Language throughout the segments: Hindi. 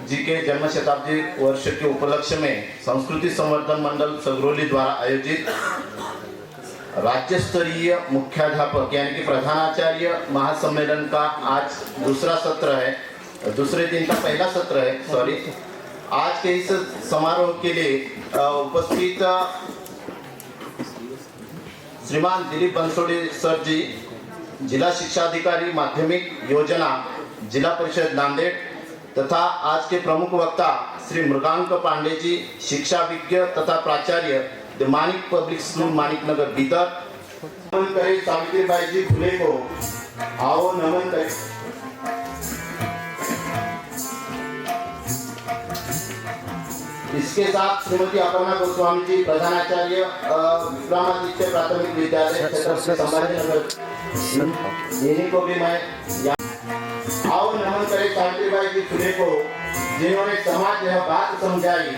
जी के जन्म शताब्दी वर्ष के उपलक्ष्य में संस्कृति संवर्धन मंडल सगरोली द्वारा आयोजित राज्य स्तरीय मुख्याध्यापक यानी कि प्रधानाचार्य महासम्मेलन का आज दूसरा सत्र है, दूसरे दिन का पहला सत्र है सॉरी। आज के इस समारोह के लिए उपस्थित श्रीमान दिलीप बंसोड़े सर जी, जिला शिक्षा अधिकारी माध्यमिक योजना जिला परिषद नांदेड़, तथा आज के प्रमुख वक्ता श्री मृगांक पांडे जी, शिक्षा विज्ञ तथा प्राचार्य the Manik public school Maniknagar Bidar. नमन करें सावित्रीबाई जी फुले को, आओ नमन करें। इसके साथ श्रीमती अपर्णा गोस्वामी जी, प्रधानाचार्य विक्रमादित्य प्राथमिक विद्यालय संभाजीनगर, इन्हीं को भी मैं आओ नमन करें सावित्रीबाई जी फुले को, जिन्होंने समाज यह बात समझाई।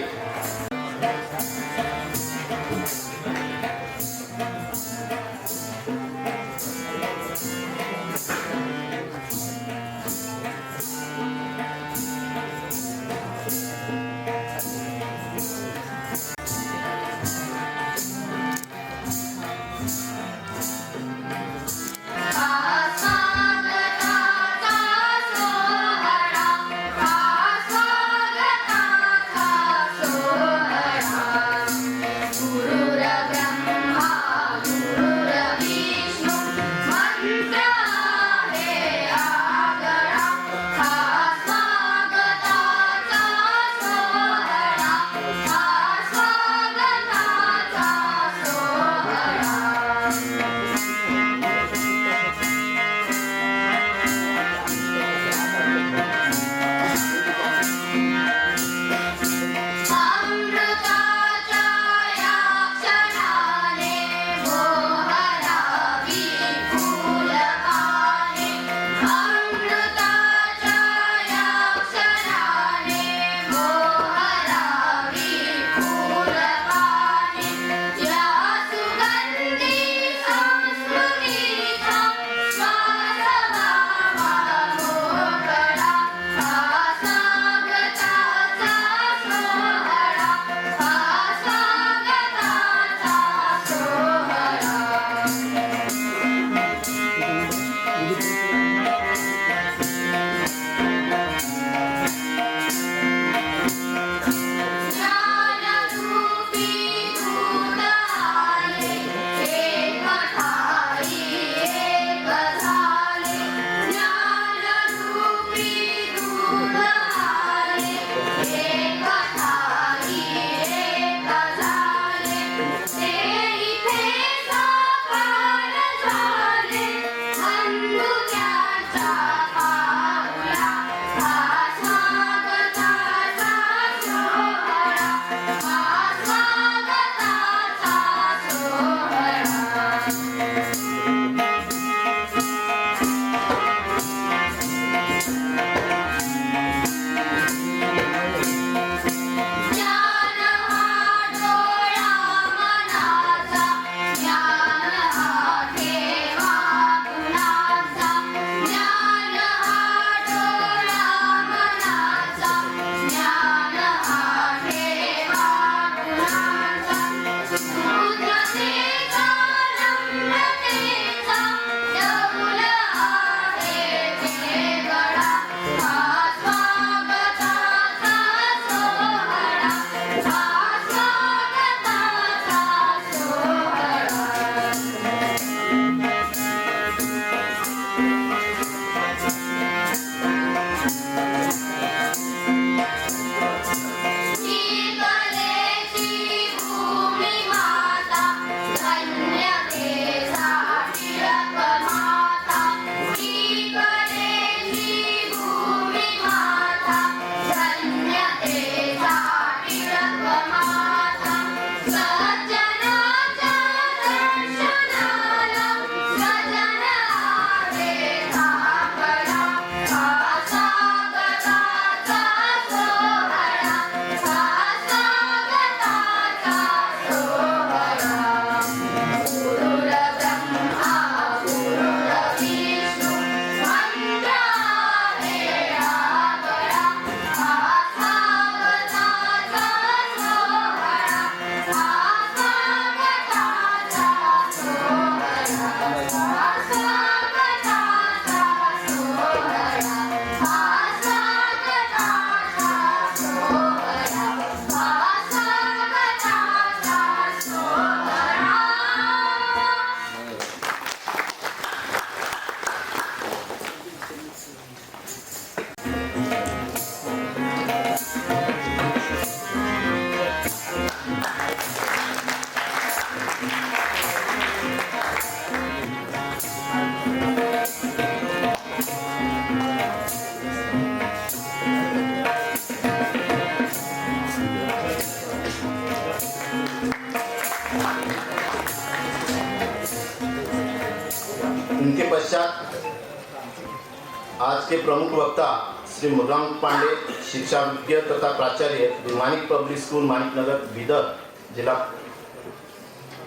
आज के प्रमुख वक्ता श्री मृगांक पांडे, शिक्षाविज्ञ तथा प्राचार्य मानिक पब्लिक स्कूल मानिकनगर बीदर, जिला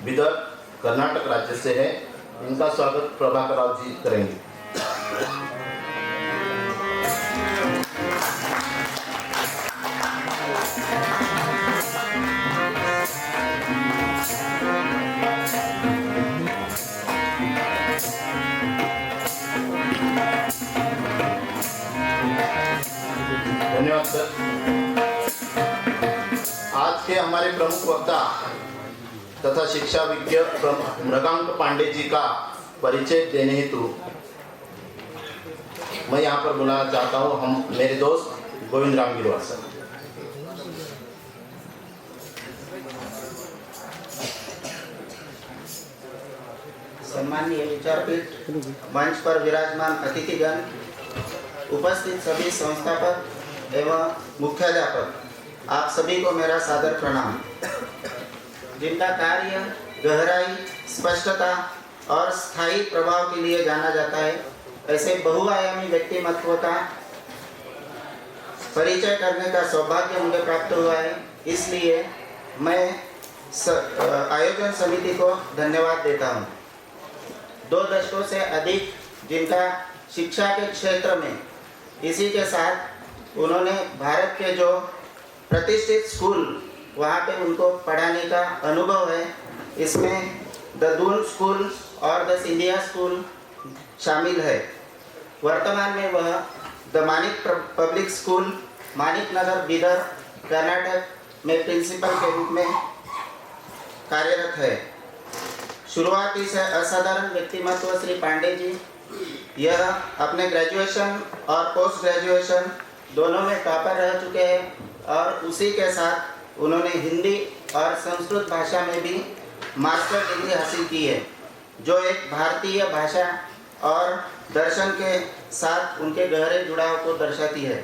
बीदर, कर्नाटक राज्य से है। इनका स्वागत प्रभाकर राव जी करेंगे। धन्यवाद सर। आज के हमारे प्रमुख वक्ता तथा शिक्षा विज्ञ मृगांक पांडे जी का परिचय देने हेतु मैं यहाँ पर बुलाना चाहता हूँ हम मेरे दोस्त गोविंद राम गिरवाल सर। सम्माननीय विचारपीठ, मंच पर विराजमान अतिथिगण, उपस्थित सभी संस्थापक एवं मुख्याध्यापक, आप सभी को मेरा सादर प्रणाम। जिनका कार्य गहराई, स्पष्टता और स्थायी प्रभाव के लिए जाना जाता है, ऐसे बहुआयामी व्यक्तिमत्व का परिचय करने का सौभाग्य मुझे प्राप्त हुआ है। इसलिए मैं आयोजन समिति को धन्यवाद देता हूँ। 2 दशकों से अधिक जिनका शिक्षा के क्षेत्र में, इसी के साथ उन्होंने भारत के जो प्रतिष्ठित स्कूल वहाँ पे उनको पढ़ाने का अनुभव है, इसमें द दून स्कूल और द सिंधिया स्कूल शामिल है। वर्तमान में वह the Manik public school Maniknagar Bidar, Karnataka में प्रिंसिपल के रूप में कार्यरत है। शुरुआती से असाधारण व्यक्तिमत्व श्री पांडे जी, यह अपने ग्रेजुएशन और पोस्ट ग्रेजुएशन दोनों में टॉपर रह चुके हैं और उसी के साथ उन्होंने हिंदी और संस्कृत भाषा में भी मास्टर डिग्री हासिल की है, जो एक भारतीय भाषा और दर्शन के साथ उनके गहरे जुड़ाव को दर्शाती है।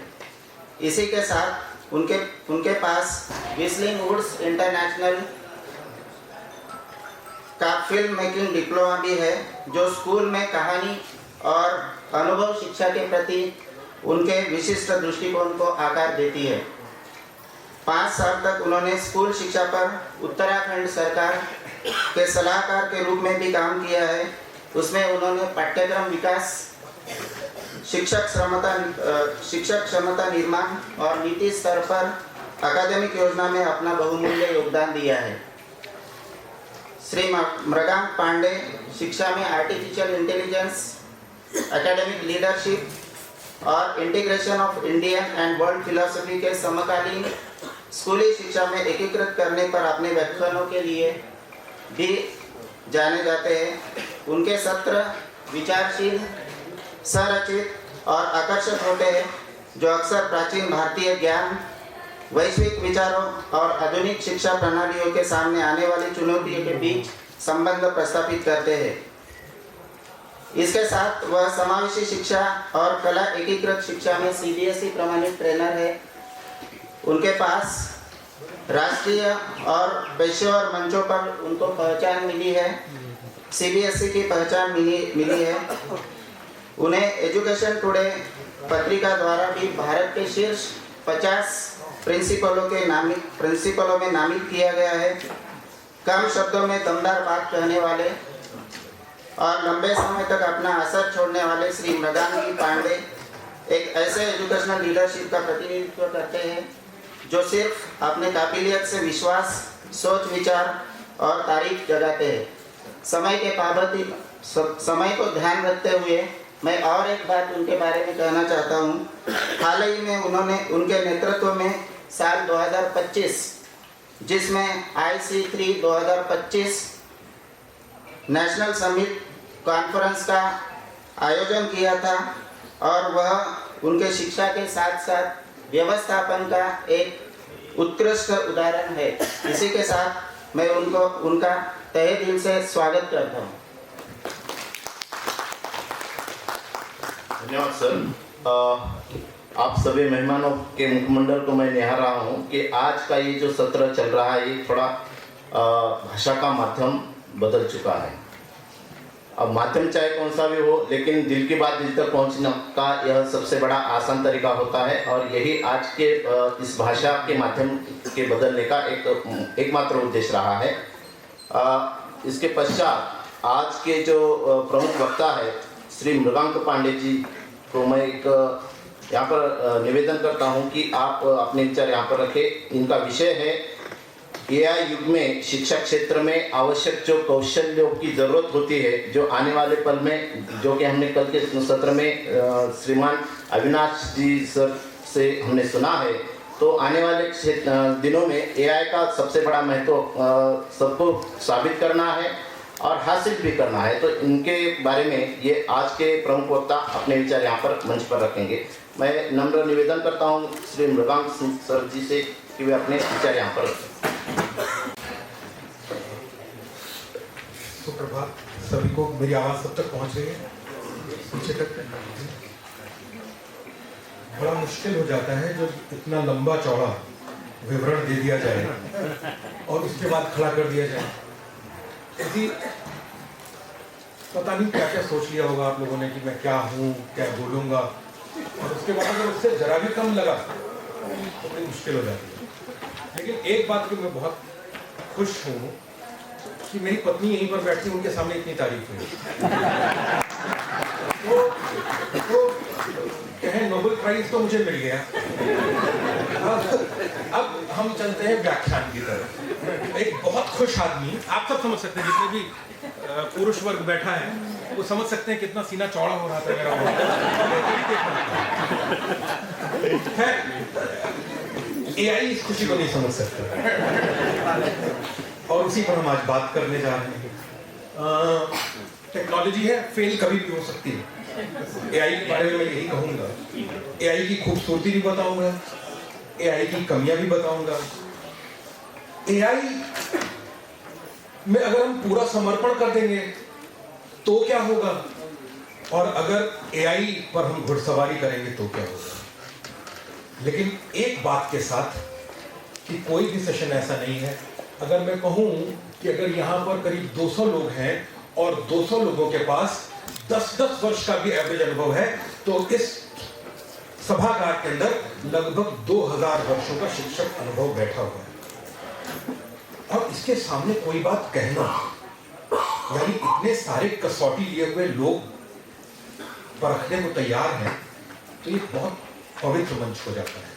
इसी के साथ उनके पास व्हिस्लिंग वुड्स इंटरनेशनल का फिल्म मेकिंग डिप्लोमा भी है, जो स्कूल में कहानी और अनुभव शिक्षा के प्रति उनके विशिष्ट दृष्टिकोण को आकार देती है। 5 साल तक उन्होंने स्कूल शिक्षा पर उत्तराखंड सरकार के सलाहकार के रूप में भी काम किया है। उसमें उन्होंने पाठ्यक्रम विकास, शिक्षक क्षमता निर्माण और नीति स्तर पर अकादमिक योजना में अपना बहुमूल्य योगदान दिया है। श्री मृगांक पांडे शिक्षा में आर्टिफिशियल इंटेलिजेंस, एकेडमिक लीडरशिप और integration of Indian and world philosophy के समकालीन स्कूली शिक्षा में एकीकृत करने पर अपने व्याख्यानों के लिए भी जाने जाते हैं। उनके सत्र विचारशील, संरचित और आकर्षक होते हैं, जो अक्सर प्राचीन भारतीय ज्ञान, वैश्विक विचारों और आधुनिक शिक्षा प्रणालियों के सामने आने वाली चुनौतियों के बीच संबंध प्रस्थापित करते हैं। इसके साथ वह समावेशी शिक्षा और कला एकीकृत शिक्षा में CBSE प्रमाणित ट्रेनर है। उनके पास राष्ट्रीय और पेशेवर मंचों पर उनको पहचान मिली है, CBSE की पहचान मिली है। उन्हें एजुकेशन टुडे पत्रिका द्वारा भी भारत के शीर्ष 50 प्रिंसिपलों में नामित किया गया है। कम शब्दों में दमदार बात कहने वाले और लंबे समय तक अपना असर छोड़ने वाले श्री मृगांक पांडे एक ऐसे एजुकेशनल लीडरशिप का प्रतिनिधित्व करते हैं, जो सिर्फ अपने काबिलियत से विश्वास, सोच विचार और तारीफ जगाते हैं। समय को ध्यान रखते हुए मैं और एक बात उनके बारे में कहना चाहता हूँ। हाल ही में उन्होंने उनके नेतृत्व में साल 2025, जिसमें IC3 2025 नेशनल समिट कॉन्फ्रेंस का आयोजन किया था और वह उनके शिक्षा के साथ साथ व्यवस्थापन का एक उत्कृष्ट उदाहरण है। इसी के साथ मैं उनका तहे दिल से स्वागत करता हूँ। धन्यवाद सर। आप सभी मेहमानों के मुखमंडल को मैं निहार रहा हूँ कि आज का ये जो सत्र चल रहा है, ये थोड़ा भाषा का माध्यम बदल चुका है। अब माध्यम चाहे कौन सा भी हो, लेकिन दिल की बात दिल तक पहुंचने का यह सबसे बड़ा आसान तरीका होता है और यही आज के इस भाषा के माध्यम के बदलने का एकमात्र उद्देश्य रहा है। इसके पश्चात आज के जो प्रमुख वक्ता है श्री मृगांक पांडे जी को मैं एक यहाँ पर निवेदन करता हूँ कि आप अपने विचार यहाँ पर रखें। इनका विषय है एआई युग में शिक्षा क्षेत्र में आवश्यक जो कौशल्यों की जरूरत होती है, जो आने वाले पल में, जो कि हमने कल के सत्र में श्रीमान अविनाश जी सर से हमने सुना है, तो आने वाले दिनों में एआई का सबसे बड़ा महत्व सबको साबित करना है और हासिल भी करना है। तो इनके बारे में ये आज के प्रमुख वक्ता अपने विचार यहाँ पर मंच पर रखेंगे। मैं नम्र निवेदन करता हूँ श्री मृगांक सर जी से कि वे अपने विचार यहाँ पर रखें। सुप्रभात सभी को। मेरी आवाज़ सब तक पहुँच रही है? पीछे तक? बड़ा मुश्किल हो जाता है जब इतना लंबा चौड़ा विवरण दे दिया जाए और उसके बाद खड़ा कर दिया जाए। ऐसी पता नहीं क्या क्या सोच लिया होगा आप लोगों ने कि मैं क्या हूँ, क्या बोलूँगा, और उसके बाद अगर उससे जरा भी कम लगा तो बड़ी मुश्किल हो जाती है। लेकिन एक बात की मैं बहुत खुश हूँ कि मेरी पत्नी यहीं पर बैठी, उनके सामने इतनी तारीफ हुई। तो कहें नोबेल प्राइज तो मुझे मिल गया। अब हम चलते हैं व्याख्यान की तरफ। एक बहुत खुश आदमी, आप सब समझ सकते हैं, जितने भी पुरुष वर्ग बैठा है वो समझ सकते हैं कितना सीना चौड़ा हो रहा था मेरा। एआई इस खुशी को नहीं समझ सकता और उसी पर हम आज बात करने जा रहे हैं। टेक्नोलॉजी है, फेल कभी भी हो सकती है। एआई के बारे में मैं यही कहूँगा। एआई की खूबसूरती भी बताऊंगा, एआई की कमियां भी बताऊंगा। एआई में अगर हम पूरा समर्पण कर देंगे तो क्या होगा, और अगर एआई पर हम घुड़सवारी करेंगे तो क्या होगा। लेकिन एक बात के साथ कि कोई भी सेशन ऐसा नहीं है, अगर मैं कहूं कि अगर यहां पर करीब 200 लोग हैं और 200 लोगों के पास 10-10 वर्ष का भी एवरेज अनुभव है, तो इस सभागार के अंदर लगभग 2000 वर्षों का शिक्षक अनुभव बैठा हुआ है। और इसके सामने कोई बात कहना, यानी इतने सारे कसौटी लिए हुए लोग परखने को तैयार हैं, तो ये बहुत पवित्र मंच हो जाता है।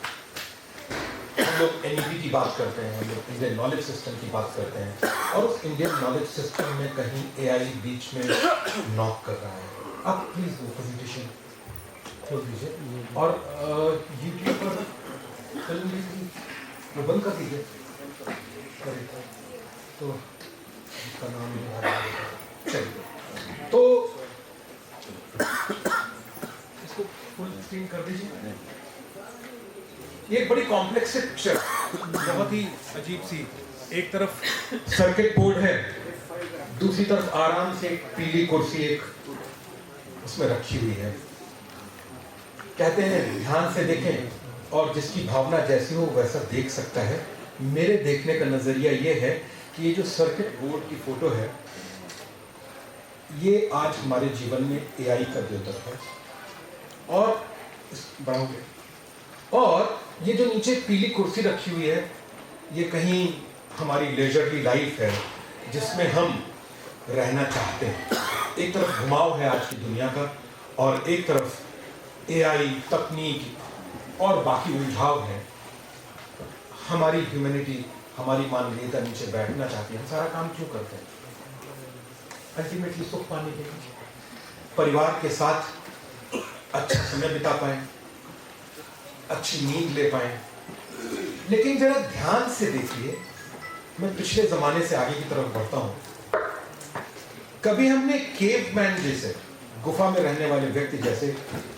हम लोग एनईपी की बात करते हैं, हम लोग इंडियन नॉलेज सिस्टम की बात करते हैं, और उस इंडियन नॉलेज सिस्टम में कहीं एआई बीच में नॉक कर रहा है। आप प्लीज वो प्रेजेंटेशन खोल दीजिए और यूट्यूब पर फिल्म वो बंद कर दीजिए, तो इसका नाम चलिए, तो इसको फुल स्क्रीन कर दीजिए। ये एक बड़ी कॉम्प्लेक्स पिक्चर, बहुत ही अजीब सी। एक तरफ सर्किट बोर्ड है, दूसरी तरफ आराम से एक पीली कुर्सी एक उसमें रखी हुई है। कहते हैं ध्यान से देखें और जिसकी भावना जैसी हो वैसा देख सकता है। मेरे देखने का नजरिया ये है कि ये जो सर्किट बोर्ड की फोटो है, ये आज हमारे जीवन में एआई का द्योतक है। और बढ़ाओगे, और ये जो नीचे पीली कुर्सी रखी हुई है, ये कहीं हमारी लेजरली लाइफ है जिसमें हम रहना चाहते हैं। एक तरफ घुमाव है आज की दुनिया का, और एक तरफ एआई तकनीक और बाकी उलझाव है। हमारी ह्यूमैनिटी, हमारी मानवीयता नीचे बैठना चाहती है। हम सारा काम क्यों करते हैं? अल्टीमेटली सुख पाने के लिए, परिवार के साथ अच्छा समय बिता पाए, अच्छी नींद ले पाए। लेकिन जरा ध्यान से देखिए, मैं पिछले जमाने से आगे की तरफ बढ़ता हूं। कभी हमने केवमैन जैसे, गुफा में रहने वाले व्यक्ति जैसे,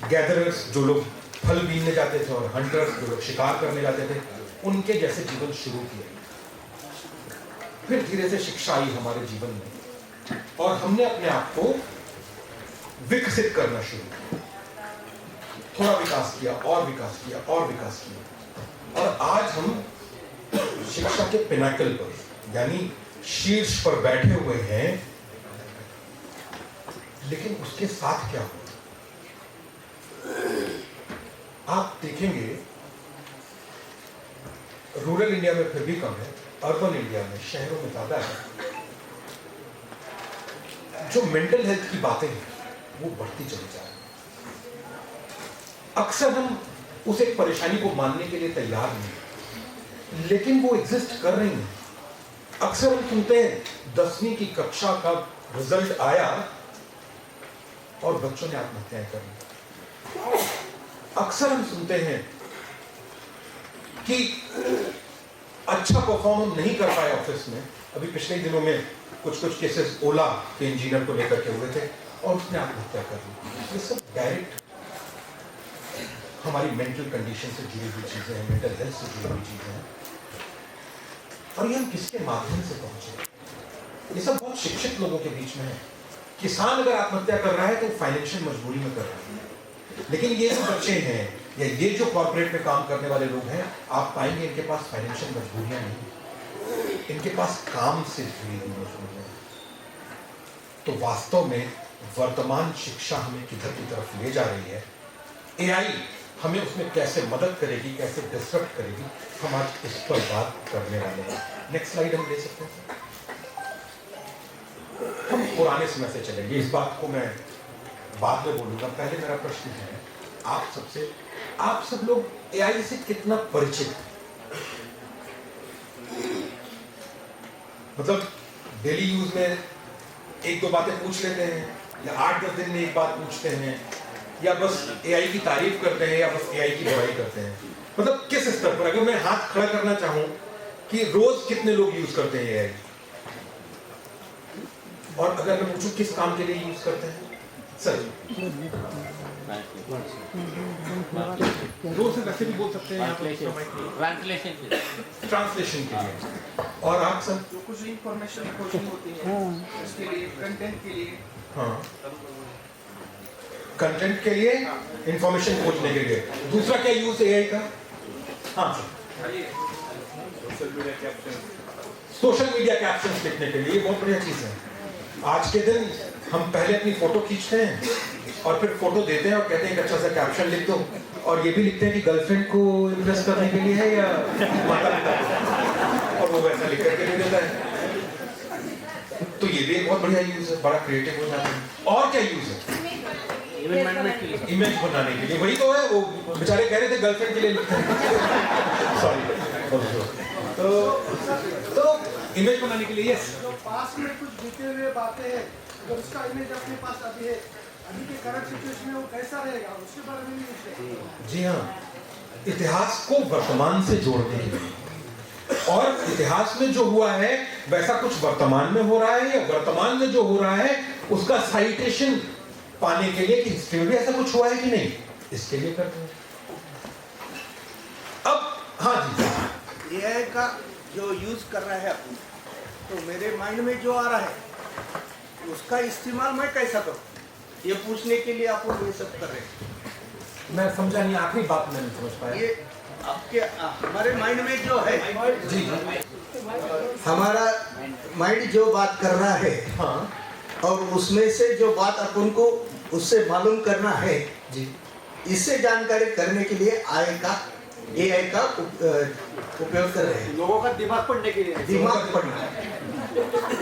गैदरर्स जो लोग फल बीनने जाते थे और हंटर्स जो लोग शिकार करने जाते थे, उनके जैसे जीवन शुरू किया। फिर धीरे से शिक्षा आई हमारे जीवन में और हमने अपने आप को विकसित करना शुरू किया। थोड़ा विकास किया और विकास किया और विकास किया, और आज हम शिक्षा के पिनाकल पर, यानी शीर्ष पर बैठे हुए हैं। लेकिन उसके साथ क्या हुआ? आप देखेंगे रूरल इंडिया में फिर भी कम है, अर्बन इंडिया में, शहरों में ज्यादा है। जो मेंटल हेल्थ की बातें हैं वो बढ़ती चली जा रही है। अक्सर हम उस एक परेशानी को मानने के लिए तैयार नहीं, लेकिन वो एग्जिस्ट कर रही है। अक्सर हम सुनते हैं 10वीं की कक्षा का रिजल्ट आया और बच्चों ने आत्महत्याएं कर ली। अक्सर हम सुनते हैं कि अच्छा परफॉर्म हम नहीं कर पाए ऑफिस में। अभी पिछले दिनों में कुछ केसेस ओला के इंजीनियर को लेकर के हुए थे और उसने आत्महत्या कर ली। ये सब डायरेक्ट हमारी मेंटल कंडीशन से जुड़ी हुई चीजें हैं, मेंटल हेल्थ से जुड़ी हुई चीजें हैं। और ये हम किसके माध्यम से पहुंचे? ये सब बहुत शिक्षित लोगों के बीच में है। किसान अगर आत्महत्या कर रहा है तो फाइनेंशियल मजबूरी में कर रहा है, लेकिन ये जो बच्चे हैं या ये जो कॉर्पोरेट में काम करने वाले लोग हैं, आप पाएंगे इनके पास फाइनेंशियल मजबूरियां नहीं, इनके पास काम से जुड़ी हुई मजबूरियां। तो वास्तव में वर्तमान शिक्षा हमें किधर की तरफ ले जा रही है, एआई हमें उसमें कैसे मदद करेगी, कैसे डिस्टर्ब करेगी, हम आज इस पर बात करने वाले हैं। नेक्स्ट स्लाइड हम ले सकते हैं। हम पुराने समय से चलेंगे, इस बात को मैं बाद में बोलूंगा। पहले मेरा प्रश्न है आप सब लोग एआई से कितना परिचित? मतलब डेली यूज में एक दो बातें पूछ लेते हैं, या 8-10 दिन में एक बात पूछते हैं, या बस एआई की तारीफ करते हैं, या बस एआई की बुराई करते हैं? मतलब किस स्तर पर, अगर मैं हाथ खड़ा करना चाहूं कि रोज कितने लोग यूज करते हैं एआई, और अगर मैं पूछूं किस काम के लिए यूज करते हैं? सर रोज से वैसे भी बोल सकते हैं, ट्रांसलेशन के लिए। और आप सब जो कुछ इंफॉर्मेशन खोजनी होती है उसके लिए, कंटेंट के लिए, हाँ, कंटेंट के लिए, इंफॉर्मेशन खोजने के लिए। दूसरा क्या यूज है एआई का? हाँ सर, सोशल मीडिया कैप्शंस लिखने के लिए बहुत बढ़िया चीज है। आज के दिन हम पहले अपनी फोटो खींचते हैं और फिर फोटो देते हैं और कहते हैं कि अच्छा सा कैप्शन लिख दो, और ये भी लिखते हैं कि गर्लफ्रेंड को इम्प्रेस करने के लिए है या माता पिता को, और वो वैसा लिख करके दे देता है। तो ये भी एक बहुत बढ़िया यूज है, बड़ा क्रिएटिव हो जाता है। और क्या यूज है? इमेज बनाने के लिए। वही तो है, वो बेचारे कह रहे थे गर्लफ्रेंड के लिए लिखते हैं। सॉरी। तो इमेज बनाने के लिए, यस। जो पास में कुछ बीते हुए बातें हैं, अगर उसका इमेज अपने पास अभी है, अभी के करंट सिचुएशन में वो कैसा रहेगा, उसके बारे में भी पूछते। जी हाँ, इतिहास को वर्तमान से जोड़ने के लिए, और इतिहास में जो हुआ है वैसा कुछ वर्तमान में हो रहा है, या वर्तमान में जो हो रहा है उसका साइटेशन पाने के लिए कि हिस्ट्री में भी ऐसा कुछ हुआ है कि नहीं, इसके लिए करते हैं। अब हाँ जी, एआई का जो यूज कर रहा है अपन, तो मेरे माइंड में जो आ रहा है उसका इस्तेमाल मैं कैसा करूं, ये पूछने के लिए आप ये सब कर रहे हैं। मैं समझा नहीं, आखिरी बात मैं नहीं समझ पाया। ये आपके हमारे माइंड में जो है, जी, हमारा माइंड जो बात कर रहा है, हाँ और उसमें से जो बात अपन को उससे मालूम करना है जी, इससे जानकारी करने के लिए एआई का उपयोग कर रहे हैं। लोगों का दिमाग पढ़ने के लिए, दिमाग पढ़ना है,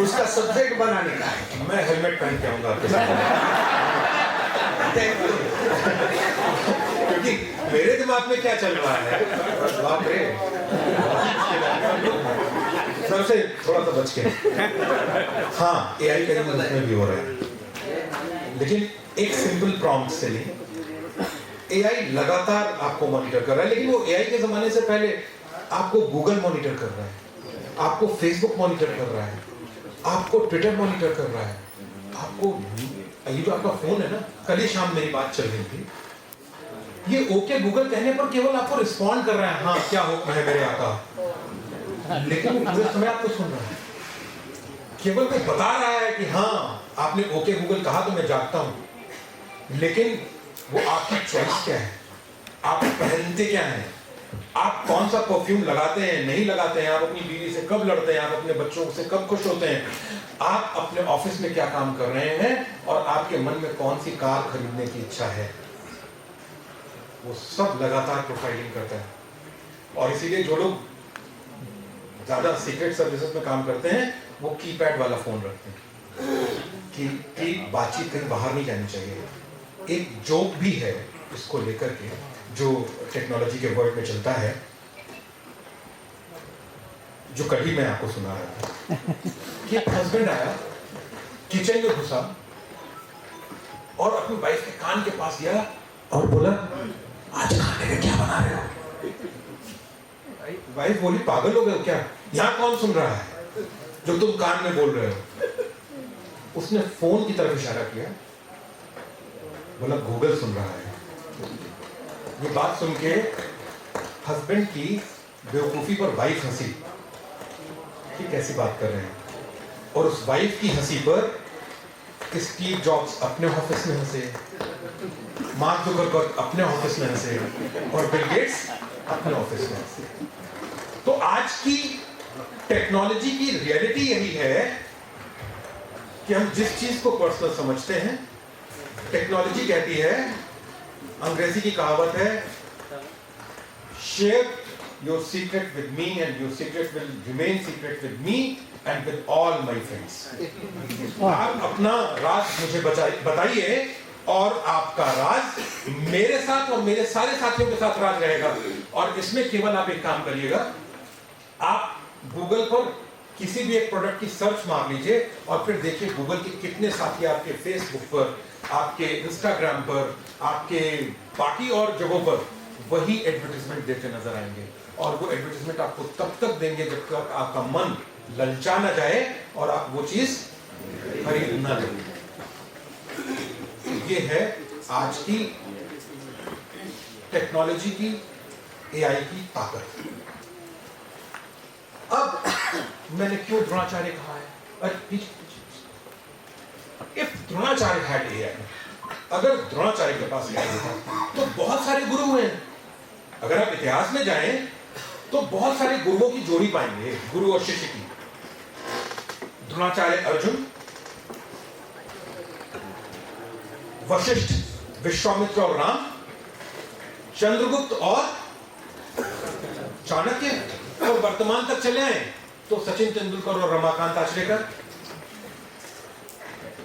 उसका सब्जेक्ट बनाने का है। मैं हेलमेट पहन के आऊंगा आपके साथ, क्योंकि मेरे दिमाग में क्या चल रहा है, बाप रे, सबसे थोड़ा सा बच के। हाँ, एआई का यूज उसमें भी हो रहा है, लेकिन एक सिंपल प्रॉम्प्ट से नहीं। एआई लगातार आपको मॉनिटर कर रहा है, लेकिन वो एआई के जमाने से पहले आपको गूगल मॉनिटर कर रहा है, आपको फेसबुक मॉनिटर कर रहा है, आपको ट्विटर मॉनिटर कर रहा है, आपको ये जो आपका फोन है ना, कल ही शाम मेरी बात चल रही थी, ये ओके गूगल कहने पर केवल आपको रिस्पॉन्ड कर रहा है, हाँ क्या हुक्म है मेरे आका, लेकिन वो पूरे समय आपको सुन रहा है। केवल कोई बता रहा है कि हाँ आपने ओके गूगल कहा तो मैं जागता हूं, लेकिन वो आपकी चॉइस क्या है, आप पहनते क्या हैं, आप कौन सा परफ्यूम लगाते हैं नहीं लगाते हैं, आप अपनी बीवी से कब लड़ते हैं, आप अपने बच्चों से कब खुश होते हैं, आप अपने ऑफिस में क्या काम कर रहे हैं और आपके मन में कौन सी कार खरीदने की इच्छा है, वो सब लगातार प्रोफाइलिंग करता है। और इसीलिए जो लोग ज्यादा सीक्रेट सर्विसेज में काम करते हैं वो कीपैड वाला फोन रखते हैं कि बातचीत कहीं बाहर नहीं जानी चाहिए। एक जोक भी है इसको लेकर के जो टेक्नोलॉजी के वर्ल्ड में चलता है, जो कभी मैं आपको सुना रहा था कि एक हस्बैंड आया, किचन में घुसा और अपनी वाइफ के कान के पास गया और बोला, आज खाने में क्या बना रहे हो? वाइफ बोली, पागल हो गए हो क्या? यहाँ कौन सुन रहा है जो तुम कान में बोल रहे हो? उसने फोन की तरफ इशारा किया, बोला गूगल सुन रहा है। ये बात सुन के हस्बैंड की बेवकूफी पर वाइफ हंसी कि कैसी बात कर रहे हैं, और उस वाइफ की हंसी पर स्टीव जॉब्स अपने ऑफिस में हंसे, मार्क जुकरबर्ग अपने ऑफिस में हंसे और बिल गेट्स अपने ऑफिस में हंसे। तो आज की टेक्नोलॉजी की रियलिटी यही है कि हम जिस चीज को पर्सनल समझते हैं, टेक्नोलॉजी कहती है, अंग्रेजी की कहावत है, share your secret with me and your secret will remain secret with me and with all my friends. आप अपना राज मुझे बताइए और आपका राज मेरे साथ और मेरे सारे साथियों के साथ राज रहेगा। और इसमें केवल आप एक काम करिएगा, आप गूगल पर किसी भी एक प्रोडक्ट की सर्च मार लीजिए और फिर देखिए गूगल के कितने साथी आपके फेसबुक पर, आपके इंस्टाग्राम पर, आपके बाकी और जगहों पर वही एडवर्टाइजमेंट देते नजर आएंगे। और वो एडवर्टाइजमेंट आपको तब तक देंगे जब तक आपका मन ललचा ना जाए और आप वो चीज खरीद ना लें। ये है आज की टेक्नोलॉजी की, एआई की ताकत। अब मैंने क्यों द्रोणाचार्य कहा है? इफ द्रोणाचार्य हैड एआई, अगर द्रोणाचार्य के पास एआई होता तो बहुत सारे गुरु हैं। अगर आप इतिहास में जाएं तो बहुत सारे गुरुओं की जोड़ी पाएंगे, गुरु और शिष्य की। द्रोणाचार्य अर्जुन, वशिष्ठ विश्वामित्र और राम, चंद्रगुप्त और चाणक्य, और वर्तमान तक चले आए तो सचिन तेंदुलकर और रमाकांत आचरेकर,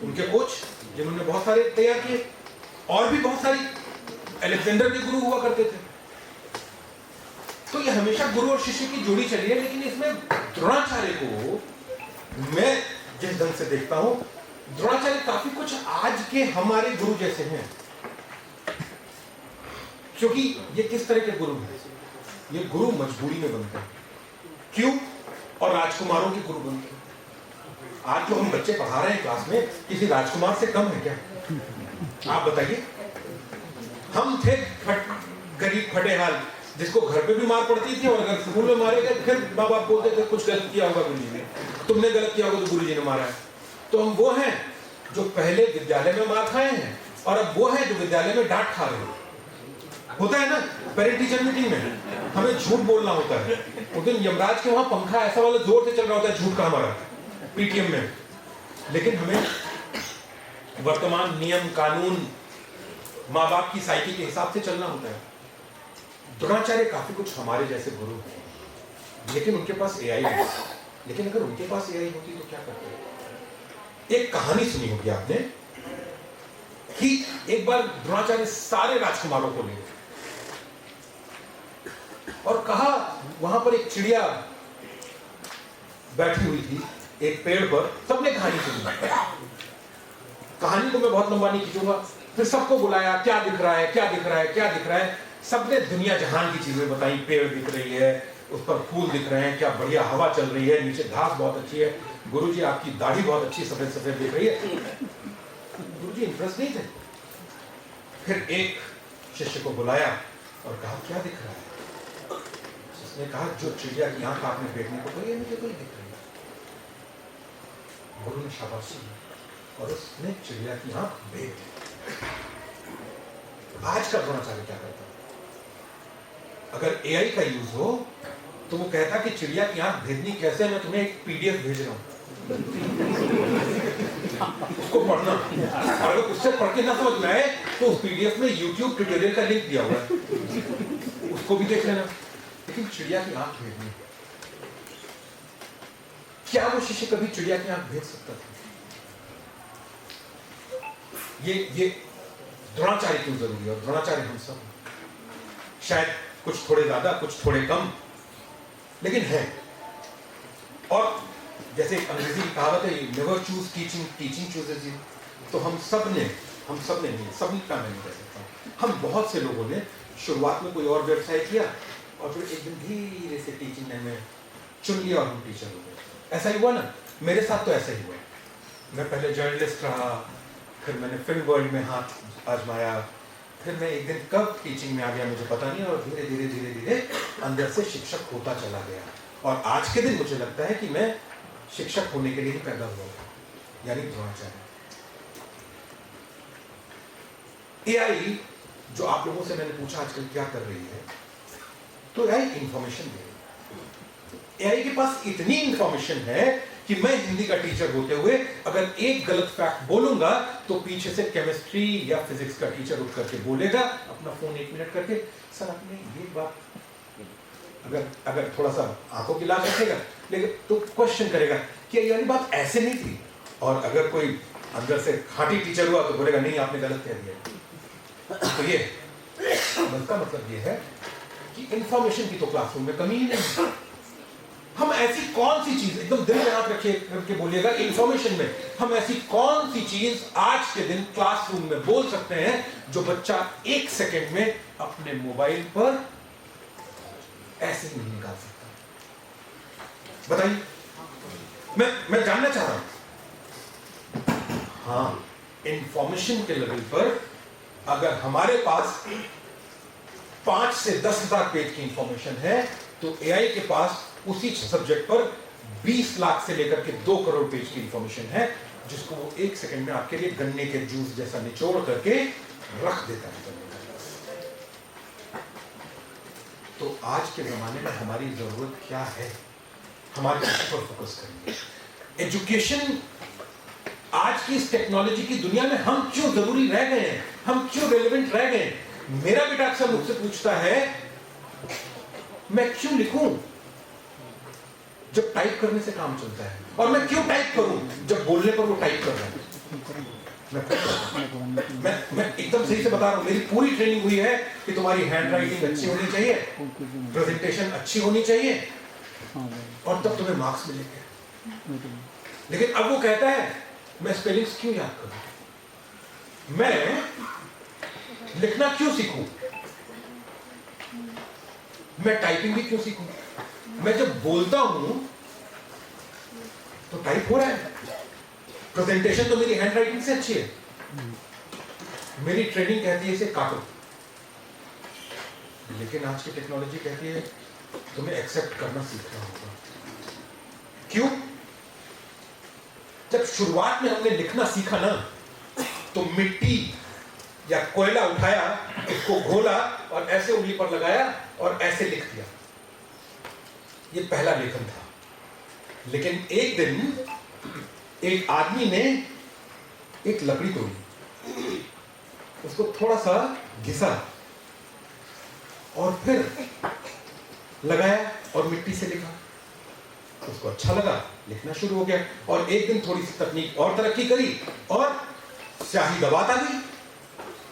उनके कोच जिन्होंने बहुत सारे तैयार किए, और भी बहुत सारी अलेक्जेंडर के गुरु हुआ करते थे। तो ये हमेशा गुरु और शिष्य की जोड़ी चली है। लेकिन इसमें द्रोणाचार्य को मैं जिस ढंग से देखता हूं, द्रोणाचार्य काफी कुछ आज के हमारे गुरु जैसे हैं। क्योंकि ये किस तरह के गुरु हैं? ये गुरु मजबूरी में बनते हैं। क्यों? और राजकुमारों के गुरु बनते हैं। आज जो हम बच्चे पढ़ा रहे हैं क्लास में, किसी राजकुमार से कम है क्या? आप बताइए। हम थे गरीब फटेहाल, जिसको घर पे भी मार पड़ती थी और अगर स्कूल में मारे गए फिर माँ बाप बोलते थे कुछ गलत किया होगा गुरु जी ने, तुमने गलत किया होगा तो गुरु जी ने मारा है। तो हम वो हैं जो पहले विद्यालय में मार खाए हैं और अब वो हैं जो विद्यालय में डांट खा रहे हैं। होता है ना, पेरेंट टीचर मीटिंग में हमें झूठ बोलना होता है। उस दिन यमराज के वहां पंखा ऐसा वाला जोर से चल रहा होता है झूठ का हमारा पीटीएम में, लेकिन हमें वर्तमान नियम कानून माँ बाप की साइकी के हिसाब से चलना होता है। द्रोणाचार्य काफी कुछ हमारे जैसे गुरु हैं, लेकिन उनके पास एआई है। लेकिन अगर उनके पास एआई होती तो क्या करते? एक कहानी सुनी होगी आपने कि एक बार द्रोणाचार्य सारे राजकुमारों को ले और कहा, वहां पर एक चिड़िया बैठी हुई थी एक पेड़ पर। सबने कहानी सुनी। कहानी को मैं बहुत लंबा नहीं खींचूंगा। फिर सबको बुलाया, क्या दिख रहा है, क्या दिख रहा है, क्या दिख रहा है। सबने दुनिया जहान की चीजें बताई। पेड़ दिख रही है, उस पर फूल दिख रहे हैं, क्या बढ़िया हवा चल रही है, नीचे घास बहुत अच्छी है। गुरुजी आपकी दाढ़ी बहुत अच्छी सफेद सफेद दिख रही है। गुरुजी इंटरेस्ट नहीं थे। फिर एक शिष्य को बुलाया और कहा, क्या दिख रहा है? उसने कहा, जो चिड़िया की आंख आपने देखने को कही मुझे कोई दिख रही है। गुरु ने शाबाशी दी और उसने चिड़िया की आंख देख ली। आज का द्रोणाचार्य क्या करता? अगर एआई का यूज हो तो वो कहता कि चिड़िया की आंख भेजनी कैसे, मैं तुम्हें एक पीडीएफ भेज रहा हूं, उसको पढ़ना, और अगर उससे पढ़ के ना समझ में आए तो उस पीडीएफ में यूट्यूब ट्यूटोरियल का लिंक दिया हुआ है, उसको भी देख लेना। लेकिन चिड़िया की आंख भेजनी, क्या वो शिष्य कभी चिड़िया की आंख भेज सकता था? ये द्रोणाचार्य क्यों जरूरी है? और द्रोणाचार्य हम सब, शायद कुछ थोड़े ज्यादा, कुछ थोड़े कम, लेकिन है। और जैसे एक अंग्रेजी की कहावत है, never choose teaching, teaching chooses you. तो हम सब ने नहीं, सभी का मैं नहीं कह सकता, हम बहुत से लोगों ने शुरुआत में कोई और व्यवसाय किया और फिर एक दिन धीरे से टीचिंग ने में चुन लिया और हम टीचर हो गए। ऐसा ही हुआ ना, मेरे साथ तो ऐसा ही हुआ। मैं पहले जर्नलिस्ट रहा, फिर मैंने फिल्म वर्ल्ड में हाथ आजमाया, फिर मैं एक दिन कब टीचिंग में आ गया मुझे पता नहीं, और धीरे धीरे अंदर से शिक्षक होता चला गया। और आज के दिन मुझे लगता है कि मैं शिक्षक होने के लिए ही पैदा हुआ, यानी द्रोणाचार्य। एआई जो आप लोगों से मैंने पूछा आजकल क्या कर रही है, तो एआई इंफॉर्मेशन दे रही है। एआई के पास इतनी इंफॉर्मेशन है कि मैं हिंदी का टीचर होते हुए अगर एक गलत फैक्ट बोलूंगा तो पीछे से केमिस्ट्री या फिजिक्स का टीचर उठ करके बोलेगा अपना फोन 1 मिनट करके, सर आपने ये बात, अगर थोड़ा सा आंखों की लाज रखेगा लेकिन तो क्वेश्चन करेगा कि ये वाली बात ऐसे नहीं थी। और अगर कोई अंदर से खाटी टीचर हुआ तो बोलेगा नहीं आपने गलत कह दिया। तो ये इसका मतलब ये है कि इंफॉर्मेशन की तो क्लासरूम में कमी ही नहीं। हम ऐसी कौन सी चीज, एकदम दिल में हाथ रखिए करके बोलिएगा, इंफॉर्मेशन में हम ऐसी कौन सी चीज आज के दिन क्लासरूम में बोल सकते हैं जो बच्चा 1 सेकंड में अपने मोबाइल पर ऐसे नहीं निकाल सकता? बताइए, मैं जानना चाह रहा हूं। हाँ, इंफॉर्मेशन के लेवल पर अगर हमारे पास 5 से 10,000 पेज की इंफॉर्मेशन है तो एआई के पास उसी सब्जेक्ट पर 20 लाख से लेकर के 2 करोड़ पेज की इंफॉर्मेशन है, जिसको वो 1 सेकंड में आपके लिए गन्ने के जूस जैसा निचोड़ करके रख देता है। तो आज के जमाने में हमारी जरूरत क्या है? हमारे इस पर फोकस करेंगे। एजुकेशन, आज की इस टेक्नोलॉजी की दुनिया में हम क्यों जरूरी रह गए हैं, हम क्यों रेलेवेंट रह गए? मेरा बेटा अक्सर मुझसे पूछता है मैं क्यों लिखूं जब टाइप करने से काम चलता है, और मैं क्यों टाइप करूं जब बोलने पर वो टाइप कर रहा है। मैं एकदम सही से बता रहा हूं, मेरी पूरी ट्रेनिंग हुई है कि तुम्हारी हैंड राइटिंग अच्छी होनी चाहिए, प्रेजेंटेशन अच्छी होनी चाहिए, और तब तुम्हें मार्क्स मिलेंगे। लेकिन अब वो कहता है मैं स्पेलिंग्स क्यों याद करूं, मैं लिखना क्यों सीखूं, मैं टाइपिंग भी क्यों सीखूं? मैं जब बोलता हूं तो टाइप हो रहा है, प्रेजेंटेशन तो मेरी हैंड राइटिंग से अच्छी है, मेरी ट्रेनिंग कहती है इसे काटो। लेकिन आज की टेक्नोलॉजी कहती है तुम्हें एक्सेप्ट करना सीखना होगा। क्यों? जब शुरुआत में हमने लिखना सीखा ना, तो मिट्टी या कोयला उठाया, उसको घोला और ऐसे उंगली पर लगाया और ऐसे लिख दिया। ये पहला लेखन था। लेकिन एक दिन एक आदमी ने एक लकड़ी तोड़ी, उसको थोड़ा सा घिसा और फिर लगाया और मिट्टी से लिखा। उसको अच्छा लगा, लिखना शुरू हो गया। और एक दिन थोड़ी सी तकनीक और तरक्की करी और स्याही दबात आ गई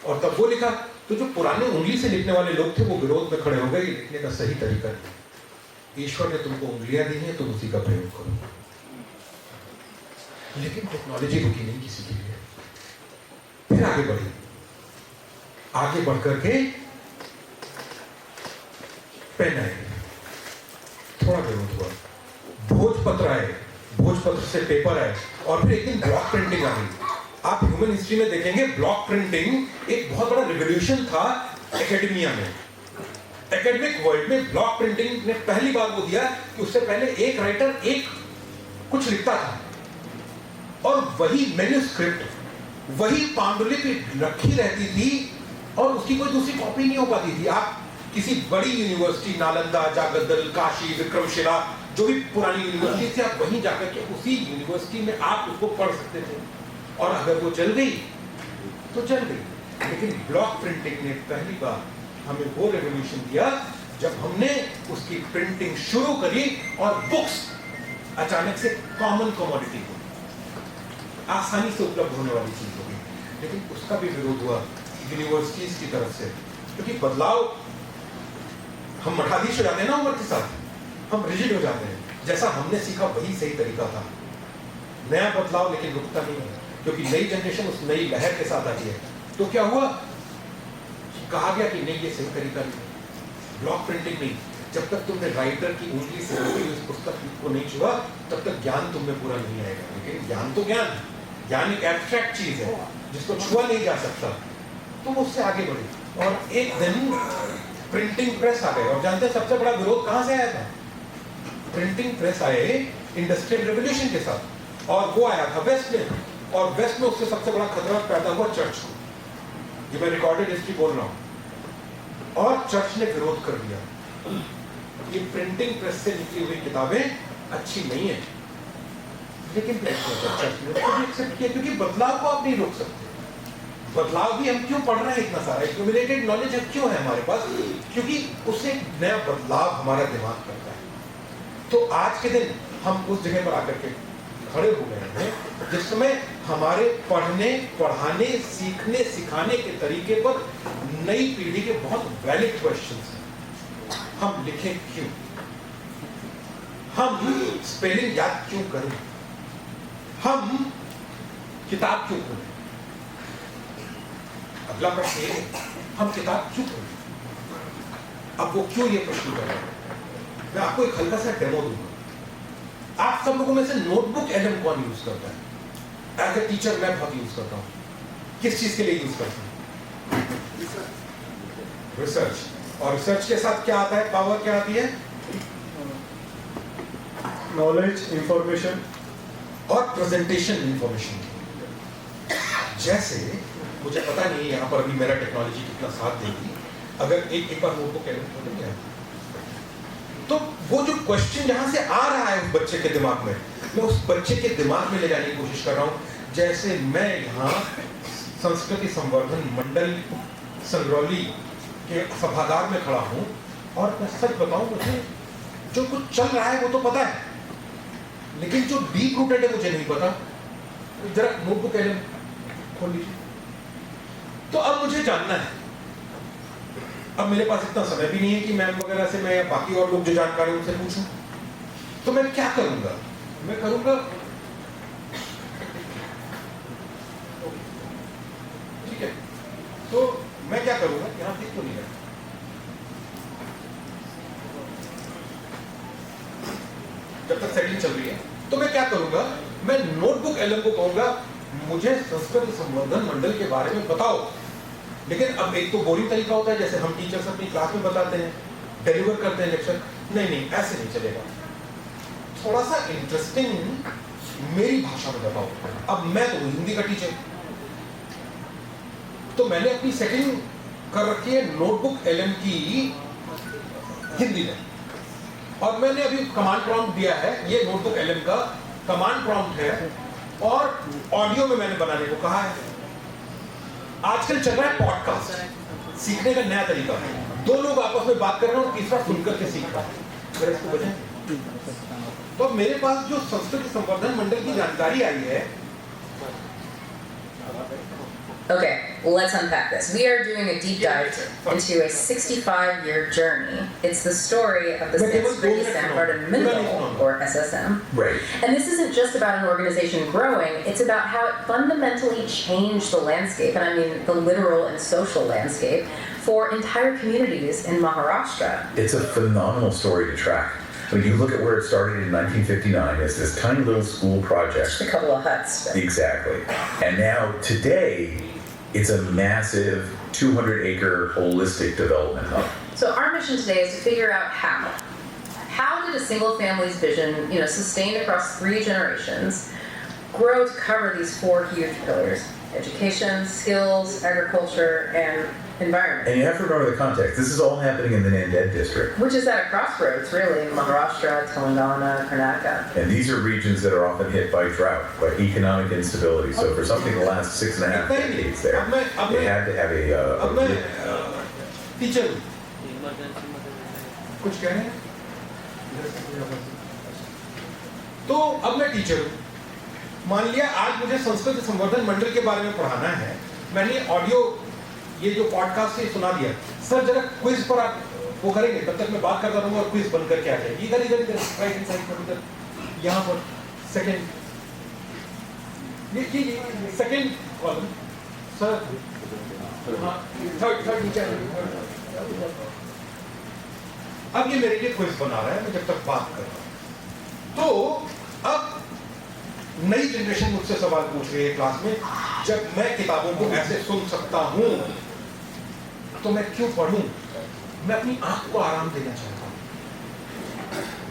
और तब वो लिखा। तो जो पुराने उंगली से लिखने वाले लोग थे वो विरोध में खड़े हो गए, लिखने का सही तरीका नहीं, ईश्वर ने तुमको उंगलियां दी हैं, तुम उसी का प्रयोग करो। लेकिन टेक्नोलॉजी रुकी नहीं किसी के लिए, फिर आगे बढ़ी। आगे बढ़ करके पेन आए, थोड़ा विरोध हुआ, भोजपत्र आए, भोजपत्र से पेपर आए, और फिर एक दिन ब्लॉक प्रिंटिंग आ गई। आप ह्यूमन हिस्ट्री में देखेंगे ब्लॉक प्रिंटिंग एक बहुत बड़ा रिवोल्यूशन था एकेडमिया में, एकेडमिक वर्ल्ड में। ब्लॉक प्रिंटिंग ने पहली बार वो दिया कि उससे पहले एक राइटर एक कुछ लिखता था और वही मैन्युस्क्रिप्ट, वही पांडुलिपि रखी रहती थी और उसकी कोई दूसरी कॉपी नहीं हो पाती थी। आप किसी बड़ी यूनिवर्सिटी, नालंदा, जागदल, काशी, विक्रमशिला, जो भी पुरानी यूनिवर्सिटी थी आप वहीं जाकर के उसी यूनिवर्सिटी में आप उसको पढ़ सकते थे, और अगर वो चल गई तो चल गई। लेकिन ब्लॉक प्रिंटिंग ने पहली बार हमें वो रेवोल्यूशन दिया जब हमने उसकी प्रिंटिंग शुरू करी और बुक्स अचानक से कॉमन कमोडिटी हो, आसानी से उपलब्ध होने वाली चीज हो गई। लेकिन उसका भी विरोध हुआ यूनिवर्सिटीज की तरफ से, क्योंकि बदलाव, हम मठाधीश हो जाते हैं ना उम्र के साथ, हम रिजिड हो जाते हैं, जैसा हमने सीखा वही सही तरीका था। नया बदलाव लेकिन रुकता नहीं है, क्योंकि नई जनरेशन उस नई लहर के साथ आती है। तो क्या हुआ, कहा गया कि नहीं ये सही तरीका नहीं, ब्लॉक प्रिंटिंग नहीं, जब तक तुमने राइटर की उंगली से उस पुस्तक को नहीं छुआ तब तक ज्ञान तुम में पूरा नहीं आएगा। लेकिन ज्ञान तो ज्ञान एक एब्स्ट्रैक्ट चीज है जिसको छुआ नहीं जा सकता, तो वो उससे आगे बढ़ी। और एक दिन प्रिंटिंग प्रेस आ गए, और जानते हैं सबसे बड़ा विरोध कहां से आया था? प्रिंटिंग प्रेस आए इंडस्ट्रियल रेवोल्यूशन के साथ, और वो आया था वेस्ट में, और वेस्ट में उससे सबसे बड़ा खतरा पैदा हुआ चर्च को। ये मैं रिकॉर्डेड हिस्ट्री बोल रहा हूं। और चर्च ने विरोध कर दिया, ये प्रिंटिंग प्रेस से निकली हुई किताबें अच्छी नहीं है। लेकिन चर्च ने उसको भी एक्सेप्ट किया, क्योंकि बदलाव को आप नहीं रोक सकते। बदलाव भी हम क्यों पढ़ रहे हैं इतना सारा, एक्यूमुलेटेड नॉलेज क्यों है हमारे पास? क्योंकि उससे एक नया बदलाव हमारा दिमाग करता है। तो आज के दिन हम उस जगह पर आकर के खड़े हो गए हैं जिसमें हमारे पढ़ने, पढ़ाने, सीखने, सिखाने के तरीके पर नई पीढ़ी के बहुत वैलिड क्वेश्चंस हैं। हम लिखें क्यों, हम स्पेलिंग याद क्यों करें, हम किताब क्यों पढ़ें? अगला प्रश्न ये, हम किताब क्यों पढ़ें? अब वो क्यों ये प्रश्न कर रहे हैं, मैं आपको एक हल्का सा डेमो दूंगा। आप सब लोगों में से नोटबुक एलएम कौन यूज करता है? एज ए टीचर मैं बहुत यूज करता हूं। किस चीज के लिए यूज करता हूं? रिसर्च। और रिसर्च के साथ क्या आता है, पावर क्या आती है? नॉलेज, इंफॉर्मेशन और प्रेजेंटेशन इंफॉर्मेशन। जैसे मुझे पता नहीं यहाँ पर अभी मेरा टेक्नोलॉजी कितना साथ देगी, अगर एक बार नोटबुक एलएम खोल दिया तो वो जो क्वेश्चन जहां से आ रहा है उस बच्चे के दिमाग में, मैं उस बच्चे के दिमाग में ले जाने की कोशिश कर रहा हूं। जैसे मैं यहाँ संस्कृति संवर्धन मंडल संगरौली के सभागार में खड़ा हूं, और मैं सच बताऊं, मुझे जो कुछ चल रहा है वो तो पता है, लेकिन जो डीप रूटेड है मुझे नहीं पता। जरा नोटबुक एलएम खोल लीजिए। तो अब मुझे जानना है, अब मेरे पास इतना समय भी नहीं है कि मैम वगैरह से मैं या बाकी और लोग जो जानकार हैं उनसे पूछूं, तो मैं क्या करूंगा? मैं करूंगा, ठीक है, तो मैं क्या करूंगा, यहां दिख तो नहीं है, जब तक सेटिंग चल रही है, तो मैं क्या करूंगा, मैं नोटबुक एलएम को कहूंगा मुझे संस्कृत संवर्धन मंडल के बारे में बताओ। लेकिन अब एक तो बोरिंग तरीका होता है, जैसे हम टीचर्स अपनी क्लास में बताते हैं, डिलीवर करते हैं लेक्चर, नहीं ऐसे नहीं चलेगा, थोड़ा सा इंटरेस्टिंग मेरी भाषा में बताओ। अब मैं तो हिंदी का टीचर, तो मैंने अपनी सेटिंग कर रखी है नोटबुक एलएम की हिंदी में, और मैंने अभी कमांड प्रॉम्प्ट दिया है, ये नोटबुक एलएम का कमांड प्रॉम्प्ट है, और ऑडियो में मैंने बनाने को कहा है। आजकल चल रहा है पॉडकास्ट, सीखने का नया तरीका है, दो लोग आपस में बात कर रहे हैं और तीसरा सुनकर के सीख रहा है। इसको बजाएं। तो मेरे पास जो संस्कृत संवर्धन मंडल की जानकारी आई है, Okay, let's unpack this. We are doing a deep dive into a 65-year journey. It's the story of the Sanskriti Samvartan Mandal, or SSM. Right. And this isn't just about an organization growing, it's about how it fundamentally changed the landscape, and I mean the literal and social landscape, for entire communities in Maharashtra. It's a phenomenal story to track. When you look at where it started in 1959 as this tiny little school project. Just a couple of huts. But... Exactly. And now today, it's a massive 200-acre holistic development hub. So our mission today is to figure out how. How did a single family's vision, sustained across 3 generations, grow to cover these 4 huge pillars: education, skills, agriculture, and environment. And you have to remember the context. This is all happening in the Nanded district. Which is at a crossroads, really, in Maharashtra, Telangana, Karnataka. And these are regions that are often hit by drought, by economic instability. So for something to last 6.5 decades there, they had to have अब मैं टीचर हूँ। कुछ कह रहे हैं? तो अब मैं टीचर हूँ। मान लिया आज मुझे संस्कृत संवर्धन मंडल के बारे में पढ़ाना है। मैंने ऑडियो ये जो पॉडकास्ट है सुना दिया। सर जरा क्विज पर आप वो करेंगे, तब तक मैं बात करता रहूंगा और क्विज बन करके आ जाएगी। इधर इधर इधर राइट हैंड साइड पर इधर यहाँ पर सेकंड ये सेकंड कॉलम सर हाँ थर्ड नीचे अब ये मेरे लिए क्विज बना रहा है, मैं जब तक बात कर रहा हूँ। तो अब नई जनरेशन मुझसे सवाल पूछ रही है क्लास में, जब मैं किताबों को ऐसे सुन सकता हूं तो मैं क्यों पढ़ूं? मैं अपनी आंख को आराम देना चाहता हूं।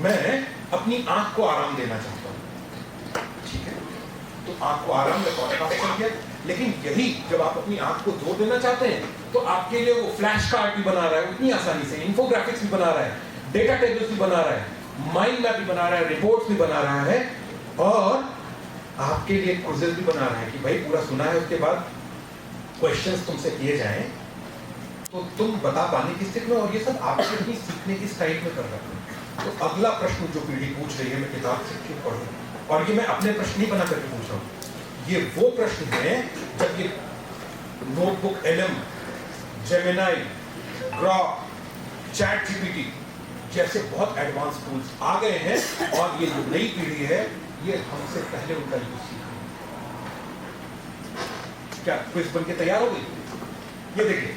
मैं अपनी आंख को आराम देना चाहता हूं। ठीक है, तो आंख को आराम में पॉडकास्ट कर दिया, लेकिन यही जब आप अपनी आंख को जोर देना चाहते हैं तो आपके लिए वो फ्लैश कार्ड भी बना रहा है उतनी आसानी से, इंफोग्राफिक्स भी बना रहा है, डेटा टेबल्स भी बना रहा है, माइंड मैप भी बना रहा है, रिपोर्ट्स भी बना रहा है और आपके लिए क्विज़ भी बना रहा है कि भाई पूरा सुना है, उसके बाद क्वेश्चंस तुमसे किए जाएं तो तुम बता पाने की स्थिति में, और ये सब आपके अपनी सीखने की स्टाइल में कर रहे हैं। तो अगला प्रश्न जो पीढ़ी पूछ रही है, मैं किताब से क्यों पढ़ूं? और ये मैं अपने प्रश्न नहीं बना करके पूछ रहा हूँ, ये वो प्रश्न है जब ये notebook LM, Gemini, Grok, chat GPT जैसे बहुत एडवांस टूल्स आ गए हैं और ये जो नई पीढ़ी है ये हमसे पहले उनका यूज सीखा। क्या क्विज बन के तैयार हो गई? ये देखिए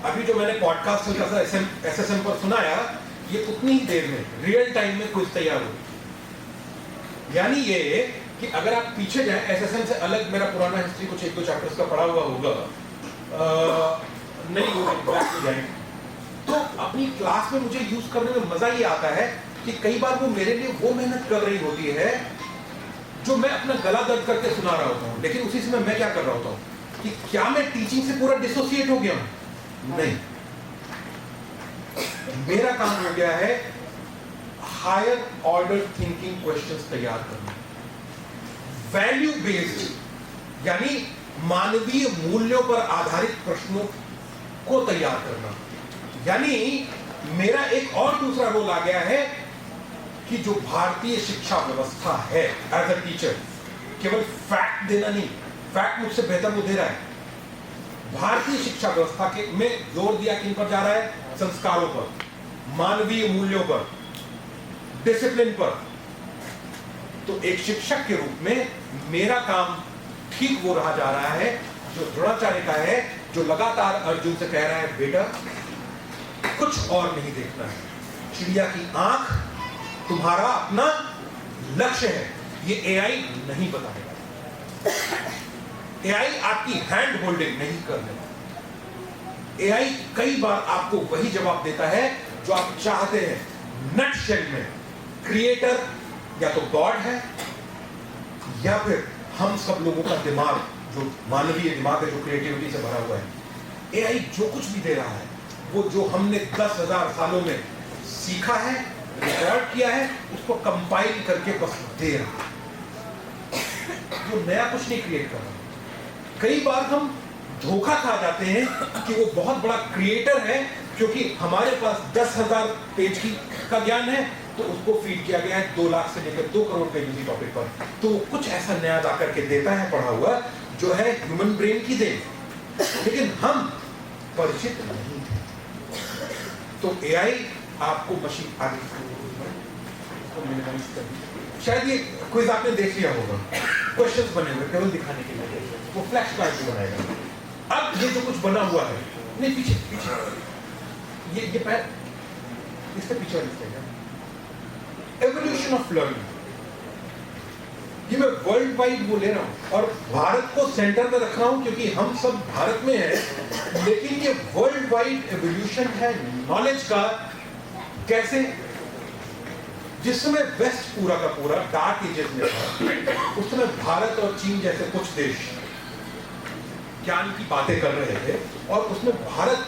अभी जो मैंने पॉडकास्ट हल्का सा SSM पर सुनाया, ये उतनी ही देर में रियल टाइम में क्विज तैयार हो गई। यानी ये कि अगर आप पीछे जाएं, SSM से अलग मेरा पुराना हिस्ट्री कुछ 1-2 चैप्टर्स का पढ़ा हुआ होगा, नहीं होगा बैक में जाएंगे तो अपनी क्लास में मुझे यूज करने में मजा ये आता है कि कई बार वो मेरे लिए वो मेहनत कर रही होती है जो मैं अपना गला दर्द करके सुना रहा होता हूँ, लेकिन उसी समय मैं क्या कर रहा होता हूँ कि क्या मैं टीचिंग से पूरा डिसोसिएट हो गया हूँ? नहीं, मेरा काम हो गया है हायर ऑर्डर थिंकिंग क्वेश्चंस तैयार करना, वैल्यू बेस्ड यानी मानवीय मूल्यों पर आधारित प्रश्नों को तैयार करना। यानी मेरा एक और दूसरा रोल आ गया है कि जो भारतीय शिक्षा व्यवस्था है एज अ टीचर, केवल फैक्ट देना नहीं, फैक्ट मुझसे बेहतर वो दे रहा है। भारतीय शिक्षा व्यवस्था के में जोर दिया किन पर जा रहा है? संस्कारों पर, मानवीय मूल्यों पर, डिसिप्लिन पर। तो एक शिक्षक के रूप में मेरा काम ठीक वो रहा जा रहा है जो द्रोणाचार्य का है, जो लगातार अर्जुन से कह रहा है बेटा कुछ और नहीं देखना है, चिड़िया की आंख तुम्हारा अपना लक्ष्य है, ये AI नहीं बताएगा, AI आपकी हैंड होल्डिंग नहीं करने वाला। AI कई बार आपको वही जवाब देता है जो आप चाहते हैं। नटशेल में क्रिएटर या तो गॉड है या फिर हम सब लोगों का दिमाग, जो मानवीय दिमाग है, जो क्रिएटिविटी से भरा हुआ है। AI जो कुछ भी दे रहा है वो जो हमने 10,000 सालों में सीखा है, रिकॉर्ड किया है, उसको कंपाइल करके बस दे रहा है, वो नया कुछ नहीं क्रिएट कर रहा। कई बार हम धोखा खा जाते हैं कि वो बहुत बड़ा क्रिएटर है क्योंकि हमारे पास 10,000 पेज का ज्ञान है, तो उसको फीड किया गया है 2 लाख से लेकर 2 करोड़ पेज इसी टॉपिक पर, तो वो कुछ ऐसा नया ला करके देता है पढ़ा हुआ जो है ह्यूमन ब्रेन की देन, लेकिन हम परिचित नहीं। तो AI आपको मशीन आगे शायद ये क्विज आपने देख लिया होगा, क्वेश्चंस बने हुए केवल दिखाने के लिए, वो फ्लैश कार्ड भी बनाएगा। अब ये जो कुछ बना हुआ है, नहीं पीछे पीछे ये पैर इससे पीछे लिखेगा, एवोल्यूशन ऑफ लर्निंग, ये मैं वर्ल्ड वाइड वो ले रहा हूँ और भारत को सेंटर में रख रहा हूँ क्योंकि हम सब भारत में हैं, लेकिन ये वर्ल्ड वाइड एवोल्यूशन है नॉलेज का। कैसे? जिस समय वेस्ट पूरा का पूरा डार्क एजेस में था, उस समय भारत और चीन जैसे कुछ देश ज्ञान की बातें कर रहे थे और उसमें भारत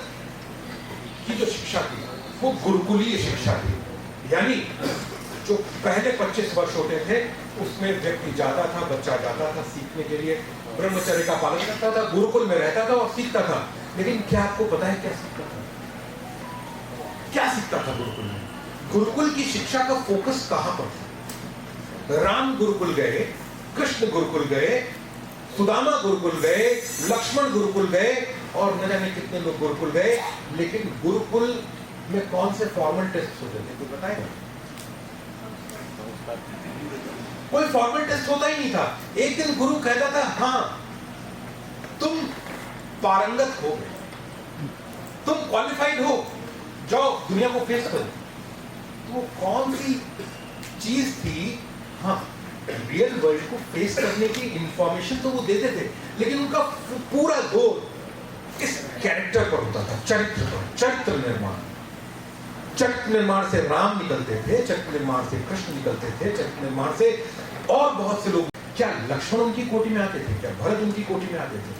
जो शिक्षा थी वो गुरुकुलीय शिक्षा थी, यानी जो पहले 25 वर्ष होते थे उसमें व्यक्ति जाता था, बच्चा जाता था सीखने के लिए, ब्रह्मचर्य का पालन करता था, गुरुकुल में रहता था और सीखता था। लेकिन क्या आपको पता है क्या सीखता था? क्या सीखता था गुरुकुल में? गुरुकुल की शिक्षा का फोकस कहां पर था? राम गुरुकुल गए, कृष्ण गुरुकुल गए, सुदामा गुरुकुल गए, लक्ष्मण गुरुकुल गए और न जाने कितने लोग गुरुकुल गए, लेकिन गुरुकुल में कौन से फॉर्मल टेस्ट होते थे कोई बताएगा? कोई फॉर्मल टेस्ट होता ही नहीं था। एक दिन गुरु कहता था हाँ तुम पारंगत हो गए, तुम क्वालिफाइड हो, जाओ दुनिया को फेस करो। तो कौन सी चीज थी? हाँ, रियल वर्ल्ड को फेस करने की इंफॉर्मेशन तो वो देते थे, लेकिन उनका पूरा जोर इस कैरेक्टर पर होता था, चरित्र पर, चरित्र निर्माण। चरित्र निर्माण से राम निकलते थे, चरित्र निर्माण से कृष्ण निकलते थे, चरित्र निर्माण से और बहुत से लोग। क्या लक्ष्मण उनकी कोटि में आते थे? क्या भरत उनकी कोटि में आते थे?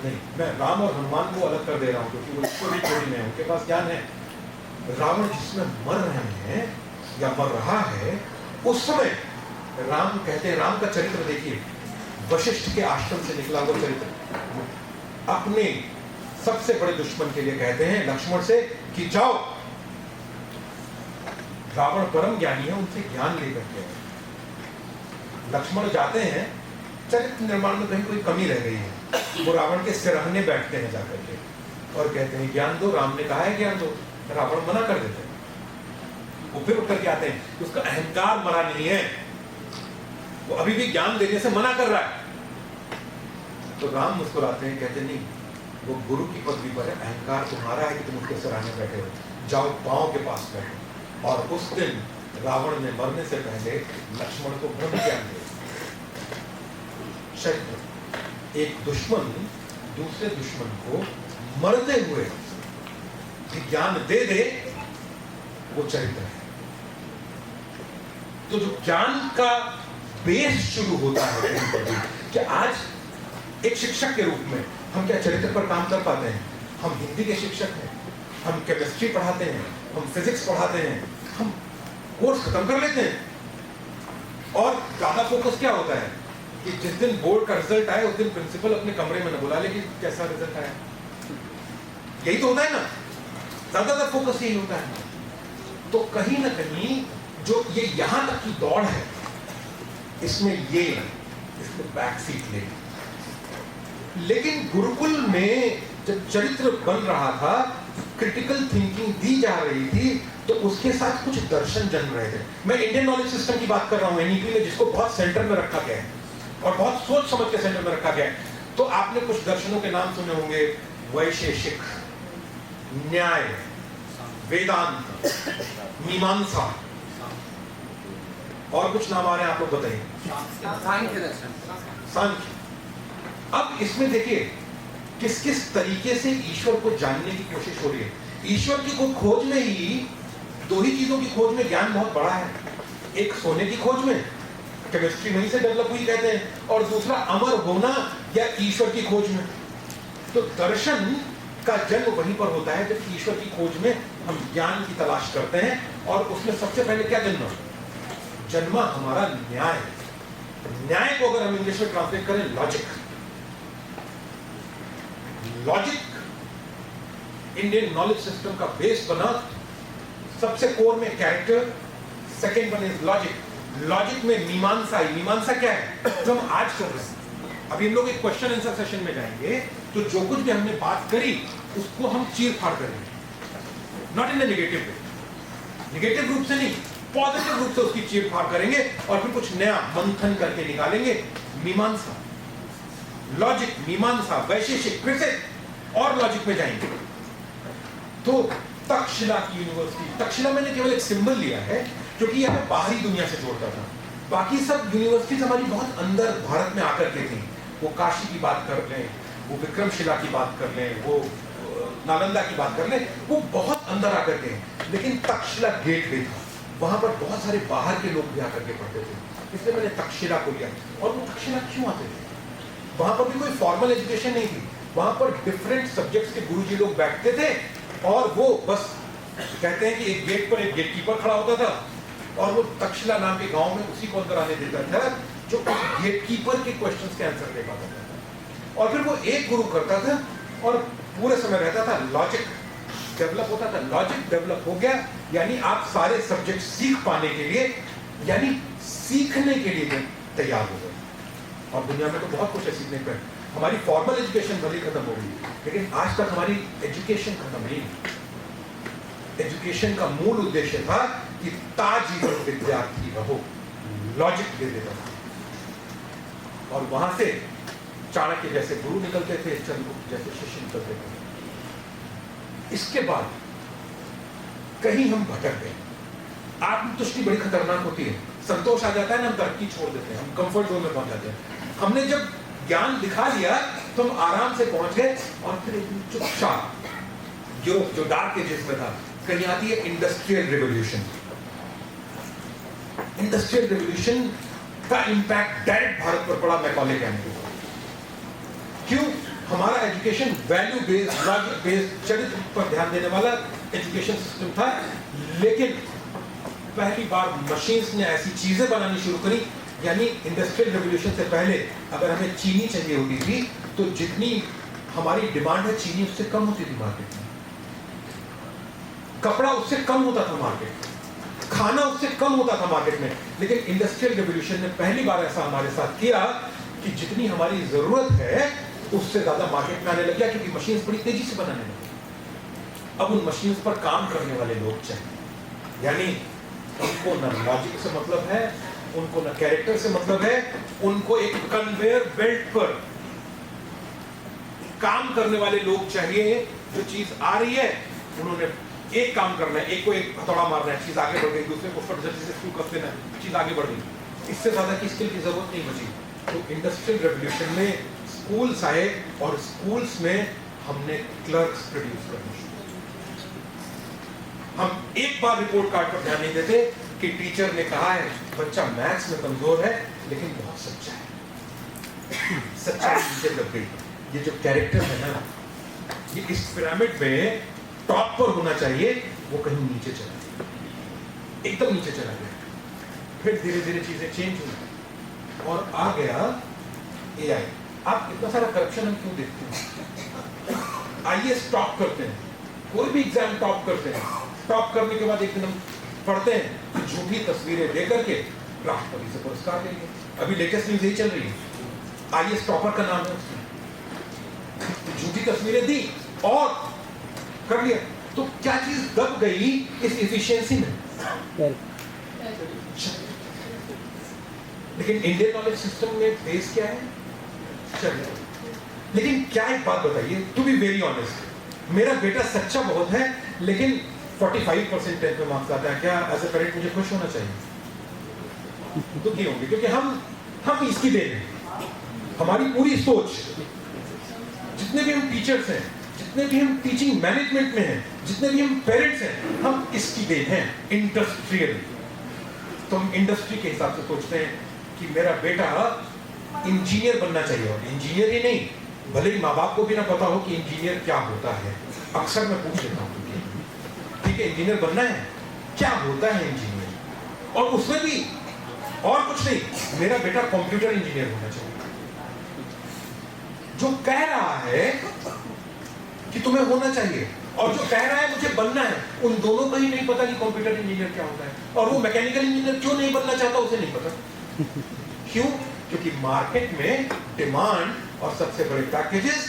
नहीं, मैं राम और हनुमान को अलग कर दे रहा हूं क्योंकि वो इसको भी कोटि में है, उनके पास ज्ञान है। रावण जिसमें मर रहे हैं या मर रहा है, उस समय राम कहते हैं, राम का चरित्र देखिए, वशिष्ठ के आश्रम से निकला हुआ चरित्र, अपने सबसे बड़े दुश्मन के लिए कहते हैं लक्ष्मण से कि जाओ। रावण परम ज्ञानी है, उनसे ज्ञान लेकर के लक्ष्मण जाते हैं। चरित्र निर्माण में कहीं कोई कमी रह गई है, वो रावण के सिरहने बैठते हैं जाकर के और कहते हैं ज्ञान दो। राम ने कहा है ज्ञान दो, रावण मना कर देते हैं। वो फिर उठ करके आते हैं, उसका अहंकार मरा नहीं है, वो अभी भी ज्ञान देने से मना कर रहा है। तो राम मुस्कुराते हैं, कहते नहीं, वो गुरु की पदवी पर है, अहंकार तुम्हारा है कि तुम उसके सराहने बैठे हो, जाओ पांव के पास बैठो। और उस दिन रावण ने मरने से पहले लक्ष्मण को ब्रह्म ज्ञान दिया। चरित्र, एक दुश्मन दूसरे दुश्मन को मरते हुए ज्ञान दे दे, वो चरित्र है। तो जो ज्ञान का बेस शुरू होता है कि आज एक शिक्षक के रूप में हम क्या चरित्र पर काम कर पाते हैं? हम हिंदी के शिक्षक हैं, हम केमिस्ट्री पढ़ाते हैं, हम फिजिक्स पढ़ाते हैं, हम कोर्स खत्म कर लेते हैं और ज्यादा फोकस क्या होता है कि जिस दिन बोर्ड का रिजल्ट आए उस दिन प्रिंसिपल अपने कमरे में न बुला ले कि कैसा रिजल्ट आया। यही तो होता है ना, ज्यादातर फोकस यही होता है। तो कहीं ना कहीं जो ये यहां तक की दौड़ है, इसमें बैक सीट ले। लेकिन गुरुकुल में जब चरित्र बन रहा था, क्रिटिकल थिंकिंग दी जा रही थी, तो उसके साथ कुछ दर्शन जन्म रहे थे। मैं इंडियन नॉलेज सिस्टम की बात कर रहा हूं, एनईपी में, जिसको बहुत सेंटर में रखा गया है और बहुत सोच समझ के सेंटर में रखा गया है। तो आपने कुछ दर्शनों के नाम सुने होंगे, वैशेषिक, न्याय, वेदांत, मीमांसा, और कुछ नाम आ रहे हैं, आप लोग बताइए। सांख्य। अब इसमें देखिए किस किस तरीके से ईश्वर को जानने की कोशिश हो रही है। ईश्वर की खोज में ही दो ही चीजों की खोज में ज्ञान बहुत बड़ा है। एक सोने की खोज में, केमिस्ट्री वहीं से डेवलप हुई कहते हैं, और दूसरा अमर होना या ईश्वर की खोज में। तो दर्शन का जन्म वहीं पर होता है जब ईश्वर की खोज में हम ज्ञान की तलाश करते हैं। और उसमें सबसे पहले क्या जन्मा हमारा न्याय। न्याय को अगर हम इंग्लिश में ट्रांसलेट करें, logic. Logic Indian knowledge system का बेस बना। सबसे कोर में character, second one is logic. Logic में मीमांसा। मीमांसा क्या है? जो हम आज कर रहे हैं। अभी हम लोग एक क्वेश्चन आंसर सेशन में जाएंगे, तो जो कुछ भी हमने बात करी उसको हम चीर फाड़ करेंगे, not in negative way, negative रूप से नहीं, पॉजिटिव रूप से उसकी चीर फाड़ करेंगे और फिर कुछ नया मंथन करके निकालेंगे। मीमांसा, लॉजिक, मीमांसा, वैशेषिक, फिर से और लॉजिक में जाएंगे। तो तक्षशिला की यूनिवर्सिटी, तक्षशिला मैंने केवल एक सिंबल लिया है क्योंकि यह बाहरी दुनिया से जोड़ता था। बाकी सब यूनिवर्सिटीज हमारी बहुत अंदर भारत में आकर के थी। वो काशी की बात कर लें, वो विक्रमशिला की बात कर लें, वो नालंदा की बात कर लें, वो बहुत अंदर आकर के। लेकिन तक्षशिला गेटवे था, वहां पर बहुत सारे बाहर के लोग भी आकर के पढ़ते थे, इसलिए मैंने तक्षशिला को लिया। और वो तक्षशिला क्यों आते थे? वहां पर भी कोई फॉर्मल एजुकेशन नहीं थी, वहां पर डिफरेंट सब्जेक्ट्स के गुरुजी लोग बैठते थे और वो बस कहते हैं कि एक गेट पर एक गेटकीपर खड़ा होता था और वो तक्षशिला नाम के गांव में उसी को अंदर आने देता था जो गेटकीपर के क्वेश्चंस के आंसर दे पाता था। और फिर वो एक गुरु करता था और पूरे समय रहता था, लॉजिक डेवलप होता था। लॉजिक डेवलप हो गया यानी आप सारे सब्जेक्ट सीख पाने के लिए, यानी सीखने के लिए तैयार हो गए। और दुनिया में तो बहुत कुछ है सीखने पर। हमारी फॉर्मल एजुकेशन भले खत्म हो गई, लेकिन आज तक हमारी एजुकेशन खत्म नहीं। एजुकेशन का मूल उद्देश्य था कि ताजीवन विद्यार्थी रहो, लॉजिक दे देता था। और वहां से चाणक्य जैसे गुरु निकलते थे, चंद्रगुप्त जैसे शिष्य निकलते थे। इसके बाद कहीं हम भटक गए। आत्मतुष्टि बड़ी खतरनाक होती है। संतोष आ जाता है ना, हम तरक्की छोड़ देते हैं, हम कंफर्ट जोन में पहुंच जाते हैं। हमने जब ज्ञान दिखा लिया तो हम आराम से पहुंच गए और फिर चुपचाप जो डार्क एजेस में था, कहीं आती है इंडस्ट्रियल रेवोल्यूशन। इंडस्ट्रियल रेवोल्यूशन का इंपैक्ट डायरेक्ट भारत पर पड़ा मैकॉले के आने के बाद। क्यों? हमारा education value based, logic based, चरित्र पर ध्यान देने वाला एजुकेशन सिस्टम था। लेकिन पहली बार मशीन्स ने ऐसी चीजें बनानी शुरू करी, यानी इंडस्ट्रियल रेवोल्यूशन से पहले अगर हमें चीनी चाहिए होती थी तो जितनी हमारी डिमांड है चीनी उससे कम होती थी मार्केट में। कपड़ा उससे कम होता था मार्केट में, खाना उससे कम होता था मार्केट में। लेकिन इंडस्ट्रियल रेवोल्यूशन ने पहली बार ऐसा हमारे साथ किया कि जितनी हमारी जरूरत है उससे ज्यादा मार्केट में आने लग गया, क्योंकि मशीन बड़ी तेजी से बनाने लगी। अब उन मशीन पर काम करने वाले लोग चाहिए, यानी उनको न लॉजिक से मतलब है, उनको न कैरेक्टर से मतलब है, उनको एक कन्वेयर बेल्ट पर काम करने वाले लोग चाहिए। जो चीज आ रही है उन्होंने एक काम करना है, एक को एक हथौड़ा मारना है, चीज आगे बढ़ गई, दूसरे को फट से स्क्रू कर देना है, चीज आगे बढ़ गई। इससे ज्यादा की स्किल की जरूरत नहीं बची। तो इंडस्ट्रियल रेवोल्यूशन में स्कूल्स आए और स्कूल्स में हमने क्लर्क्स प्रोड्यूस करना शुरू। हम एक बार रिपोर्ट कार्ड पर ध्यान नहीं देते कि टीचर ने कहा है बच्चा मैथ्स में कमजोर है लेकिन बहुत सच्चा है। सच्चाई नीचे दब गई। ये जो कैरेक्टर है ना, ये इस पिरामिड में टॉप पर होना चाहिए, वो कहीं नीचे चला गया, एकदम नीचे चला गया। फिर धीरे धीरे चीजें चेंज हुई और आ गया एआई। आप इतना सारा करप्शन हम क्यों देखते हैं? आईएएस टॉप करते हैं, कोई भी एग्जाम टॉप करते हैं, टॉप करने के बाद एक दिन हम पढ़ते हैं कि झूठी तस्वीरें देकर के राष्ट्रपति से पुरस्कार लेंगे। अभी लेटेस्ट न्यूज यही चल रही है, आईएएस टॉपर का नाम है उसमें, झूठी तस्वीरें दी और कर लिया। तो क्या चीज दब गई इस एफिशिएंसी में? लेकिन इंडियन नॉलेज सिस्टम में बेस क्या है? चलिए, लेकिन क्या एक बात बताइए, टू बी वेरी ऑनेस्ट, मेरा बेटा सच्चा बहुत है लेकिन 45% 10th में मार्क्स आता है, क्या एज ए पेरेंट मुझे खुश होना चाहिए? दुखी होंगे, क्योंकि हम इसकी देन है। हमारी पूरी सोच, जितने भी हम टीचर्स हैं, जितने भी हम टीचिंग मैनेजमेंट में हैं, जितने भी हम पेरेंट्स हैं, हम इसकी देन हैं इंडस्ट्रियल। तो हम इंडस्ट्री के हिसाब से सोचते हैं कि मेरा बेटा इंजीनियर बनना चाहिए। और इंजीनियर ही नहीं, भले ही माँ बाप को भी ना पता हो कि इंजीनियर क्या होता है। अक्सर मैं पूछ लेता हूँ, ठीक है इंजीनियर बनना है, क्या होता है इंजीनियर? और उसमें भी और कुछ नहीं, मेरा बेटा कंप्यूटर इंजीनियर होना चाहिए। जो कह रहा है कि तुम्हें होना चाहिए और जो कह रहा है मुझे बनना है, उन दोनों को ही नहीं पता कि कंप्यूटर इंजीनियर क्या होता है। और वो मैकेनिकल इंजीनियर क्यों नहीं बनना चाहता उसे नहीं पता। क्यों? क्योंकि मार्केट में डिमांड और सबसे बड़े पैकेजेस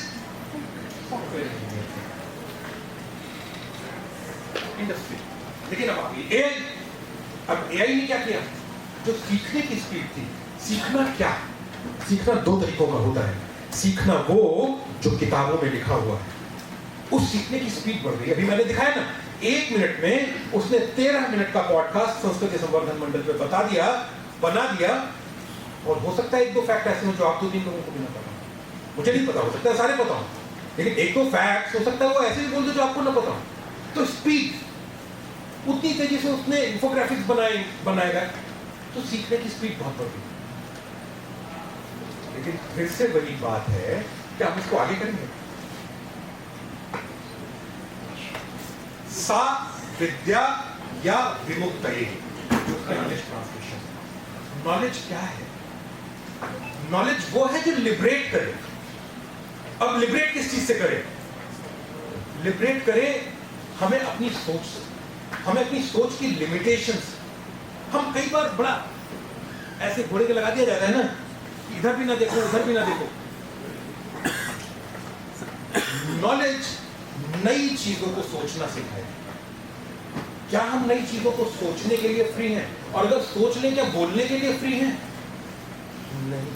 सॉफ्टवेयर इंजीनियर, इंडस्ट्री। लेकिन अब एआई ने क्या किया? जो सीखने की स्पीड थी, सीखना क्या? सीखना दो तरीकों का होता है। सीखना वो जो किताबों में लिखा हुआ है, उस सीखने की स्पीड बढ़ गई। अभी मैंने दिखाया ना, 1 मिनट में उसने 13 मिनट का पॉडकास्ट संस्कृति संवर्धन मंडल पे बना दिया। और हो सकता है 1-2 फैक्ट ऐसे हो जो आप 2-3 लोगों को भी ना पता हो, मुझे नहीं पता, हो सकता है सारे पता हो, लेकिन 1-2 फैक्ट हो सकता है वो ऐसे भी बोल दो जो आपको ना पता हो। तो स्पीड, उतनी तेजी से उसने इंफोग्राफिक्स बनाएगा, तो सीखने की स्पीड बहुत बढ़ गई। लेकिन फिर से वही बात है कि आप इसको आगे करेंगे। सा विद्या या विमुक्तये, जो इंग्लिश ट्रांसलेशन। नॉलेज क्या है? नॉलेज वो है जो लिबरेट करे। अब लिबरेट किस चीज से करे? लिबरेट करे हमें अपनी सोच से, हमें अपनी सोच की लिमिटेशंस। हम कई बार बड़ा ऐसे घोड़े के लगा दिया जाता है ना, इधर भी ना देखो उधर भी ना देखो। नॉलेज नई चीजों को सोचना सिखाए। क्या हम नई चीजों को सोचने के लिए फ्री हैं? और अगर सोच लें, क्या बोलने के लिए फ्री हैं? नहीं।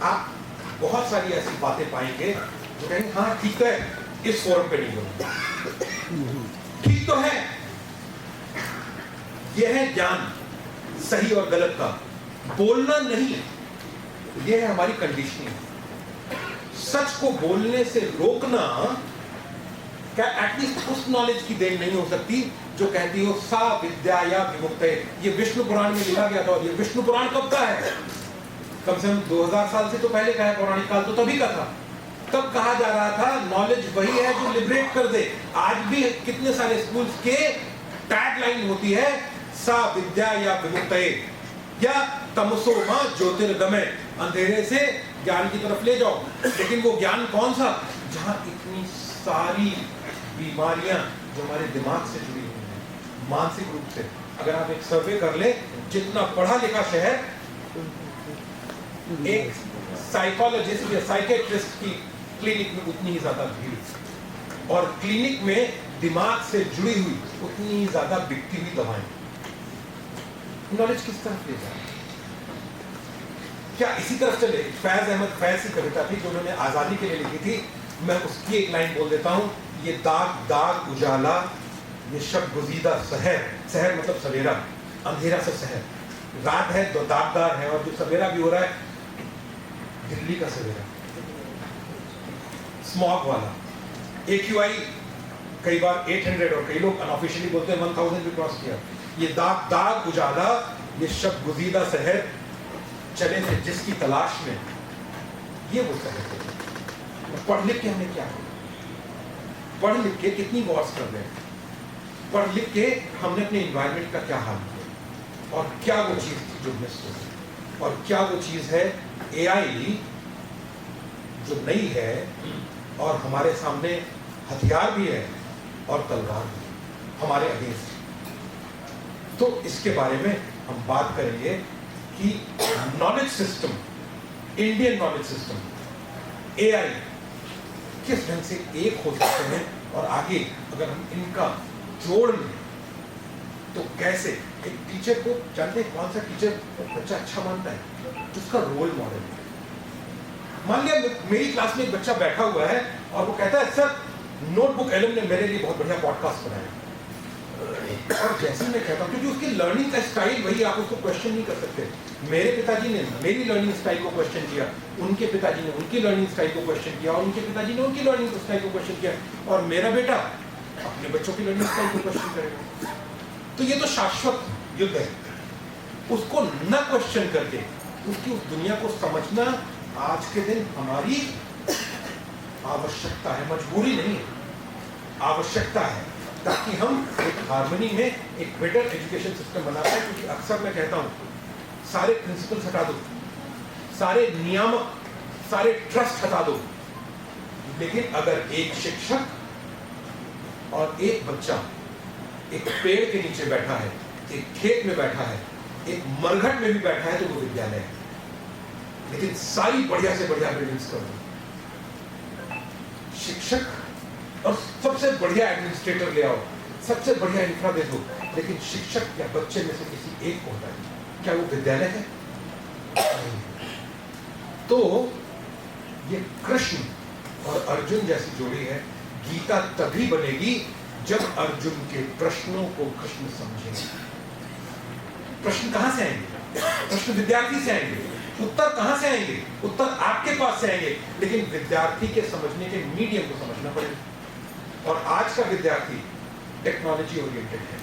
आप बहुत सारी ऐसी बातें पाएंगे जो कहेंगे हाँ ठीक है, इस फोरम पे नहीं बोलूंगा। ठीक तो है, यह है ज्ञान सही और गलत का, बोलना नहीं, यह है हमारी कंडीशनिंग। सच को बोलने से रोकना क्या एटलीस्ट उस नॉलेज की देन नहीं हो सकती जो कहती हो सा विद्या या विमुक्त। ये विष्णु पुराण में लिखा गया था, और ये विष्णु पुराण कब का है? कम से कम 2000 साल से तो पहले का है। पौराणिक काल तो तभी का था। तब कहा जा रहा था नॉलेज वही है जो लिबरेट कर दे। आज भी कितने सारे स्कूल्स के टैगलाइन होती है सा विद्या या विमुक्तये, या तमसो मां ज्योतिर्गमय, अंधेरे से ज्ञान की तरफ ले जाओ। लेकिन वो ज्ञान कौन सा? जहां इतनी सारी बीमारियां जो हमारे दिमाग से जुड़ी हुई हैं मानसिक रूप से। अगर आप एक सर्वे कर ले, जितना पढ़ा लिखा शहर, एक साइकोलॉजिस्ट या साइकेट्रिस्ट की क्लिनिक में उतनी ही ज्यादा भीड़, और क्लिनिक में दिमाग से जुड़ी हुई उतनी ही ज्यादा बिकती हुई दवाएं। नॉलेज किस तरफ ले जाए? क्या इसी तरफ चले? फैज अहमद फैज की कविता थी जो उन्होंने आजादी के लिए लिखी थी। मैं उसकी एक लाइन बोल देता हूं, ये दाग दाग उजाला, ये शब गुजीदा सहर, सहर मतलब सवेरा, अंधेरा से सहर, रात है तो दागदार है, और जो सवेरा भी हो रहा है दिल्ली का सवेरा, स्मॉग वाला। AQI कई बार 800 और कई लोग अनऑफिशियली बोलते हैं 1000 भी क्रॉस किया। ये दाग दाग उजाला, ये शब गुजीदा सहर, चले थे जिसकी तलाश में, ये वो सहर। पढ़ लिख के हमने क्या किया? पढ़ लिख के कितनी वॉर्स कर रहे हैं? पढ़ लिख के हमने अपने एनवायरनमेंट का क्या हाल किया? और क्या वो चीज थी जो मिस हो गई? और क्या वो चीज है AI जो नई है और हमारे सामने हथियार भी है और तलवार भी हमारे अगेंस्ट। तो इसके बारे में हम बात करेंगे कि knowledge system, Indian knowledge system, AI किस ढंग से एक हो सकते हैं, और आगे अगर हम इनका जोड़ लें तो कैसे। एक टीचर को जानते हैं कौन सा टीचर बच्चा अच्छा मानता है? जिसका रोल मॉडल है। मान लिया मेरी क्लास में एक बच्चा बैठा हुआ है और वो कहता है सर नोटबुक एलम ने मेरे लिए बहुत बढ़िया पॉडकास्ट बनाया, और जैसे मैं कहता हूँ, क्योंकि उसकी लर्निंग का स्टाइल वही, आप उसको क्वेश्चन नहीं कर सकते। मेरे पिताजी ने मेरी लर्निंग स्टाइल को क्वेश्चन किया, उनके पिताजी ने उनकी लर्निंग स्टाइल को क्वेश्चन किया, और उनके पिताजी ने उनकी लर्निंग स्टाइल को क्वेश्चन किया, और मेरा बेटा अपने बच्चों की लर्निंग स्टाइल को क्वेश्चन करेगा। तो ये तो शाश्वत युद्ध है। उसको न क्वेश्चन करके उसकी उस दुनिया को समझना आज के दिन हमारी आवश्यकता है, मजबूरी नहीं है, आवश्यकता है, ताकि हम एक हार्मनी में एक बेटर एजुकेशन सिस्टम बना पाए। क्योंकि अक्सर मैं कहता हूँ सारे प्रिंसिपल्स हटा दो, सारे नियामक, सारे ट्रस्ट हटा दो, लेकिन अगर एक शिक्षक और एक बच्चा एक पेड़ के नीचे बैठा है, एक खेत में बैठा है, एक मरघट में भी बैठा है, तो वो विद्यालय है। लेकिन सारी बढ़िया से बढ़िया बिल्डिंग्स कर दो, शिक्षक और सबसे बढ़िया एडमिनिस्ट्रेटर ले आओ, सबसे बढ़िया इंफ्रा दे दो, लेकिन शिक्षक या बच्चे में से किसी एक को हटाए, क्या वो विद्यालय है? तो ये कृष्ण और अर्जुन जैसी जोड़ी है। गीता तभी बनेगी जब अर्जुन के प्रश्नों को कृष्ण समझेंगे। प्रश्न कहां से आएंगे? प्रश्न विद्यार्थी से आएंगे। उत्तर कहां से आएंगे? उत्तर आपके पास से आएंगे, लेकिन विद्यार्थी के समझने के मीडियम को समझना पड़ेगा। और आज का विद्यार्थी टेक्नोलॉजी ओरिएंटेड है।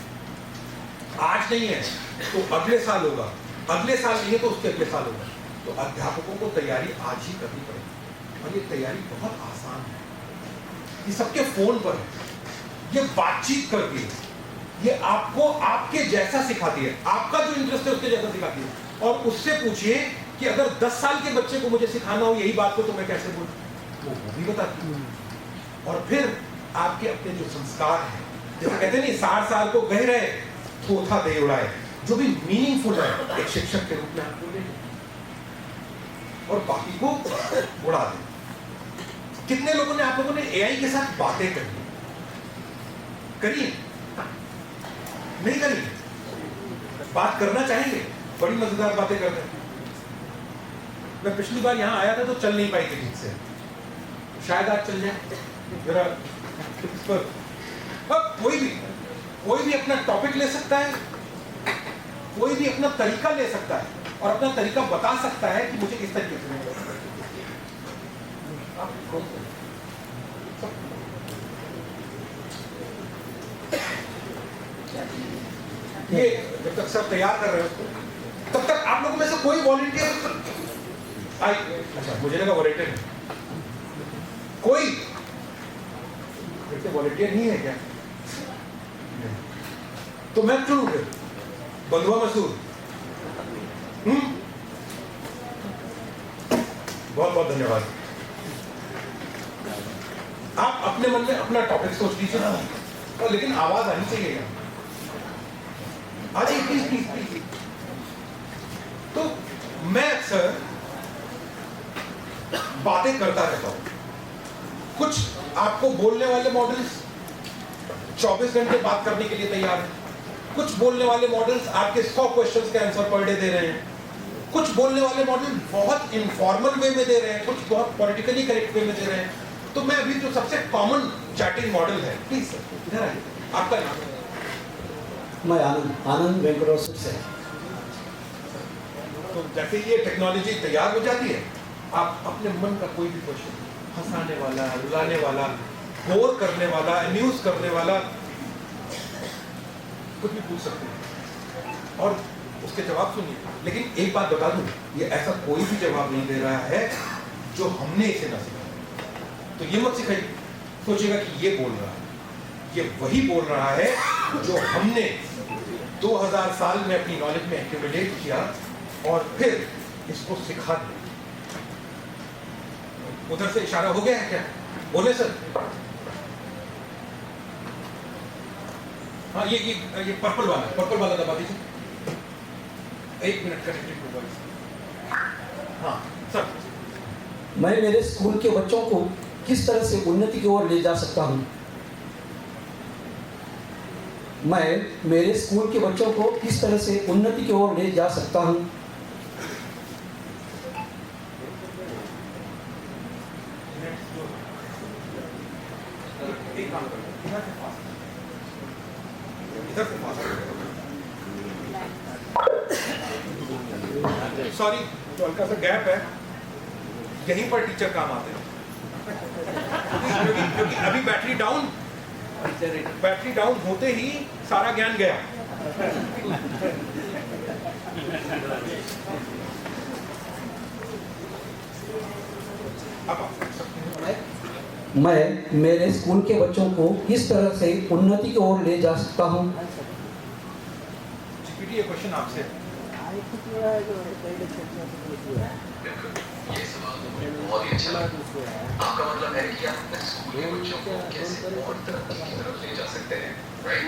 आज नहीं है तो अगले साल होगा, अगले साल नहीं है तो उसके अगले साल होगा। तो अध्यापकों को तैयारी आज ही करनी पड़ेगी, और ये तैयारी बहुत आसान है। ये सबके फोन पर है, ये बातचीत करती है, ये आपको आपके जैसा सिखाती है, आपका जो इंटरेस्ट है उसके जैसा सिखाती है। और उससे पूछिए कि अगर 10 साल के बच्चे को मुझे सिखाना हो यही बात को तो मैं कैसे बोलूं, वो भी बताती है। और फिर आपके अपने जो संस्कार हैं, जैसे कहते नहीं 60 साल को गह रहे थोथा दे उड़ाए, जो भी मीनिंगफुल है एक शिक्षक के रूप में आप बोलेंगे और बाकी को उड़ा दें। कितने लोगों ने, आप लोगों ने एआई के साथ बातें करी नहीं करी? बात करना चाहेंगे? बड़ी मजेदार बातें करते हैं। मैं पिछली बार यहां आया था तो चल नहीं पाई थी ठीक से, शायद आज चल जाए जरा इस पर। अब कोई भी अपना टॉपिक ले सकता है, कोई भी अपना तरीका ले सकता है और अपना तरीका बता सकता है कि मुझे किस तरीके से ये जब तक सब तैयार कर रहे हो तब तक आप लोगों में से कोई वॉलंटियर अच्छा मुझे लगा वॉलंटियर कोई वॉलंटियर नहीं है क्या? तो मैं चुनूं फिर बंधुआ मसूद। बहुत बहुत धन्यवाद। आप अपने मन में अपना टॉपिक सोच लीजिए और लेकिन आवाज आनी चाहिए। आ जाइए प्लीज प्लीज प्लीज। तो मैं अक्सर बातें करता रहता हूं। कुछ आपको बोलने वाले मॉडल्स 24 घंटे बात करने के लिए तैयार हैं। कुछ बोलने वाले मॉडल्स आपके 100 क्वेश्चंस के आंसर पर डे दे रहे हैं। कुछ बोलने वाले मॉडल बहुत इनफॉर्मल वे में दे रहे हैं, कुछ बहुत पॉलिटिकली करेक्ट वे में दे रहे हैं। तो मैं अभी जो सबसे कॉमन चैटिंग मॉडल है, प्लीज सर इधर आइए। आपका नाम? मैं आनंद वेंकटेश्वर से। तो जैसे ये टेक्नोलॉजी तैयार हो जाती है, आप अपने मन का कोई भी क्वेश्चन, हंसाने वाला, रुलाने वाला, बोर करने वाला, अम्यूज करने वाला, कुछ भी पूछ सकते हैं और उसके जवाब सुनिए। लेकिन एक बात बता दूं, ये ऐसा कोई भी जवाब नहीं दे रहा है जो हमने इसे ना सिखाया। तो ये मत सिखाइए, सोचेगा कि ये बोल रहा है, ये वही बोल रहा है जो हमने 2000 साल में अपनी नॉलेज में एक्यूमुलेट किया और फिर इसको सिखा दिया। उधर से इशारा हो गया है क्या? बोले सर। हाँ ये पर्पल वाला दबा दीजिए। 1 मिनट का टेक्निक होगा। हाँ सर। मैं मेरे स्कूल के बच्चों को किस तरह से उन्नति की ओर ले जा सकता हूँ? मैं मेरे स्कूल के बच्चों को किस तरह से उन्नति की ओर ले जा सकता हूँ? सॉरी तो हल्का सा गैप है, यहीं पर टीचर काम आते हैं क्योंकि अभी बैटरी डाउन होते ही सारा ज्ञान गया। मैं मेरे स्कूल के बच्चों को किस तरह से उन्नति की ओर ले जा सकता हूँ? ये क्वेश्चन आपसे। ये सवाल तो मुझे बहुत ही अच्छा लगा। आपका मतलब है कि आप अपने स्कूल के बच्चों को कैसे और तरक्की की तरफ ले जा सकते हैं, राइट?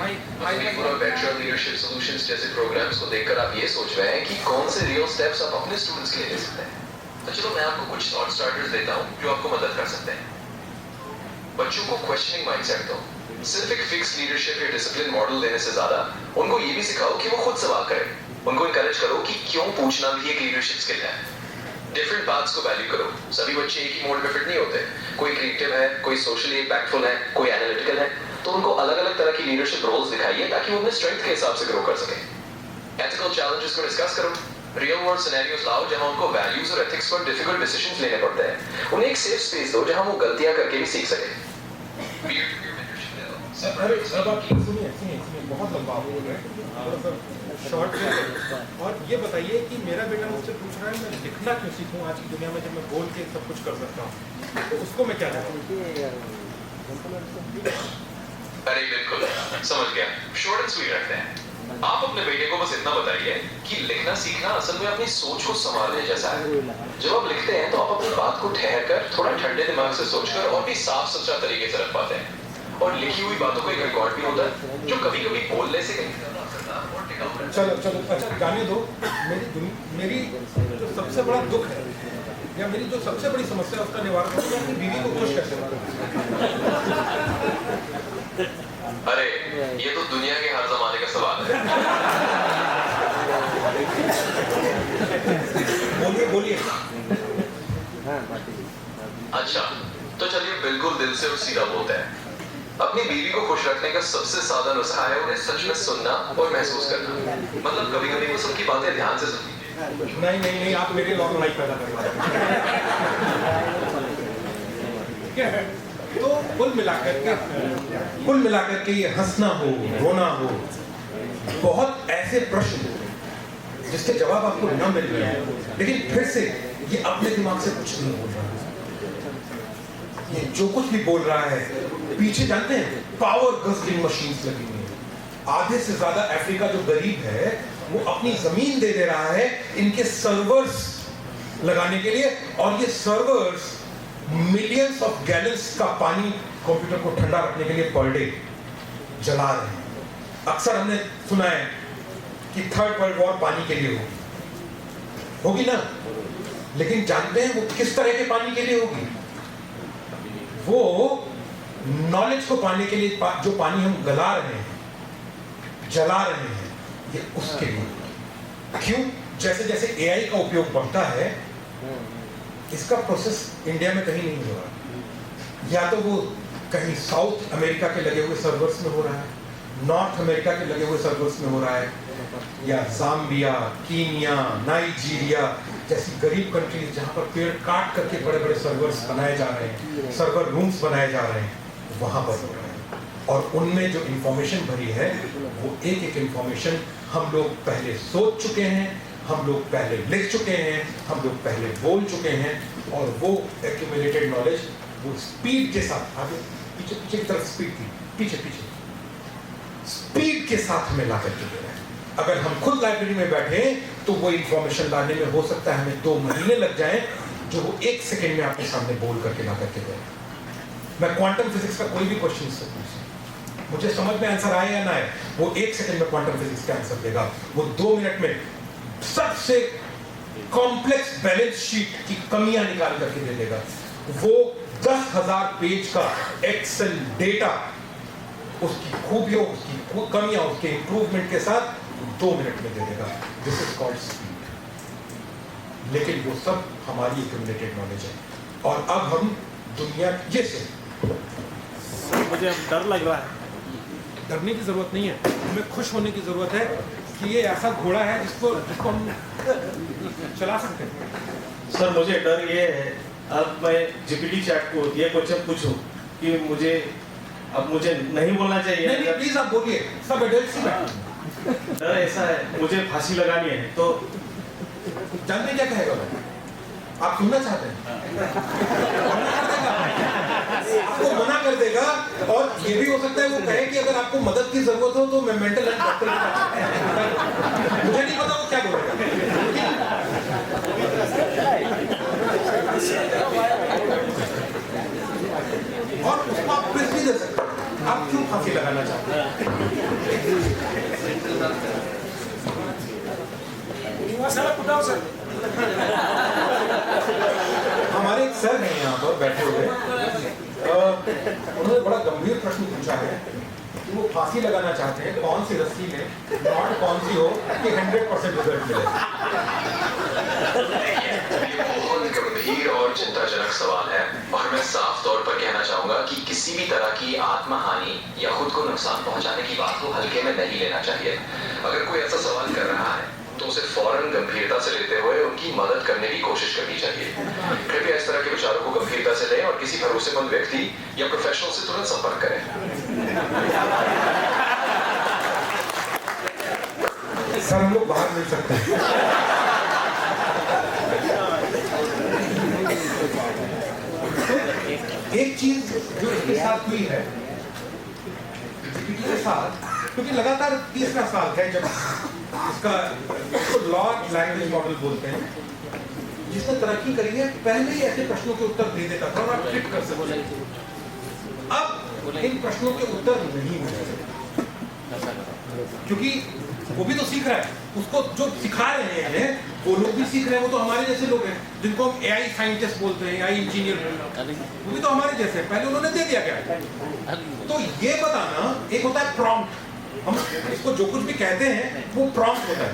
वेंचर लीडरशिप सॉल्यूशंस जैसे प्रोग्राम्स को देखकर आप ये सोच रहे हैं कि कौन से रियल स्टेप्स आप अपने स्टूडेंट्स के लिए ले सकते हैं। तो चलो मैं आपको कुछ थॉट स्टार्टर्स देता हूँ जो आपको मदद कर सकते हैं। बच्चों को क्वेश्चनिंग माइंडसेट दो। सिर्फ एक फिक्स लीडरशिप या डिसिप्लिन मॉडल देने से ज्यादा उनको ये भी सिखाओ कि वो खुद सवाल करें। उनको इनकरेज करो कि क्यों पूछना भी एक लीडरशिप स्किल है। डिफरेंट पाथ्स को वैल्यू करो। सभी बच्चे एक ही मोड में फिट नहीं होते। कोई क्रिएटिव है, कोई सोशली इम्पैक्टफुल है, कोई एनालिटिकल है। तो उनको अलग अलग तरह की लीडरशिप रोल्स दिखाइए ताकि वो अपने स्ट्रेंथ के हिसाब से ग्रो कर सके। एथिकल चैलेंजेस को डिस्कस करो। रियल वर्ल्ड सिनेरियोस लाओ जहां उनको वैल्यूज और एथिक्स पर डिफिकल्ट डिसीजंस लेने पड़ते हैं। उन्हें एक सेफ स्पेस दो जहां वो गलतियां करके भी सीख सके। अरे सुनिए बहुत लंबा हो गया शॉर्ट में। और ये बताइए कि मेरा बेटा मुझसे पूछ रहा है मैं लिखना क्यों सीखूं आज की दुनिया में जब मैं बोल के सब कुछ कर सकता हूँ, तो उसको मैं क्या कहूँ? अरे बिल्कुल, समझ गया। शॉर्ट एंड स्वीट रखते हैं। आप अपने बेटे को बस इतना बताइए कि लिखना सीखना असल में अपनी सोच को संभालने जैसा है। जब आप लिखते हैं तो आप अपनी बात को ठहर कर थोड़ा ठंडे दिमाग से सोचकर और भी साफ सुथरा तरीके से रख पाते हैं। और लिखी हुई बातों का एक रिकॉर्ड भी होता है जो कभी-कभी बोलने से कहीं ज्यादा असरदार और टिकाऊ रहता है। चलो चलो अच्छा जाने दो। मेरी जो सबसे बड़ा दुख है या मेरी जो सबसे बड़ी समस्या है उसका निवारण है अपनी बीवी को खुश कैसे करूं। अरे ये तो दुनिया के हर जमाने का सवाल है। बोलिए बोलिए। अच्छा तो चलिए बिल्कुल दिल से और सीधा बोलते हैं। अपनी बीवी को खुश रखने का सबसे सादा नुस्खा है उन्हें सच में सुनना और महसूस करना। मतलब कभी-कभी वो सबकी बातें ध्यान से सुनिए। नहीं आप मेरे लॉक नहीं पैदा कर रहे हैं। तो कुल मिलाकर के ये हंसना हो रोना हो बहुत ऐसे प्रश्न जिसके जवाब आपको न मिल रहे हैं, लेकिन फिर से ये अपने दिमाग से कुछ नहीं बोल रहा। ये जो कुछ भी बोल रहा है पीछे जानते हैं पावर गस्टिंग मशीन्स लगी हुई है। आधे से ज्यादा अफ्रीका जो गरीब है वो अपनी जमीन दे रहा है इनके सर्वर्स लगाने के लिए, और ये सर्वर्स मिलियंस ऑफ गैलन्स का पानी कंप्यूटर को ठंडा रखने के लिए पर डे जला रहे हैं। अक्सर हमने सुना है कि थर्ड वर्ल्ड वॉर पानी के लिए होगी ना, लेकिन जानते हैं वो किस तरह के पानी के लिए होगी? वो नॉलेज को पाने के लिए जो पानी हम गला रहे हैं जला रहे हैं ये उसके लिए। क्यों? जैसे जैसे एआई का उपयोग बढ़ता है इसका प्रोसेस इंडिया में कहीं नहीं हो रहा, या तो वो कहीं साउथ अमेरिका के लगे हुए सर्वर्स में हो रहा है, नॉर्थ अमेरिका के लगे हुए सर्वर्स में हो रहा है, या जाम्बिया, कीनिया, नाइजीरिया जैसी गरीब कंट्रीज जहां पर पेड़ काट करके बड़े बड़े सर्वर्स बनाए जा रहे हैं, सर्वर रूम्स बनाए जा रहे हैं, वहां पर हो रहा है। और उनमें जो इंफॉर्मेशन भरी है वो एक एक इंफॉर्मेशन हम लोग पहले सोच चुके हैं, हम लोग पहले लिख चुके हैं, हम लोग पहले बोल चुके हैं, और वो एक्यूमुलेटेड नॉलेज वो स्पीड के साथ आगे पीछे पीछे की तरफ स्पीड थी, पीछे पीछे स्पीड के साथ हमें ला करके दे रहा है। अगर हम खुद लाइब्रेरी में बैठे तो वो इंफॉर्मेशन लाने में हो सकता है हमें 2 महीने लग जाए, जो वो 1 सेकेंड में आपके सामने बोल करके ला करके दे। मैं क्वांटम फिजिक्स का कोई भी क्वेश्चन से पूछूं, मुझे समझ में आंसर आए या ना आए, वो 1 सेकेंड में क्वांटम फिजिक्स का आंसर देगा। वो 2 मिनट में सबसे कॉम्प्लेक्स बैलेंस शीट की कमियां निकाल करके दे देगा। वो 10,000 पेज का एक्सेल डेटा उसकी खूबियों, उसकी कमियां, उसके इंप्रूवमेंट के साथ 2 मिनट में दे देगा। This is called speed. लेकिन वो सब हमारी एक्यूमुलेटेड नॉलेज है, और अब हम दुनिया ये से मुझे डर लग रहा है। डरने की जरूरत नहीं है, हमें खुश होने की जरूरत है कि ये ऐसा घोड़ा है जिसको हम चला सकते हैं। सर मुझे डर ये है, अब मैं जीपीटी चैट को ये क्वेश्चन पूछूं कि मुझे नहीं बोलना चाहिए। नहीं प्लीज आप बोलिए, सब एडल्ट्स ही बैठे। डर ऐसा है, मुझे फांसी लगानी है, तो जानते क्या कहेगा वो? आप सुनना चाहते हैं? आपको मना कर देगा, और ये भी हो सकता है वो कहे कि अगर आपको मदद की जरूरत हो तो मैं मेंटल हेल्थ डॉक्टर के पास, मुझे नहीं पता वो क्या बोलेगा। और उसको आप प्रेस नहीं दे सकते। आप क्यों फांसी लगाना चाहते हैं? हमारे एक सर हैं यहाँ पर बैठे हुए, उन्होंने बड़ा गंभीर प्रश्न पूछा है कि वो फांसी लगाना चाहते हैं, कौन सी रस्सी में, नॉट कौन सी हो कि 100% रिजल्ट मिले। बहुत गंभीर और चिंताजनक सवाल है, और मैं साफ तौर पर कहना चाहूंगा कि किसी भी तरह की आत्महानि या खुद को नुकसान पहुंचाने की बात को हल्के में नहीं लेना चाहिए। अगर कोई ऐसा सवाल कर रहा है तो उसे फौरन गंभीरता से लेते हुए उनकी मदद करने की कोशिश करनी चाहिए। कृपया इस तरह के विचारों को गंभीरता से लें और किसी भरोसेमंद व्यक्ति या प्रोफेशनल से तुरंत संपर्क करें। सर हम लोग बाहर मिल सकते हैं। एक चीज जो इसके साथ हुई है GPT के साथ, क्योंकि लगातार तीसरा साल है जब इसका लार्ज लैंग्वेज मॉडल बोलते हैं, जिसने तरक्की करी है, पहले ही ऐसे प्रश्नों के उत्तर दे देता था और आप क्लिक कर सकते हैं। अब इन प्रश्नों के उत्तर नहीं मिलते, क्योंकि वो भी तो सीख रहा है, उसको जो सिखा रहे हैं वो लोग भी सीख रहे हैं, वो तो हमारे जैसे लोग हैं जिनको हम AI साइंटिस्ट बोलते हैं, AI इंजीनियर, वो भी तो हमारे जैसे हैं। पहले उन्होंने दे दिया क्या। तो ये बताना, एक होता है प्रॉम्प्ट, हम इसको जो कुछ भी कहते हैं वो प्रॉम्प्ट होता है।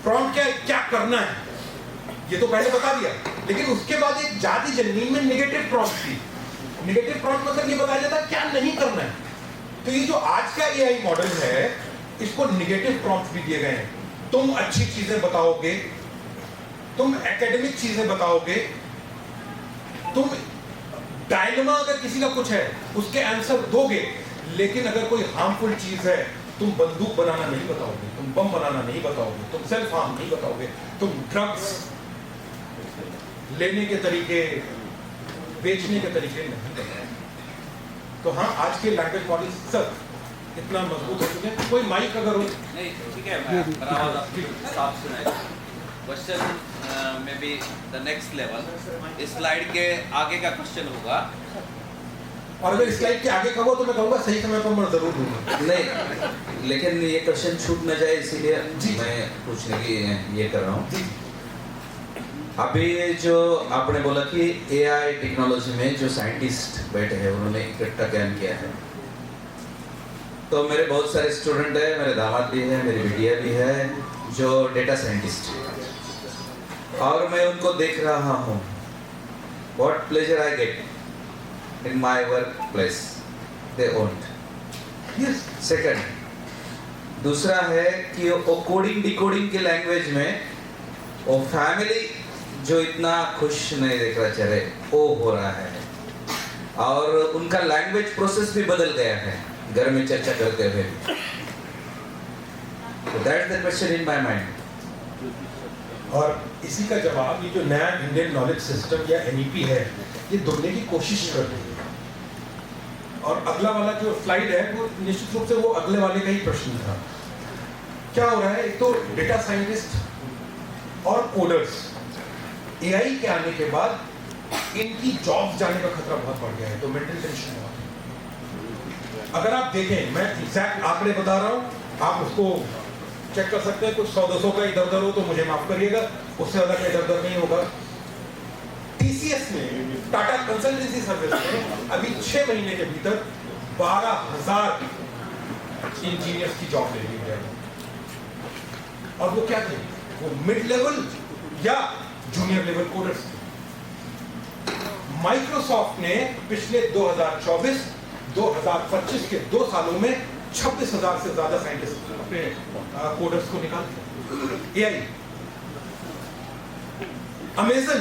प्रॉम्प्ट क्या करना है ये तो पहले बता दिया, लेकिन उसके बाद एक जाति जननी में नेगेटिव प्रॉम्प्ट थी। नेगेटिव प्रॉम्प्ट मतलब ये बताया जाता क्या नहीं करना है। तो ये जो आज का AI मॉडल है, इसको नेगेटिव प्रॉम्प्ट भी दिए गए हैं। तुम अच्छी चीजें बताओगे, तुम एकेडमिक चीजें बताओगे, तुम डायलमा अगर किसी का कुछ है उसके आंसर दोगे, लेकिन अगर कोई हार्मफुल चीज है, तुम बंदूक बनाना नहीं बताओगे, तुम बम बनाना नहीं बताओगे, तुम सेल्फ हार्म नहीं बताओगे, तुम ड्रग्स लेने के तरीके, बेचने के तरीके नहीं बताओगे। तो हाँ, आज के लैंग्वेज मॉडल सब इतना मजबूत हो चुके हैं। कोई माइक अगर हो नहीं, ठीक है, मैं आवाज आपकी साफ सुनाई। क्वेश्चन में भी द नेक्स्ट लेवल, इस स्लाइड के आगे का क्वेश्चन होगा, और अगर स्लाइड के आगे का हो तो मैं कहूँगा सही समय पर मैं जरूर दूंगा। नहीं, लेकिन ये क्वेश्चन छूट न जाए इसीलिए मैं पूछने की ये कर रहा हूँ। अभी जो आपने बोला कि AI टेक्नोलॉजी में जो साइंटिस्ट बैठे हैं उन्होंने इकट्ठा ज्ञान किया है, तो मेरे बहुत सारे स्टूडेंट हैं, मेरे दामाद भी है, मेरी बिटिया भी है जो डेटा साइंटिस्ट है, और मैं उनको देख रहा हूँ। What pleasure I get in my work place they won't. Second, दूसरा है कि वो कोडिंग डिकोडिंग के लैंग्वेज में वो फैमिली जो इतना खुश नहीं देख रहा चेहरे, वो हो रहा है, और उनका लैंग्वेज प्रोसेस भी बदल गया है घर में चर्चा करते हुए। So that's the question in my mind. और इसी का जवाब ये जो नया इंडियन नॉलेज सिस्टम या NEP है, ये ढूंढने की कोशिश कर रही है। और अगला वाला जो स्लाइड है वो निश्चित रूप से वो अगले वाले का ही प्रश्न था। क्या हो रहा है, एक तो डेटा साइंटिस्ट और कोडर्स, AI के आने के बाद इनकी जॉब जाने का खतरा बहुत बढ़ गया है, तो मेंटल टेंशन बहुत है। अगर आप देखें, मैं एग्जैक्ट आंकड़े बता रहा हूँ, आप उसको चेक कर सकते हैं, कुछ 100-200 का इधर उधर हो तो मुझे माफ करिएगा, उससे ज्यादा का इधर उधर नहीं होगा। TCS में, टाटा कंसल्टेंसी सर्विस में अभी 6 महीने के भीतर 12,000 इंजीनियर्स की जॉब ले ली है। और वो क्या थे, वो मिड लेवल या जूनियर लेवल कोडर्स। माइक्रोसॉफ्ट ने पिछले 2024-2025 के 2 सालों में 26,000 से ज्यादा साइंटिस्ट अपने कोडर्स को निकाल दिया। AI, अमेजन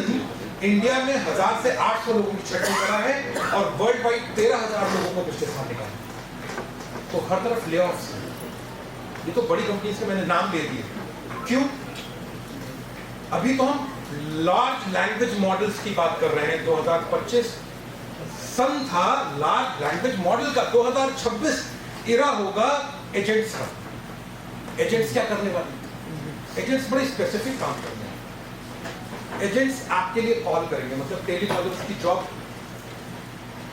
इंडिया में 1000 से 800 लोगों की छटनी करा है और वर्ल्ड वाइड 13,000 लोगों को पिछले साल निकाला। तो हर तरफ ले ऑफ्स। ये तो बड़ी कंपनीज के मैंने नाम दे दिए। क्यों? अभी तो हम लार्ज लैंग्वेज मॉडल्स की बात कर रहे हैं। 2025 सन था लार्ज लैंग्वेज मॉडल का, 2026 इरा होगा एजेंट्स का। एजेंट्स क्या करने वाले? एजेंट्स बड़े स्पेसिफिक काम करने वाले। एजेंट्स आपके लिए कॉल करेंगे, मतलब टेलीकॉलर्स की जॉब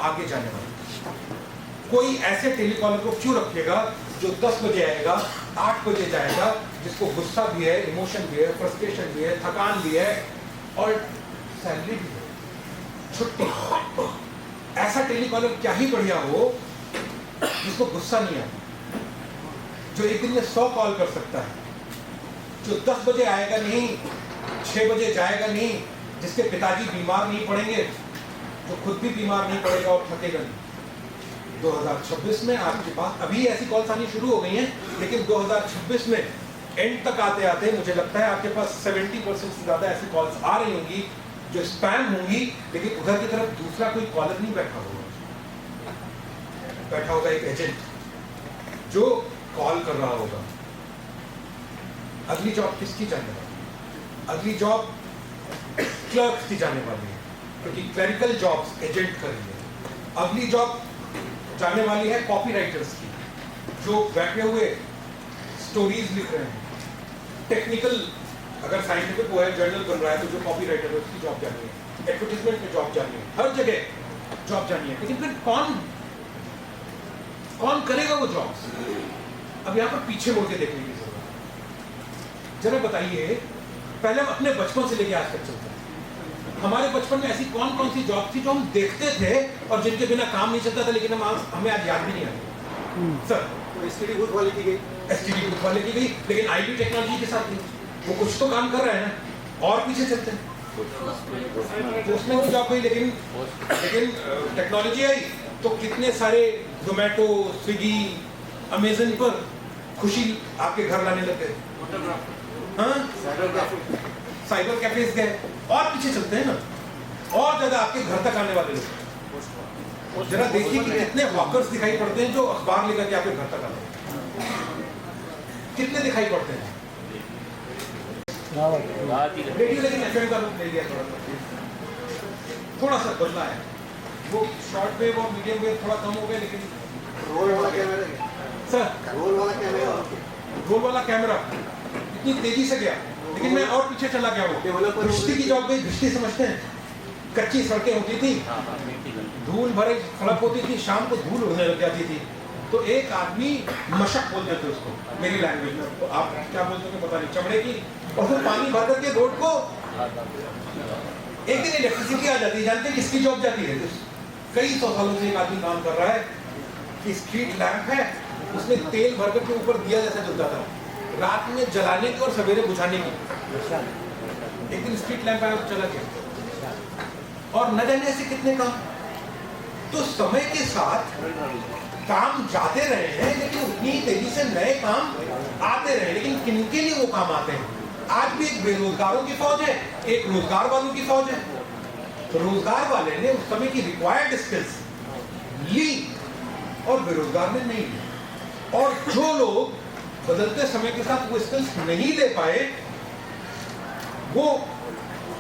आगे जाने वाली। कोई ऐसे टेलीकॉलर को क्यों रखेगा जो 10 बजे आएगा, 8 बजे जाएगा, जिसको गुस्सा भी है, इमोशन भी है, फ्रस्ट्रेशन भी है, थकान भी है और सैलरी भी है, छुट्टी। ऐसा टेलीकॉलर क्या ही बढ़िया हो जिसको गुस्सा नहीं आता, जो एक दिन में 100 कॉल कर सकता है, जो 10 बजे आएगा नहीं, 6 बजे जाएगा नहीं, जिसके पिताजी बीमार नहीं पड़ेंगे, जो खुद भी बीमार नहीं पड़ेगा और थकेगा नहीं। 2026 में आपके पास अभी ऐसी कॉल्स आनी शुरू हो गई हैं, लेकिन 2026 में एंड तक आते आते मुझे लगता है आपके पास 70% से ज्यादा ऐसी कॉल्स आ रही होंगी जो स्पैम होंगी, लेकिन उधर की तरफ दूसरा कोई कॉलर नहीं बैठा होगा। बैठा होगा एक एजेंट जो कॉल कर रहा होगा। अगली जॉब किसकी जाने वाली? अगली जॉब क्लर्क की जाने वाली है, क्योंकि क्लरिकल जॉब्स एजेंट कर रही है। अगली जॉब जाने वाली है कॉपी राइटर्स की, जो बैठे हुए स्टोरीज लिख रहे हैं। टेक्निकल, अगर साइंटिफिक वो है, जर्नल बन रहा है, तो जो कॉपी राइटर है उसकी जॉब जानी है, एडवर्टीजमेंट में जॉब जानी है, हर जगह जॉब जानी है। लेकिन फिर कौन करेगा वो जॉब? अब यहाँ पर पीछे मुड़ के देखने की जरूरत है। जरा बताइए, पहले हम अपने बचपन से लेके आज तक चलते हैं, हमारे बचपन में ऐसी कौन कौन सी जॉब थी जो हम देखते थे और जिनके बिना काम नहीं चलता था, लेकिन हमें आज याद भी नहीं आती? सर, एसटीडी बूथ वाले की गई, एसटीडी बूथ वाले की गई, लेकिन आईटी टेक्नोलॉजी के साथ नहीं। वो कुछ तो काम कर रहे हैं ना, और पीछे चलते हैं। उसमें भी जॉब गई, लेकिन टेक्नोलॉजी आई तो कितने सारे जोमेटो, स्विगी, अमेजन पर खुशी आपके घर लाने लगे। हाँ, साइबर कैफेज गए, और पीछे चलते हैं ना, और ज्यादा आपके घर तक आने वाले लोग। जरा देखिए कि कितने हॉकर्स दिखाई पड़ते हैं जो अखबार लेकर के आपके घर तक आते हैं। कितने दिखाई पड़ते हैं? रेडियो लेकिन एफएम का रूप ले लिया, थोड़ा सा बदला है। वो शॉर्ट वेव और मीडियम वेव थोड़ा कम हो गए, लेकिन रोल वाला कैमरा, सर रोल वाला कैमरा इतनी तेजी से गया, लेकिन मैं और पीछे चला गया। वो घिश्ती की जॉब गई। घिश्ती समझते हैं? कच्ची सड़कें होती थी, धूल भरे सड़क होती थी, शाम को धूल उड़ने लग जाती थी, तो एक आदमी मशक बोलते थे उसको, मेरी लैंग्वेज में, तो आप क्या बोलते थे पता नहीं, चमड़े की, और फिर पानी भर करके रोड को। एक दिन इलेक्ट्रिसिटी आ जाती है, जानते हैं किसकी जॉब जाती है? कई 100 सालों से एक आदमी काम कर रहा है कि स्ट्रीट लैंप है, उसमें तेल भर करके ऊपर दिया जैसा जलता था, रात में जलाने की और सवेरे बुझाने की। एक दिन स्ट्रीट लैंप आया, चला गया, और न जाने ऐसे कितने काम। तो समय के साथ काम जाते रहे हैं, लेकिन उतनी तेजी से नए काम आते रहे, लेकिन किनके लिए वो काम आते हैं? आज भी एक बेरोजगारों की फौज है, एक रोजगार वालों की फौज है। तो रोजगार वाले ने उस समय की रिक्वायर्ड स्किल्स ली और बेरोजगार ने नहीं ली, और जो लोग बदलते समय के साथ वो स्किल्स नहीं ले पाए, वो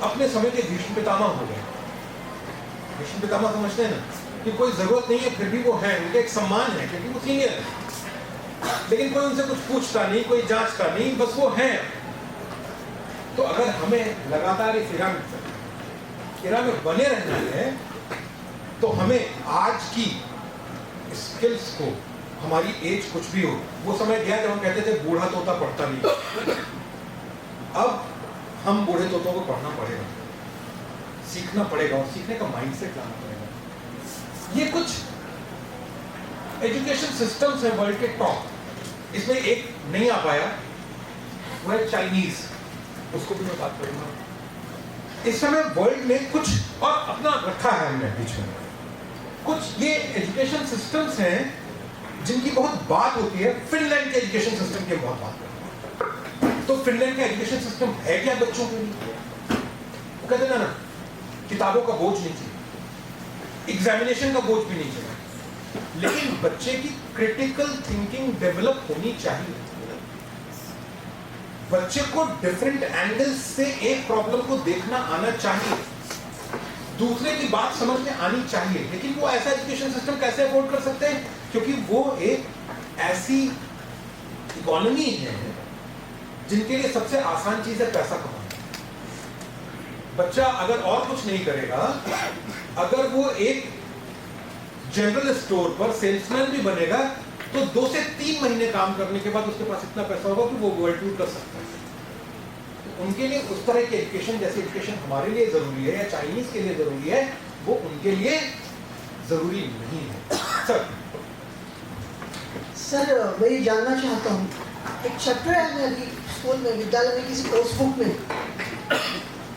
अपने समय के भीष्म पितामह हो गए। भीष्म पितामह समझते हैं ना, कि कोई जरूरत नहीं है फिर भी वो है, उनका एक सम्मान है क्योंकि वो सीनियर है, लेकिन कोई उनसे कुछ पूछता नहीं, कोई जांचता नहीं, बस वो है। तो अगर हमें लगातार इस इरा में बने रहना है, तो हमें आज की स्किल्स को, हमारी एज कुछ भी हो, वो समय गया जब हम कहते थे बूढ़ा तोता पढ़ता नहीं। अब हम बूढ़े तोतों को पढ़ना पड़ेगा, सीखना पड़ेगा, और सीखने का माइंडसेट लाना पड़ेगा। ये कुछ एजुकेशन सिस्टम्स है वर्ल्ड के टॉप, इसमें एक नहीं आ पाया, वो है चाइनीज, उसको भी मैं बात करूंगा। इस समय वर्ल्ड में कुछ और अपना रखा है हमने बीच में, कुछ ये एजुकेशन सिस्टम्स हैं जिनकी बहुत बात होती है। फिनलैंड के एजुकेशन सिस्टम की बहुत बात करते हैं, तो फिनलैंड का एजुकेशन सिस्टम है क्या बच्चों के लिए? वो कहते हैं ना, किताबों का बोझ नहीं चाहिए, एग्जामिनेशन का बोझ भी नहीं चाहिए, लेकिन बच्चे की क्रिटिकल थिंकिंग डेवलप होनी चाहिए। बच्चे को डिफरेंट एंगल से एक प्रॉब्लम को देखना आना चाहिए, दूसरे की बात समझ में आनी चाहिए। लेकिन वो ऐसा एजुकेशन सिस्टम कैसे अफोर्ड कर सकते हैं? क्योंकि वो एक ऐसी इकोनॉमी है जिनके लिए सबसे आसान चीज है पैसा कमाना। बच्चा अगर और कुछ नहीं करेगा, अगर वो एक जनरल स्टोर पर सेल्समैन भी बनेगा, तो 2 से 3 महीने काम करने के बाद उसके पास इतना पैसा होगा कि वो वर्ल्ड टूर कर सकता है। तो उनके लिए उस तरह की एजुकेशन, जैसे एजुकेशन हमारे लिए जरूरी है या चाइनीज के लिए जरूरी है, वो उनके लिए जरूरी नहीं है। सर मैं ये जानना चाहता हूँ, एक चैप्टर है मेरी स्कूल में, विद्यालय में, किसी कोर्स बुक में,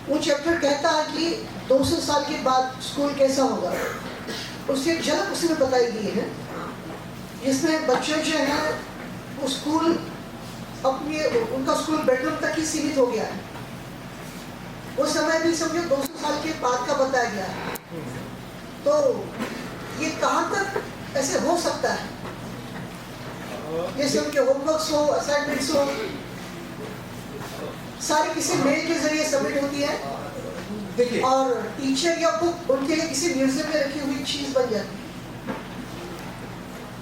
वो चैप्टर कहता है कि 200 साल के बाद स्कूल कैसा होगा, उसकी एक झलक उसमें बताई गई है, जिसमें बच्चे जो है वो स्कूल अपनी, उनका स्कूल बेडरूम तक ही सीमित हो गया है। वो समय भी समझो 200 साल के बाद का बताया गया है। तो ये कहाँ तक ऐसे हो सकता है? जैसे उनके होमवर्क्स हो, असाइनमेंट्स हो, सारी किसी मेल के जरिए सबमिट होती है, देखिए, और टीचर या बुक उनके लिए किसी म्यूजियम में रखी हुई चीज बन जाती है।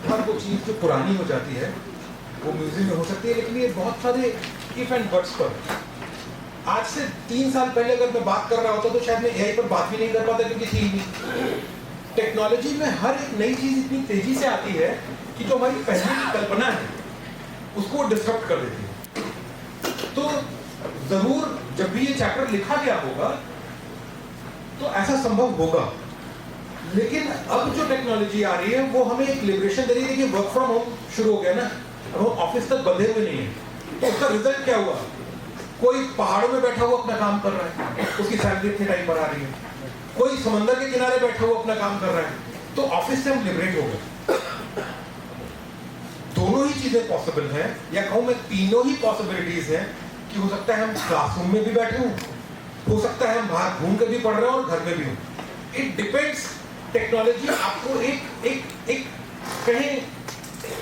हर वो चीज़ जो पुरानी हो जाती है वो म्यूजियम में हो सकती है, लेकिन ये बहुत सारे इफ एंड बट्स पर। आज से 3 साल पहले अगर मैं बात कर रहा होता तो शायद मैं एआई पर बात भी नहीं कर पाता, क्योंकि थी ही नहीं। टेक्नोलॉजी में हर एक नई चीज इतनी तेजी से आती है कि जो हमारी पहले की कल्पना है उसको डिस्टर्ब कर देती है। तो जरूर जब भी ये चैप्टर लिखा गया होगा तो ऐसा संभव होगा, लेकिन अब जो टेक्नोलॉजी आ रही है वो हमें एक लिबरेशन दे रही है कि वर्क फ्रॉम होम शुरू हो गया ना, अब हम ऑफिस तक बंधे हुए नहीं है। तो उसका रिजल्ट क्या हुआ? कोई पहाड़ों में बैठा हुआ अपना काम कर रहा है, उसकी सैलरी इतने टाइम पर आ रही है। कोई समंदर के किनारे बैठा हुआ अपना काम कर रहा है, तो ऑफिस से हम लिबरेट हो गए। दोनों ही चीजें पॉसिबल हैं, या कहूं मैं तीनों ही पॉसिबिलिटीज हैं कि हो सकता है हम क्लासरूम में भी बैठे हों, हो सकता है हम बाहर घूम कर भी पढ़ रहे हो और घर में भी हो। It depends. टेक्नोलॉजी आपको एक कहीं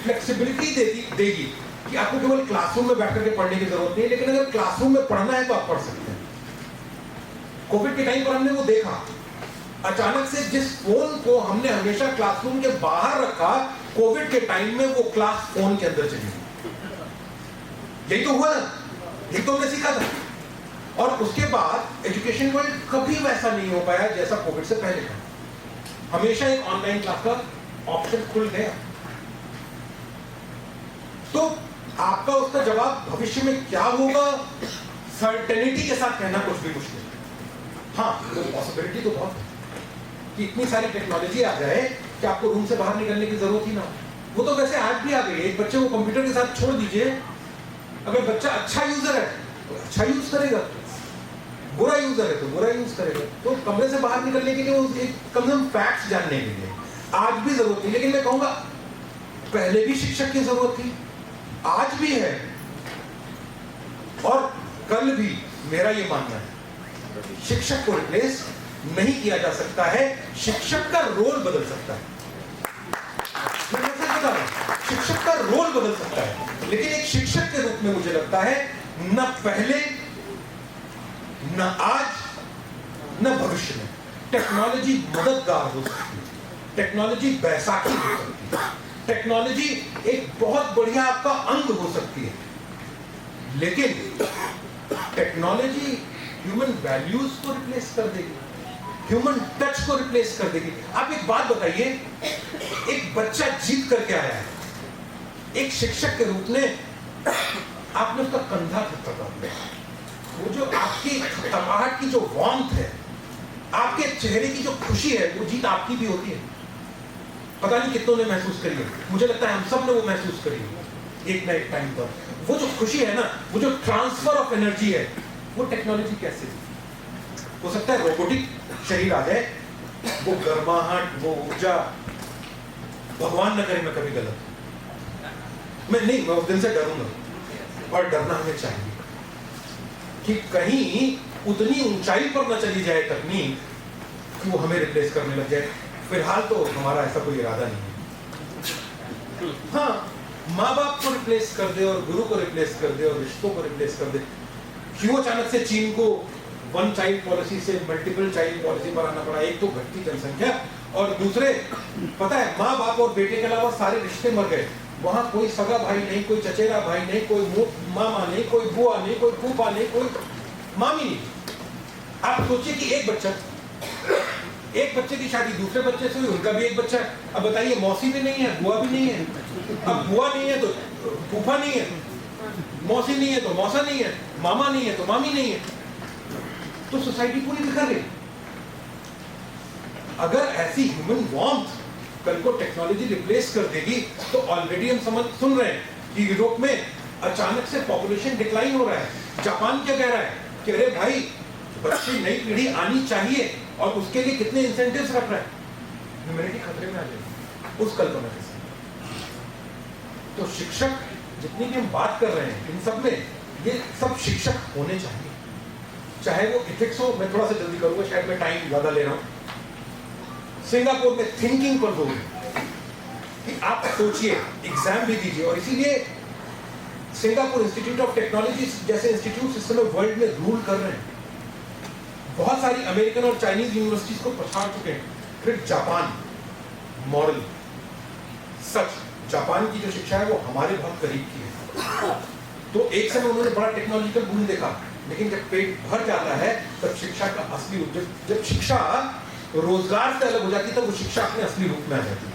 फ्लेक्सिबिलिटी देगी कि आपको केवल क्लासरूम में बैठ करके पढ़ने की जरूरत नहीं है, लेकिन अगर क्लासरूम में पढ़ना है तो आप पढ़ सकते हैं। कोविड के टाइम पर हमने वो देखा, अचानक से जिस फोन को हमने हमेशा क्लासरूम के बाहर रखा, कोविड के टाइम में वो क्लास फोन के अंदर चली। यही तो हुआ, यही तो हमने सीखा था। और उसके बाद एजुकेशन वर्ल्ड कभी वैसा नहीं हो पाया जैसा कोविड से पहले था। हमेशा एक ऑनलाइन क्लास का ऑप्शन खुल गया। तो आपका उसका जवाब भविष्य में क्या होगा सर्टेनिटी के साथ कहना कुछ भी मुश्किल है। हाँ, तो पॉसिबिलिटी तो बहुत है कि इतनी सारी टेक्नोलॉजी आ जाए कि आपको रूम से बाहर निकलने की जरूरत ही ना हो। वो तो वैसे आज भी आ गई है। एक बच्चे को कंप्यूटर के साथ छोड़ दीजिए, अगर बच्चा अच्छा यूजर है तो अच्छा यूज करेगा, बुरा यूजर है तो बुरा यूज करेगा। तो कमरे से बाहर निकलने के लिए वो एक कम से कम फैक्ट्स जानने के लिए आज भी जरूरत थी। लेकिन मैं कहूंगा पहले भी शिक्षक की जरूरत थी, आज भी है और कल भी। मेरा ये मानना है शिक्षक को रिप्लेस नहीं किया जा सकता है, शिक्षक का रोल बदल सकता है। मैं सच बता रहा हूं, शिक्षक का रोल बदल सकता है, लेकिन एक शिक्षक के रूप में मुझे लगता है न पहले न आज न भविष्य में टेक्नोलॉजी मददगार हो सकती है, टेक्नोलॉजी बैसाखी हो सकती है, टेक्नोलॉजी एक बहुत बढ़िया आपका अंग हो सकती है, लेकिन टेक्नोलॉजी ह्यूमन वैल्यूज को रिप्लेस कर देगी, ह्यूमन टच को रिप्लेस कर देगी। आप एक बात बताइए, एक बच्चा जीत करके आया है, एक शिक्षक के रूप में आपने उसका कंधा थपथपाया, वो जो आपकी थपथपाहट की जो वार्मथ है, आपके चेहरे की जो खुशी है, वो जीत आपकी भी होती है। पता नहीं कितनों ने महसूस करी है, मुझे लगता है हम सब ने वो महसूस करी है एक ना एक टाइम पर। वो जो खुशी है ना, वो जो ट्रांसफर ऑफ एनर्जी है, वो टेक्नोलॉजी कैसे हो सकता है? रोबोटिक शरीर आ जाए, वो गर्माहट, वो ऊर्जा, भगवान न करे मैं कभी गलत, मैं उस दिन से डरूंगा। और डरना हमें चाहिए कि कहीं उतनी ऊंचाई पर न चली जाए तकनीक कि वो हमें रिप्लेस करने लग जाए। फिलहाल तो हमारा ऐसा कोई इरादा नहीं है। हाँ, माँ बाप को रिप्लेस कर दे और गुरु को रिप्लेस कर दे और रिश्तों को रिप्लेस कर दे। क्यों अचानक से चीन को 1 चाइल्ड पॉलिसी से मल्टीपल चाइल्ड पॉलिसी पर आना पड़ा? एक तो घटती जनसंख्या, और दूसरे पता है माँ बाप और बेटे के अलावा सारे रिश्ते मर गए। वहां कोई सगा भाई नहीं, कोई चचेरा भाई नहीं, कोई मामा नहीं, कोई बुआ नहीं, कोई फूफा नहीं, कोई मामी नहीं। आप सोचिए कि एक बच्चे की शादी दूसरे बच्चे से हुई, उनका भी एक बच्चा है। अब बताइए, मौसी भी नहीं है, बुआ भी नहीं है। अब बुआ नहीं है तो फूफा नहीं है, मौसी नहीं है तो मौसा नहीं है, मामा नहीं है तो मामी नहीं है। तो सोसाइटी पूरी बिखर गई। अगर ऐसी ह्यूमन वार्मथ कल को टेक्नोलॉजी रिप्लेस कर देगी, तो ऑलरेडी हम सुन रहे हैं कि यूरोप में अचानक से पॉपुलेशन डिक्लाइन हो रहा है। जापान क्या कह रहा है कि अरे भाई, बच्ची नई पीढ़ी आनी चाहिए, और उसके लिए कितने इंसेंटिव्स रख रहा है। ह्यूमैनिटी खतरे में आ जाएगी उस कल्पना के साथ। तो शिक्षक जितनी भी हम बात कर रहे हैं, इन सब में ये सब शिक्षक होने चाहिए, चाहे वो इथिक्स हो। मैं थोड़ा सा जल्दी करूंगा, शायद मैं टाइम ज्यादा ले रहा हूं। सिंगापुर में थिंकिंग पर जोर है कि आप सोचिए, एग्जाम भी दीजिए, और इसीलिए सिंगापुर इंस्टीट्यूट ऑफ टेक्नोलॉजी जैसे इंस्टीट्यूट इस समय वर्ल्ड में रूल कर रहे हैं। बहुत सारी अमेरिकन और चाइनीज यूनिवर्सिटीज को पछाड़ चुके हैं। फिर जापान मॉडल, सच जापान की जो शिक्षा है वो हमारे बहुत करीब की है। तो एक समय उन्होंने बड़ा टेक्नोलॉजिकल बूम देखा, लेकिन जब पेट भर जाता है तब शिक्षा का असली जब शिक्षा रोजगार से अलग हो जाती है तब वो शिक्षा अपने असली रूप में आ जाती है।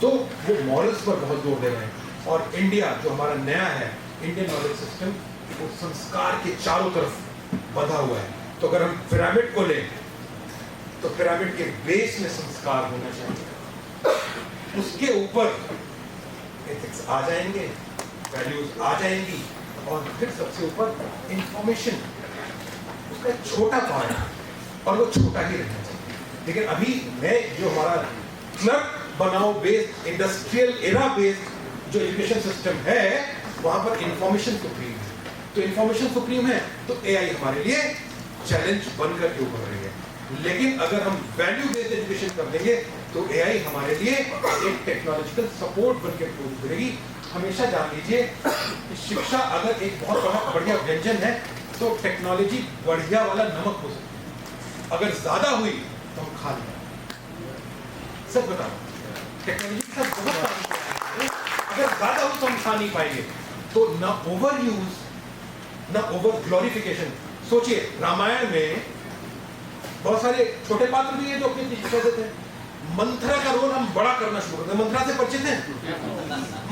तो वो मॉरल्स पर बहुत जोर दे रहे हैं। और इंडिया जो हमारा नया है, इंडियन नॉलेज सिस्टम, वो संस्कार के चारों तरफ बंधा हुआ है। तो अगर हम पिरामिड को लें तो पिरामिड के बेस में संस्कार होना चाहिए, उसके ऊपर एथिक्स आ जाएंगे, वैल्यूज आ जाएंगी, और फिर सबसे ऊपर इंफॉर्मेशन उसका एक छोटा पार्ट है और वो छोटा ही रहना चाहिए। लेकिन अभी मैं जो हमारा क्लर्क बनाओ बेस्ड, इंडस्ट्रियल एरा बेस्ड जो एजुकेशन सिस्टम है, वहां पर इंफॉर्मेशन सुप्रीम है। तो इंफॉर्मेशन सुप्रीम है तो एआई हमारे लिए चैलेंज बनकर के उभर रही है। लेकिन अगर हम वैल्यू बेस्ड एजुकेशन कर देंगे तो एआई हमारे लिए एक टेक्नोलॉजिकल सपोर्ट बनकर उभरेगी। हमेशा जान लीजिए कि शिक्षा अगर एक बहुत बड़ा बढ़िया व्यंजन है तो टेक्नोलॉजी बढ़िया वाला नमक हो सकती है। अगर ज्यादा हुई तो हम खा लेंगे। सब बताओ, टेक्नोलॉजी के साथ बहुत काम है, अगर ज्यादा हो तो हम खा नहीं पाएंगे। तो ना ओवर यूज, ना ओवर ग्लोरिफिकेशन। सोचिए, रामायण में बहुत सारे छोटे पात्र भी हैं जो अपनी चीज कर देते हैं। मंथरा का रोल हम बड़ा करना शुरू करते हैं। मंथरा से परिचित हैं?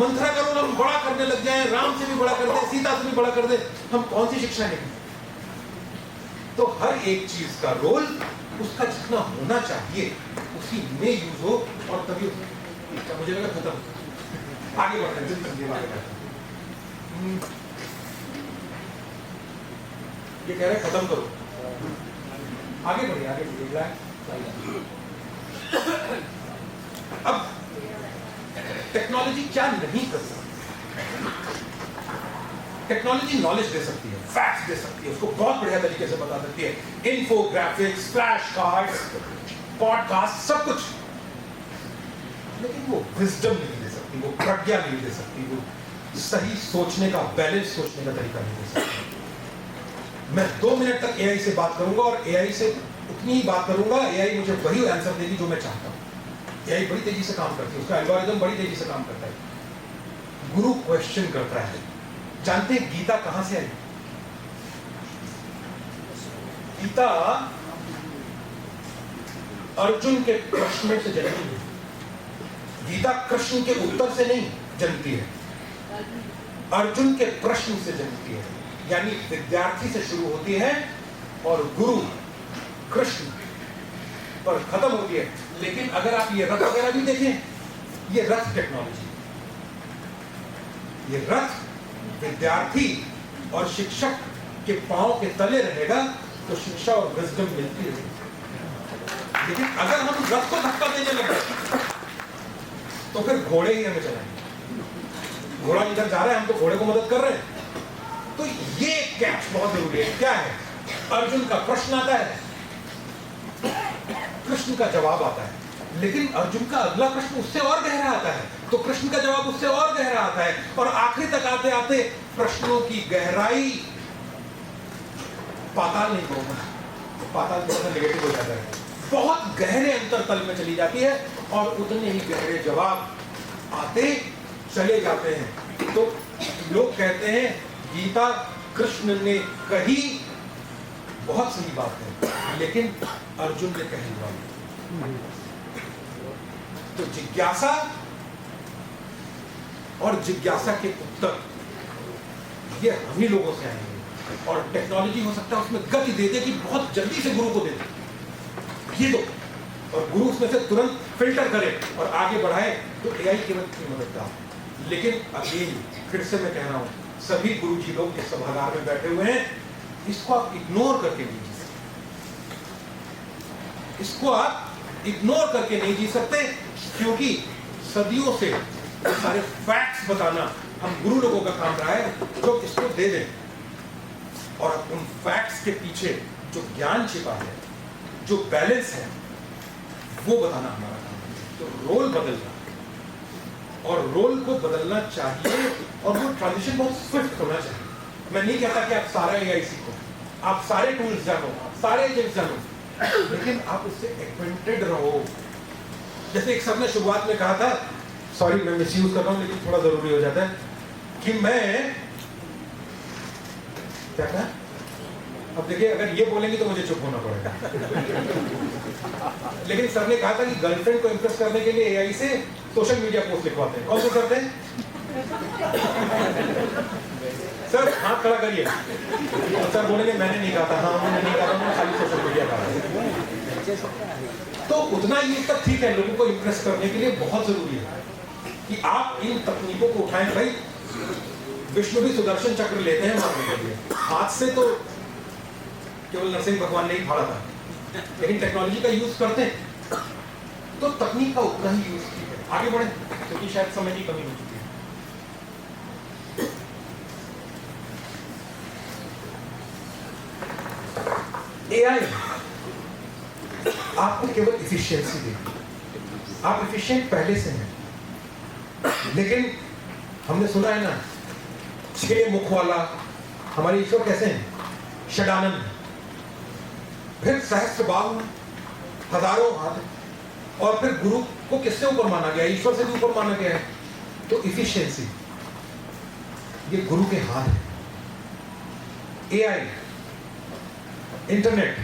मंथरा का रोल हम बड़ा करने लग जाए, राम से भी बड़ा कर दे, सीता से भी बड़ा कर दे, हम कौन सी शिक्षा लेंगे? तो हर एक चीज का रोल उसका जितना होना चाहिए उसी में यूज हो, और तभी मुझे लगा खत्म। आगे बढ़ रहे हैं, आगे बढ़ रहे हैं। ये कह रहे खत्म करो, आगे बढ़िए, आगे बढ़िए। अब टेक्नोलॉजी क्या नहीं कर सकती? टेक्नोलॉजी नॉलेज दे सकती है, फैक्ट्स दे सकती है, उसको बहुत बढ़िया तरीके से बता सकती है, इन्फोग्राफिक्स, फ्लैश कार्ड्स, पॉडकास्ट, सब कुछ। लेकिन वो विजडम नहीं दे सकती, वो प्रज्ञा नहीं दे सकती, वो सही सोचने का, बैलेंस सोचने का तरीका नहीं दे सकती। मैं 2 मिनट तक एआई से बात करूंगा और एआई से उतनी ही बात करूंगा, एआई मुझे वही आंसर देगी जो मैं चाहता हूं। एआई बड़ी तेजी से काम करती है, उसका एल्गोरिथम बड़ी तेजी से काम करता है। गुरु क्वेश्चन करता है। जानते हैं गीता कहां से आई? गीता अर्जुन के प्रश्न से जन्मी है। गीता कृष्ण के उत्तर से नहीं जन्मती है, अर्जुन के प्रश्न से जन्मती है। यानी विद्यार्थी से शुरू होती है और गुरु कृष्ण पर खत्म होती है। लेकिन अगर आप ये रथ वगैरह भी देखें, ये रथ टेक्नोलॉजी, ये रथ विद्यार्थी और शिक्षक के पांव के तले रहेगा तो शिक्षा और विजडम मिलती रहेगी। लेकिन अगर हम रथ को धक्का देने लगे तो फिर घोड़े ही हमें चलाएंगे। घोड़ा इधर जा रहा है, हम तो घोड़े को मदद कर रहे हैं। तो ये कैच बहुत जरूरी है। क्या है? अर्जुन का प्रश्न आता है, कृष्ण का जवाब आता है, लेकिन अर्जुन का अगला प्रश्न उससे और गहरा आता है, तो कृष्ण का जवाब उससे और गहरा आता है, और आखिरी तक आते आते प्रश्नों की गहराई पाताल नहीं कहूंगा, पाताल थोड़ा नेगेटिव हो जाता है, बहुत गहरे अंतर तल में चली जाती है और उतने ही गहरे जवाब आते चले जाते हैं। तो लोग कहते हैं गीता कृष्ण ने कही, बहुत सही बात है, लेकिन अर्जुन ने कही बात। तो जिज्ञासा और जिज्ञासा के उत्तर ये हम ही लोगों से आएंगे, और टेक्नोलॉजी हो सकता है उसमें गति दे दे कि बहुत जल्दी से गुरु को दे दे ये दो, और गुरु उसमें से तुरंत फिल्टर करे और आगे बढ़ाए, तो एआई केवल की मददगार। लेकिन अगेन फिर से मैं कह रहा हूं, सभी गुरु जी लोग इस सभागार में बैठे हुए हैं, इसको आप इग्नोर करके नहीं जी सकते, इसको आप इग्नोर करके नहीं जी सकते, क्योंकि सदियों से सारे फैक्ट्स बताना हम गुरु लोगों का काम रहा है, जो इसको दे दें और उन फैक्ट्स के पीछे जो ज्ञान छिपा है, जो बैलेंस है, वो बताना हमारा काम है। तो रोल बदलना, और रोल को बदलना चाहिए, और वो ट्रांजिशन बहुत स्विफ्ट होना चाहिए। मैं नहीं कहता कि आप सारा एआई सीखो, आप सारे टूल्स जानो, आप सारे एजेंट्स जानो, लेकिन आप उससे एक्वेंटेड रहो। जैसे एक सर ने शुरुआत में कहा था सॉरी मैं मिसयूज कर रहा हूँ लेकिन थोड़ा जरूरी हो जाता है कि मैं क्या कहा। अब देखिए अगर ये बोलेंगे तो मुझे चुप होना पड़ेगा। लेकिन सर ने कहा था कि गर्लफ्रेंड को इम्प्रेस करने के लिए एआई से सोशल मीडिया पोस्ट लिखवाते हैं। कौन से करते हैं सर? हाथ खड़ा करिए। तो सर बोलेंगे मैंने नहीं कहा था। हाँ मैंने नहीं कहा था, मैंने खाली सोशल मीडिया कहा। तो उतना यूज तक ठीक है, लोगों को इम्प्रेस करने के लिए बहुत जरूरी है कि आप इन तकनीकों को उठाएं। भाई विष्णु भी सुदर्शन चक्र लेते हैं मारने के लिए, हाथ से तो केवल नरसिंह भगवान ने ही फाड़ा था, लेकिन टेक्नोलॉजी का यूज करते हैं तो तकनीक का उतना ही यूज ठीक है। आगे बढ़े क्योंकि शायद समय की कमी हो चुकी है। एआई आपको केवल इफिशियंसी देगी, आप इफिशिएंट पहले से हैं, लेकिन हमने सुना है ना 6 मुख वाला हमारे ईश्वर कैसे हैं? षडानंद, फिर सहस्त्र बाहु, हजारों हाथ, और फिर गुरु को किससे ऊपर माना गया? ईश्वर से भी ऊपर माना गया है। तो इफिशियंसी ये गुरु के हाथ है। एआई, इंटरनेट,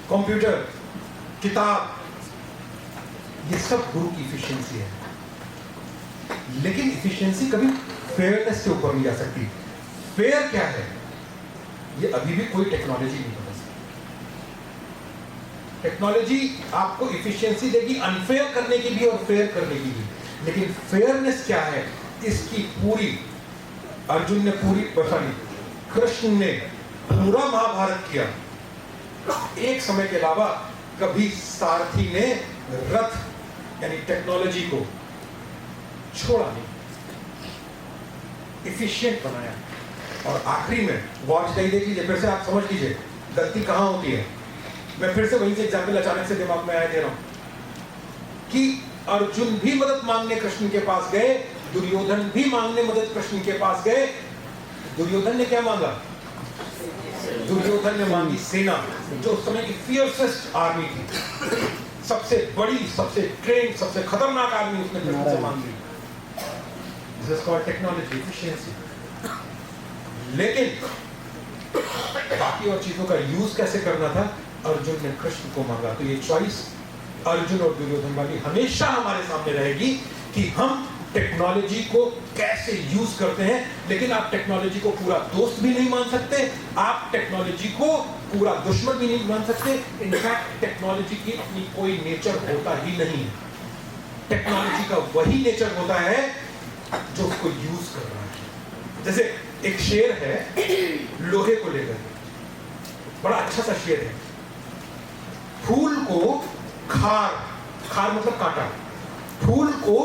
कंप्यूटर, किताब, ये सब गुरु की इफिशियंसी है। लेकिन इफिशियंसी कभी फेयरनेस के ऊपर नहीं जा सकती। फेयर क्या है ये अभी भी कोई टेक्नोलॉजी नहीं बता सकती। टेक्नोलॉजी आपको इफिशियंसी देगी अनफेयर करने की भी और फेयर करने की भी, लेकिन फेयरनेस क्या है इसकी पूरी अर्जुन ने पूरी बताई, कृष्ण ने पूरा महाभारत किया। एक समय के अलावा कभी सारथी ने रथ यानी टेक्नोलॉजी को छोड़ा नहीं, इफिशिएंट बनाया। और आखिरी में वॉच टाइम देख लीजिए, फिर से आप समझ लीजिए गलती कहां होती है। मैं फिर से वहीं से एग्जाम्पल अचानक से दिमाग में आया दे रहा हूं कि अर्जुन भी मदद मांगने कृष्ण के पास गए, दुर्योधन भी मांगने मदद कृष्ण के पास गए। दुर्योधन ने क्या मांगा? दुर्योधन ने मांगी सेना, जो उस समय की फियर्सेस्ट आर्मी थी, सबसे बड़ी, सबसे ट्रेन, सबसे खतरनाक आर्मी उसने कृष्ण से मांगी। This is called technology efficiency. लेकिन बाकी और चीजों का यूज कैसे करना था, अर्जुन ने कृष्ण को मांगा। तो ये चॉइस अर्जुन और दुर्योधन वाली हमेशा हमारे सामने रहेगी कि हम टेक्नोलॉजी को कैसे यूज करते हैं। लेकिन आप टेक्नोलॉजी को पूरा दोस्त भी नहीं मान सकते, आप टेक्नोलॉजी को पूरा दुश्मन भी नहीं मान सकते। इनफैक्ट टेक्नोलॉजी की अपनी कोई नेचर होता ही नहीं है। टेक्नोलॉजी का वही नेचर होता है जो उसको यूज कर रहा है। जैसे एक शेर है लोहे को लेकर, बड़ा अच्छा सा शेर है। फूल को खार, खार मतलब कांटा, फूल को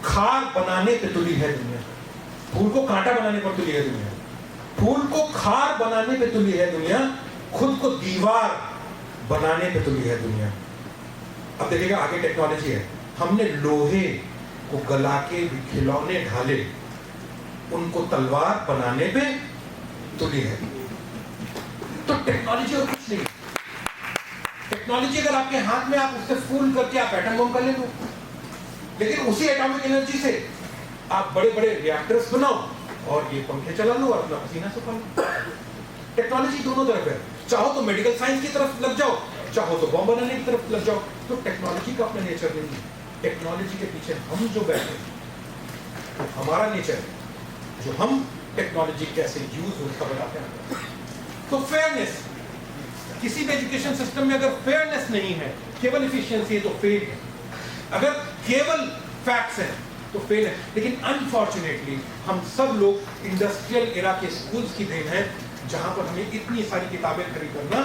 खार बनाने पे तुली है दुनिया, फूल को कांटा बनाने पर तुली है दुनिया, फूल को खार बनाने पे तुली है दुनिया, खुद को दीवार बनाने पे तुली है दुनिया। अब देखिएगा आगे टेक्नोलॉजी है, हमने लोहे को गला के खिलौने ढाले, उनको तलवार बनाने पे तुली है। तो टेक्नोलॉजी और कुछ नहीं। टेक्नोलॉजी अगर आपके हाथ में, आप उससे फूल करके आप एटम बम कर ले दो, लेकिन उसी एटॉमिक एनर्जी से आप बड़े बड़े रिएक्टर्स बनाओ और ये पंखे चला लो और अपना पसीना सुखा लो। टेक्नोलॉजी दोनों तरफ है, चाहो तो मेडिकल साइंस की तरफ लग जाओ, चाहो तो बम बनाने की तरफ लग जाओ। तो टेक्नोलॉजी का अपना नेचर नहीं है। टेक्नोलॉजी के पीछे हम जो बैठे, तो हमारा नेचर है जो हम टेक्नोलॉजी कैसे यूज उसका बताते हैं। तो फेयरनेस, किसी भी एजुकेशन सिस्टम में अगर फेयरनेस नहीं है, केवल एफिशिएंसी है तो फेल है। अगर केवल फैक्ट्स हैं तो फेल है। लेकिन अनफॉर्चुनेटली हम सब लोग इंडस्ट्रियल एरा के स्कूल्स की देन है, जहां पर हमें इतनी सारी किताबें खरीदना,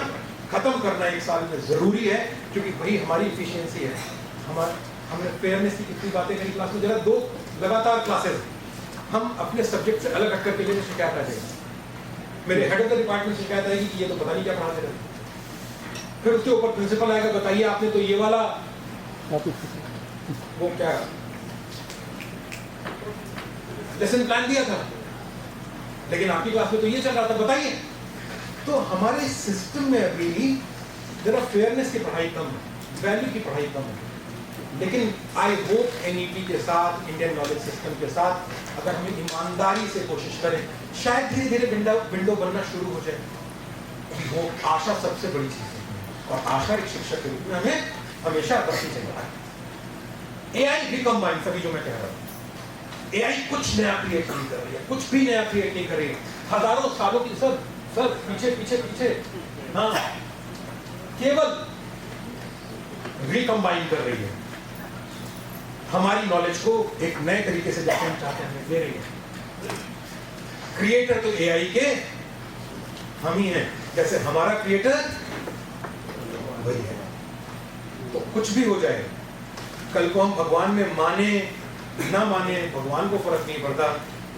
खत्म करना एक साल में जरूरी है, क्योंकि वही हमारी एफिशिएंसी है। हमने फेयरनेस की कितनी बातें करी क्लास में, जरा 2 लगातार क्लासेस हम अपने सब्जेक्ट से अलग रखकर के लिए शिकायत आ जाएगी। मेरे हेड ऑफ द डिपार्टमेंट से शिकायत आएगी कि ये तो पता नहीं क्या पढ़ाते रहते। फिर उसके ऊपर प्रिंसिपल आएगा, बताइए आपने तो ये वाला वो क्या लेसन प्लान दिया था, लेकिन आपकी क्लास में तो ये चल रहा था, बताइए। तो हमारे सिस्टम में अभी जरा फेयरनेस की पढ़ाई कम है, वैल्यू की पढ़ाई कम है। लेकिन आई होप NEP के साथ, इंडियन नॉलेज सिस्टम के साथ अगर हम ईमानदारी से कोशिश करें, शायद धीरे धीरे विंडो बनना शुरू हो जाए। वो आशा सबसे बड़ी चीज है और आशा एक शिक्षक के रूप में हमें हमेशा बरतनी चाहिए। AI रिकम्बाइन, सभी जो मैं कह रहा हूँ, AI कुछ नया क्रिएट नहीं कर रही है, कुछ भी नया क्रिएट नहीं कर रही है। हजारों सालों की सर पीछे पीछे पीछे, हाँ, केवल रिकम्बाइन कर रही है हमारी नॉलेज को एक नए तरीके से जैसे हम चाहते हैं दे रही है। क्रिएटर तो AI के हम ही हैं, जैसे हमारा क्रिएटर वही है। तो कुछ भी हो जाए, कल को हम भगवान में माने ना माने, भगवान को फर्क नहीं पड़ता,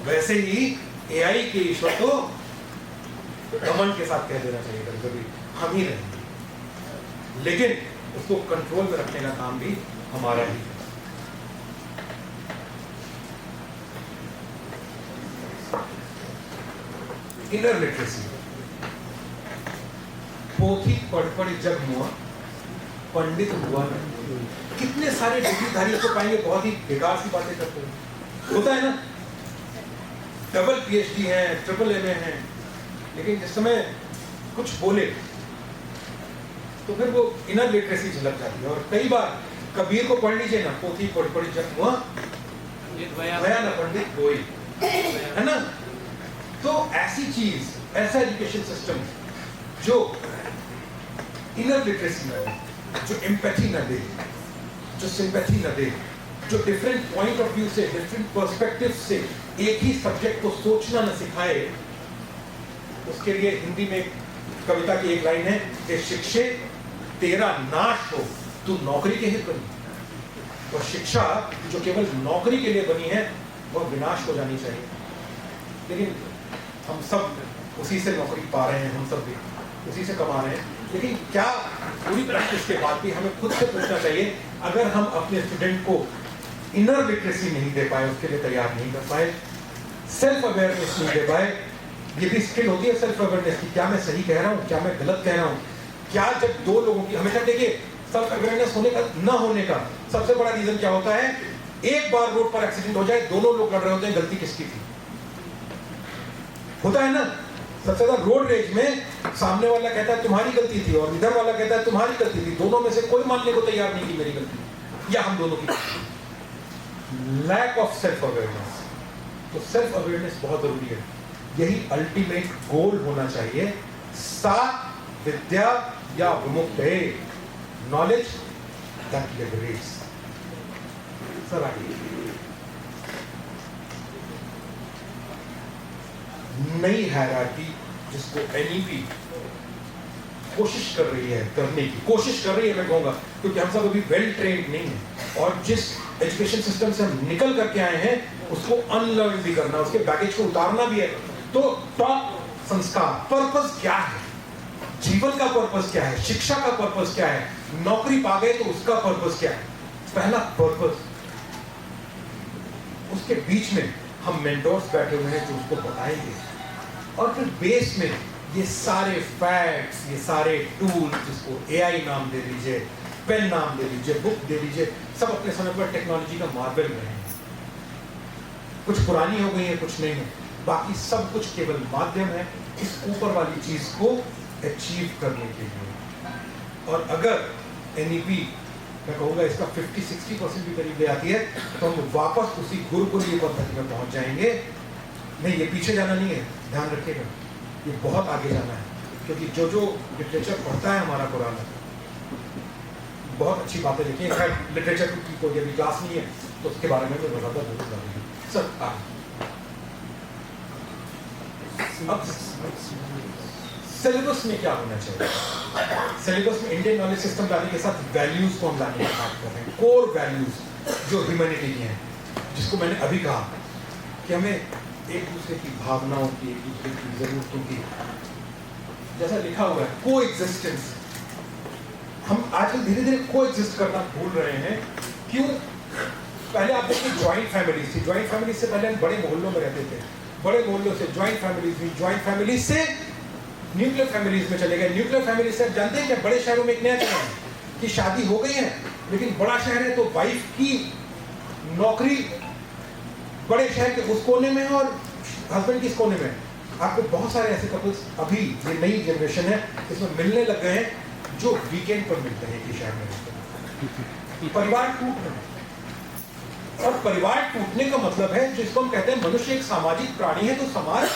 वैसे ही AI के ईश्वर को घमंड के साथ कह देना चाहिए कभी हम ही रहेंगे, लेकिन उसको कंट्रोल में रखने का काम भी हमारा ही है। इनर लिटरेसी, पोथी पढ़ जग मुआ पंडित हुआ नहीं। कितने सारे डिग्रीधारी को पाएंगे बहुत ही बेकार सी बातें करते हैं, होता है ना, डबल PhD है, ट्रिपल MA है, लेकिन जिस समय कुछ बोले तो फिर वो इनर लिटरेसी झलक जाती है। और कई बार कबीर को पढ़ लीजिए ना, पोथी पढ़ जग मुआ भया न पंडित कोई, है ना। तो ऐसी चीज, ऐसा एजुकेशन सिस्टम जो इनर लिटरेसी न दे, जो एम्पैथी न दे, जो सिंपैथी न दे, जो डिफरेंट पॉइंट ऑफ व्यू से, डिफरेंट पर्सपेक्टिव से एक ही सब्जेक्ट को सोचना न सिखाए, उसके लिए हिंदी में कविता की एक लाइन है कि शिक्षे तेरा नाश हो, तू नौकरी के हित बनी। और शिक्षा जो केवल नौकरी के लिए बनी है वह विनाश हो जानी चाहिए। लेकिन हम सब उसी से नौकरी पा रहे हैं, हम सब भी उसी से कमा रहे हैं, लेकिन क्या पूरी प्रैक्टिस के बाद भी हमें खुद से पूछना चाहिए, अगर हम अपने स्टूडेंट को इनर लिटरेसी नहीं दे पाए, उसके लिए तैयार नहीं कर पाए, सेल्फ अवेयरनेस नहीं दे पाए, ये भी स्किल होती है सेल्फ अवेयरनेस की, क्या मैं सही कह रहा हूँ, क्या मैं गलत कह रहा हूँ, क्या जब दो लोगों की, हमेशा देखिए सेल्फ अवेयरनेस होने का ना होने का सबसे बड़ा रीजन क्या होता है, एक बार रोड पर एक्सीडेंट हो जाए, दोनों लोग लड़ रहे होते हैं, गलती किसकी थी, होता है ना। सबसे ज्यादा रोड रेज में सामने वाला कहता है तुम्हारी गलती थी और इधर वाला कहता है तुम्हारी गलती थी, दोनों में से कोई मानने को तैयार नहीं कि मेरी गलती या हम दोनों की। लैक ऑफ सेल्फ अवेयरनेस, तो सेल्फ अवेयरनेस बहुत जरूरी है, यही अल्टीमेट गोल होना चाहिए। सा विद्या या विमुक्ते, नॉलेज दैट लिबरेट्स। सर आगे नई हायरार्की जिसको NEP कोशिश कर रही है, करने की कोशिश कर रही है मैं कहूंगा, क्योंकि हम सब अभी वेल ट्रेन्ड नहीं है और जिस एजुकेशन सिस्टम से हम निकल करके आए हैं उसको अनलर्न भी करना, उसके बैगेज को उतारना भी है। तो टॉप संस्कार, पर्पस क्या है, जीवन का पर्पस क्या है, शिक्षा का पर्पस क्या है, नौकरी पा गए तो उसका पर्पस क्या है, पहला पर्पस। उसके बीच में हम मेंटोर्स बैठे हुए हैं जो उसको बताएंगे, और फिर बेस में ये सारे फैक्ट्स, ये सारे टूल, जिसको AI नाम दे लीजिए, पेन नाम दे लीजिए, बुक दे लीजिए, सब अपने समय पर टेक्नोलॉजी का मार्बल में है। कुछ पुरानी हो गई है, कुछ नहीं है, बाकी सब कुछ केवल माध्यम है इस ऊपर वाली चीज को अचीव करने के लिए। और अगर NEP मैं कहूँगा इसका 50-60% भी करीब ले आती है तो हम वापस उसी गुरुकुलीय पद्धति में पहुंच जाएंगे। नहीं, ये पीछे जाना नहीं है, ध्यान रखिएगा, ये बहुत आगे जाना है, क्योंकि जो जो लिटरेचर पढ़ता है हमारा पुराना, बहुत अच्छी बातें लिखी है। लिटरेचर की कोई अभी क्लास नहीं है तो उसके बारे में मैं बताता जरूर सर। अब सिलेबस में क्या होना चाहिए? सिलेबस में इंडियन नॉलेज सिस्टम लाने के साथ वैल्यूज को हम लाने की बात कर रहे हैं, कोर वैल्यूज जो ह्यूमैनिटी की हैं, जिसको मैंने अभी कहा कि हमें एक दूसरे की भावनाओं की, एक दूसरे की जरूरतों की, जैसा लिखा हुआ है को एग्जिस्टेंस, हम आजकल धीरे धीरे को एग्जिस्ट करना भूल रहे हैं। क्यों? पहले आप देखिए ज्वाइंट फैमिलीज थी, ज्वाइंट फैमिली से पहले हम बड़े मोहल्लों में रहते थे, बड़े मोहल्लों से ज्वाइंट फैमिलीज हुई, ज्वाइंट फैमिलीज से न्यूक्लियर फैमिलीज में चले गए, न्यूक्लियर फैमिली से आप जानते हैं क्या बड़े शहरों में एक नया चलन है कि शादी हो गई है, लेकिन बड़ा शहर है तो वाइफ की नौकरी बड़े शहर के उस कोने में है और हस्बैंड किस कोने में है। आपको बहुत सारे ऐसे कपल्स अभी ये नई जनरेशन है इसमें मिलने लग गए हैं जो वीकेंड पर मिलते हैं कि शहर में रहते हैं। परिवार टूट रहे हैं और परिवार टूटने का मतलब है जिसको हम कहते हैं मनुष्य एक सामाजिक प्राणी है, तो समाज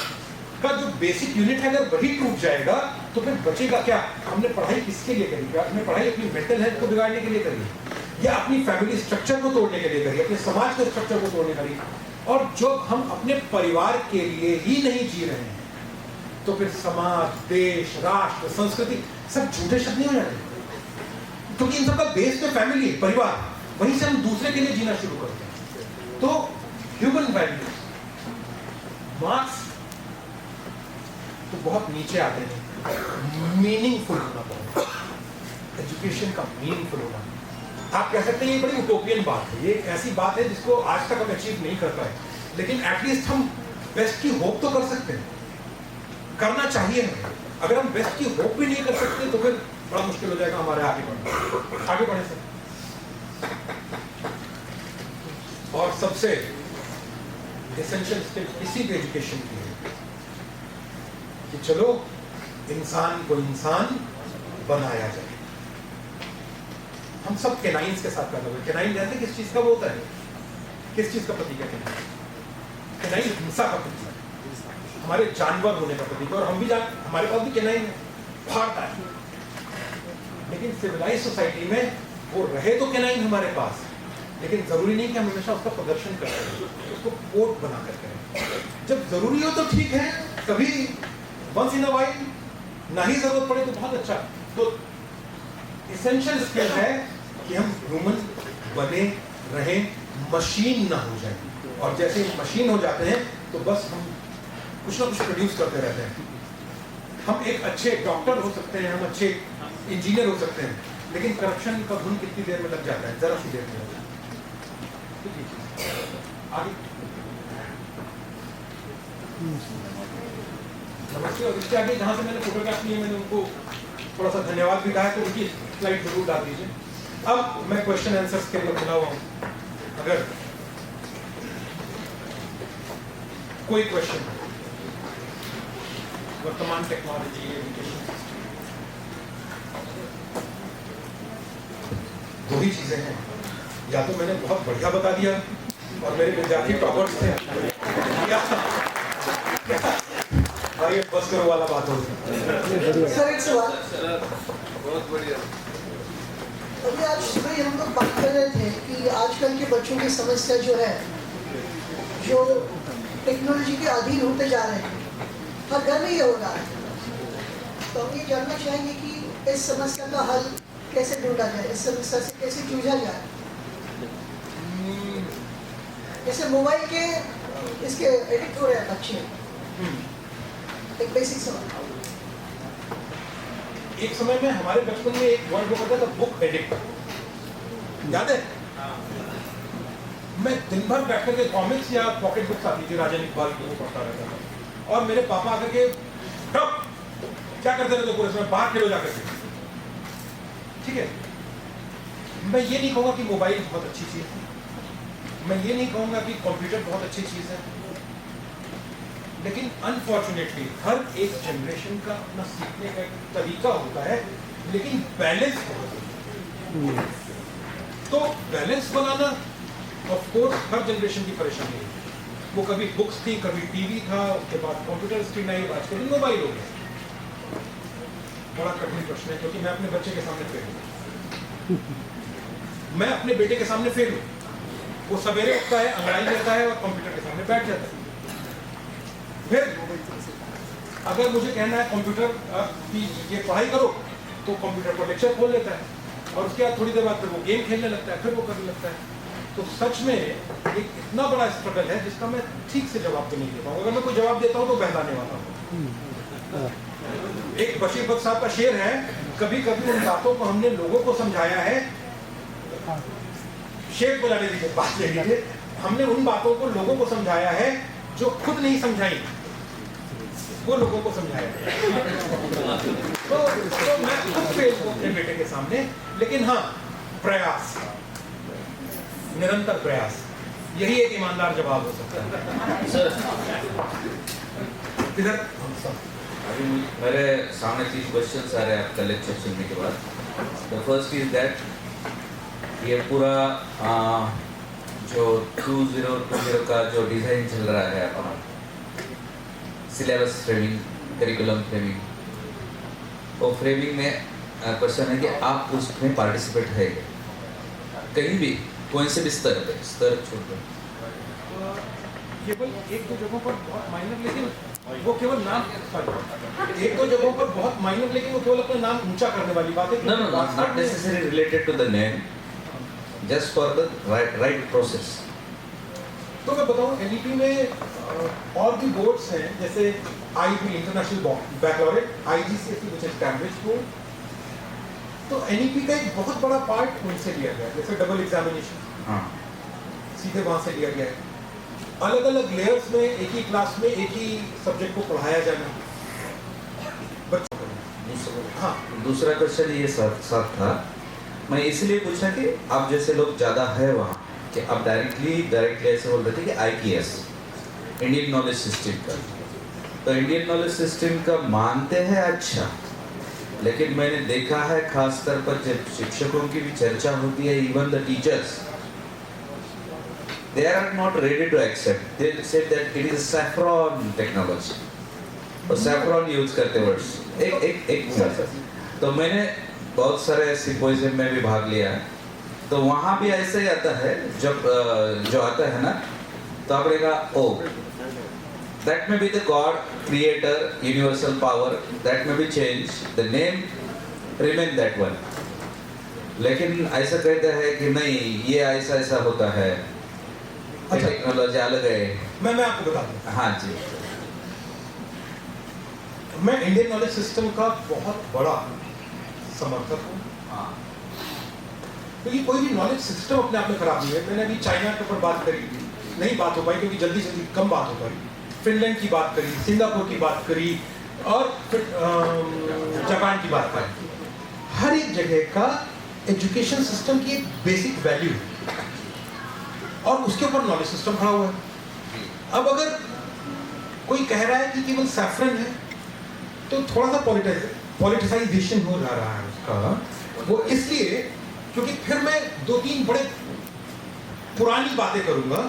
का जो बेसिक यूनिट है अगर वही टूट जाएगा तो फिर बचेगा क्या। हमने पढ़ाई किसके लिए करी? हमने पढ़ाई अपनी मेंटल हेल्थ को बिगाड़ने के लिए करी या अपनी फैमिली स्ट्रक्चर को तोड़ने के लिए करी, अपने समाज के स्ट्रक्चर को तोड़ने करी। और जब हम अपने परिवार के लिए ही नहीं जी रहे हैं तो फिर समाज, देश, राष्ट्र, संस्कृति सब झूठे शब्द नहीं हो जाते, क्योंकि इन सबका बेस तो फैमिली, परिवार, वहीं से हम दूसरे के लिए जीना शुरू करते हैं। तो ह्यूमन वैल्यूज, मार्क्स तो बहुत नीचे आते हैं, मीनिंगफुल होना पड़ेगा, एजुकेशन का मीनिंगफुल होना। आप कह सकते हैं ये बड़ी उटोपियन बात है, ये एक ऐसी बात है जिसको आज तक हम अचीव नहीं कर पाए, लेकिन एटलीस्ट हम बेस्ट की होप तो कर सकते हैं, करना चाहिए हमें। अगर हम बेस्ट की होप भी नहीं कर सकते तो फिर बड़ा मुश्किल हो जाएगा हमारे आगे बढ़ने से। और सबसे एसेंशियल स्टेप किसी भी एजुकेशन की है कि चलो इंसान को इंसान बनाया जाए। हम सब केनाइंस के साथ कर रहे हैं। केनाइन जानते किस चीज का वो होता है? किस चीज का प्रतीक है केनाइन? केनाइन हिंसा का प्रतीक है, हमारे जानवर होने का प्रतीक है। और हम भी हमारे पास भी केनाइन है, फाड़ता है। लेकिन सिविलाइज सोसाइटी में वो रहे तो केनाइन हमारे पास, लेकिन जरूरी नहीं कि हम हमेशा उसका प्रदर्शन करें, उसको कोट बना कर करें। जब जरूरी हो तो ठीक है, कभी वंस इन अ वाइल, ना ही जरूरत पड़े तो बहुत अच्छा। तो एसेंशियल स्किल है कि हम ह्यूमन बने रहें, मशीन ना हो जाए। और जैसे मशीन हो जाते हैं तो बस हम कुछ ना कुछ प्रोड्यूस करते रहते हैं। हम एक अच्छे डॉक्टर हो सकते हैं, हम अच्छे इंजीनियर हो सकते हैं, लेकिन करप्शन का धुन कितनी देर में लग जाता है? जरा सी देर में। आगे नमस्ते। और इसके आगे जहां से मैंने फोटोग्राफ लिए मैंने उनको थोड़ा सा धन्यवाद भी कहा है, तो उनकी स्लाइड जरूर डाल दीजिए। अब मैं क्वेश्चन आंसर्स के लिए खुला हुआ हूं, अगर कोई क्वेश्चन वर्तमान टेक्नोलॉजी एजुकेशन, दो ही चीजें हैं, या तो मैंने बहुत बढ़िया बता दिया और मेरे विद्यार्थी टॉपर्स थे, भाई बस करो वाला बात हो गई। सर एक सवाल, बहुत बढ़िया। अभी आज सुबह हम लोग बात कर रहे थे कि आजकल के बच्चों की समस्या जो है, जो टेक्नोलॉजी के अधीन होते जा रहे हैं, हर घर में ये हो रहा है। तो हम ये जानना चाहेंगे कि इस समस्या का हल कैसे ढूंढा जाए, इस समस्या से कैसे जूझा जाए। जैसे मोबाइल के इसके एडिक्ट हो रहे हैं बच्चे, एक बेसिक सवाल। एक समय में हमारे बचपन में एक वर्ड होता था बुक एडिक्ट, याद है? मैं दिन भर बैठ करके कॉमिक्स या पॉकेट बुक्स आती थी राजन इकबाल की, वो पढ़ता रहता था। और मेरे पापा आकर के क्या करते रहते पूरे समय, बाहर खेलो जाकर के। ठीक है, मैं ये नहीं कहूँगा कि मोबाइल बहुत अच्छी चीज़ है, मैं ये नहीं कहूँगा कि कंप्यूटर बहुत अच्छी चीज़ है, लेकिन अनफॉर्चुनेटली हर एक जनरेशन का अपना सीखने का एक तरीका होता है, लेकिन बैलेंस बहुत है। तो balance banana of course her generation की परेशानी है। वो कभी बुक्स थी, कभी टीवी था, उसके बाद कंप्यूटर स्क्रीन आई, आजकल मोबाइल हो गया। बड़ा कठिन प्रश्न है, क्योंकि मैं अपने बच्चे के सामने फेल हूँ, मैं अपने बेटे के सामने फेल हूँ। वो सवेरे उठता है, अंगड़ाई लेता है और कंप्यूटर के सामने बैठ जाता है। फिर अगर मुझे कहना है कंप्यूटर की ये पढ़ाई करो, तो कंप्यूटर पर लेक्चर खोल लेता है और उसके बाद थोड़ी देर बाद फिर वो गेम खेलने लगता है, फिर वो करने लगता है। तो सच में एक इतना बड़ा स्ट्रगल है जिसका मैं ठीक से जवाब तो नहीं दे पाऊंगा। अगर मैं कोई जवाब देता हूँ तो बहलाने वाला हूँ। एक बशीर बख्श साहब का शेर है, कभी कभी उन बातों को हमने लोगों को समझाया है, शेर को जाने दीजिए, बात ले लीजिए, हमने उन बातों को लोगों को समझाया है जो खुद नहीं समझाई, वो लोगों को समझाया तो मैं खुद फेल हूँ अपने बेटे के सामने। लेकिन हाँ, प्रयास, निरंतर प्रयास, यही एक ईमानदार जवाब हो सकता है। सर इधर अभी मेरे सामने 3 क्वेश्चंस आ रहे हैं आपका लेक्चर सुनने के बाद। द फर्स्ट इज दैट ये पूरा जो 2020 का जो डिज़ाइन चल रहा है अपना सिलेबस फ्रेमिंग, करिकुलम फ्रेमिंग, वो फ्रेमिंग में क्वेश्चन है कि आप उसमें पार्टिसिपेट है कहीं भी, कोई से भी स्तर पे, स्तर छोड़ दो। केवल 1-2 जगहों पर बहुत माइनर, लेकिन वो केवल नाम, 1-2 जगहों पर बहुत माइनर, लेकिन वो केवल अपना नाम ऊंचा करने वाली बात है। No, not necessarily related to the name, just for the right process. तो मैं बताऊं, एनईपी में और भी बोर्ड्स हैं, जैसे IB international baccalaureate, IGCSE which is Cambridge board. तो एनईपी का एक बहुत बड़ा पार्ट उनसे लिया गया है, जैसे डबल एग्जामिनेशन सीधे वहां से लिया गया है। अलग अलग लेयर्स में एक ही क्लास में एक ही सब्जेक्ट को पढ़ाया जाना बच्चों को। हाँ, दूसरा क्वेश्चन ये साथ था, मैं इसलिए पूछा कि आप जैसे लोग ज़्यादा है वहाँ, कि आप डायरेक्टली ऐसे बोल रहे थे कि IPS इंडियन नॉलेज सिस्टम का, तो इंडियन नॉलेज सिस्टम का मानते हैं अच्छा, लेकिन मैंने देखा है खास तौर पर जब शिक्षकों की भी चर्चा होती है, even the teachers they are not ready to accept. They said that it is saffron technology, और saffron यूज करते वर्ड्स। एक तो मैंने बहुत सारे सिम्पोजियम में भी भाग लिया है, तो वहाँ भी ऐसे ही आता है, जब जो आता है ना, तो आपने कहा ओ that may be the God, creator, universal power, that may be changed, the name remain that one, लेकिन ऐसा कहते हैं कि नहीं ये ऐसा ऐसा होता है, टेक्नोलॉजी अलग है। मैं आपको बता दूं, हाँ जी, मैं इंडियन नॉलेज सिस्टम का बहुत बड़ा समर्थक हूँ। क्योंकि कोई भी नॉलेज सिस्टम अपने आप में खराब नहीं है। मैंने अभी चाइना के ऊपर बात करी, नहीं बात हो पाई क्योंकि जल्दी कम बात हो पाई। फिनलैंड की बात करी, सिंगापुर की बात करी, और जापान की बात करी। हर एक जगह का एजुकेशन सिस्टम की एक बेसिक वैल्यू और उसके ऊपर नॉलेज सिस्टम खड़ा हुआ है। अब अगर कोई कह रहा है कि केवल सैफरन है, तो थोड़ा सा पॉलिटिसाइजेशन हो जा रहा है उसका। वो इसलिए क्योंकि फिर मैं 2-3 बड़े पुरानी बातें करूंगा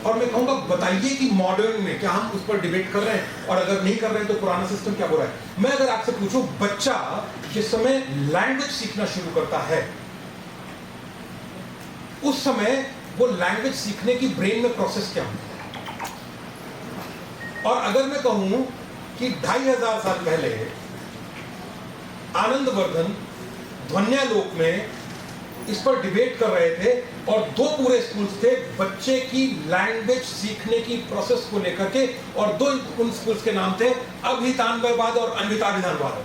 और मैं कहूंगा बताइए कि मॉडर्न में क्या हम उस पर डिबेट कर रहे हैं, और अगर नहीं कर रहे हैं तो पुराना सिस्टम क्या हो रहा है। मैं अगर आपसे पूछूं, बच्चा जिस समय लैंग्वेज सीखना शुरू करता है, उस समय वो लैंग्वेज सीखने की ब्रेन में प्रोसेस क्या होती है। और अगर मैं कहूं कि 2500 साल पहले आनंदवर्धन ध्वन्यालोक में इस पर डिबेट कर रहे थे, और 2 पूरे स्कूल्स थे बच्चे की लैंग्वेज सीखने की प्रोसेस को लेकर के, और 2 उन स्कूल्स के नाम थे अभितान्वयवाद और अन्विताभिधानवाद।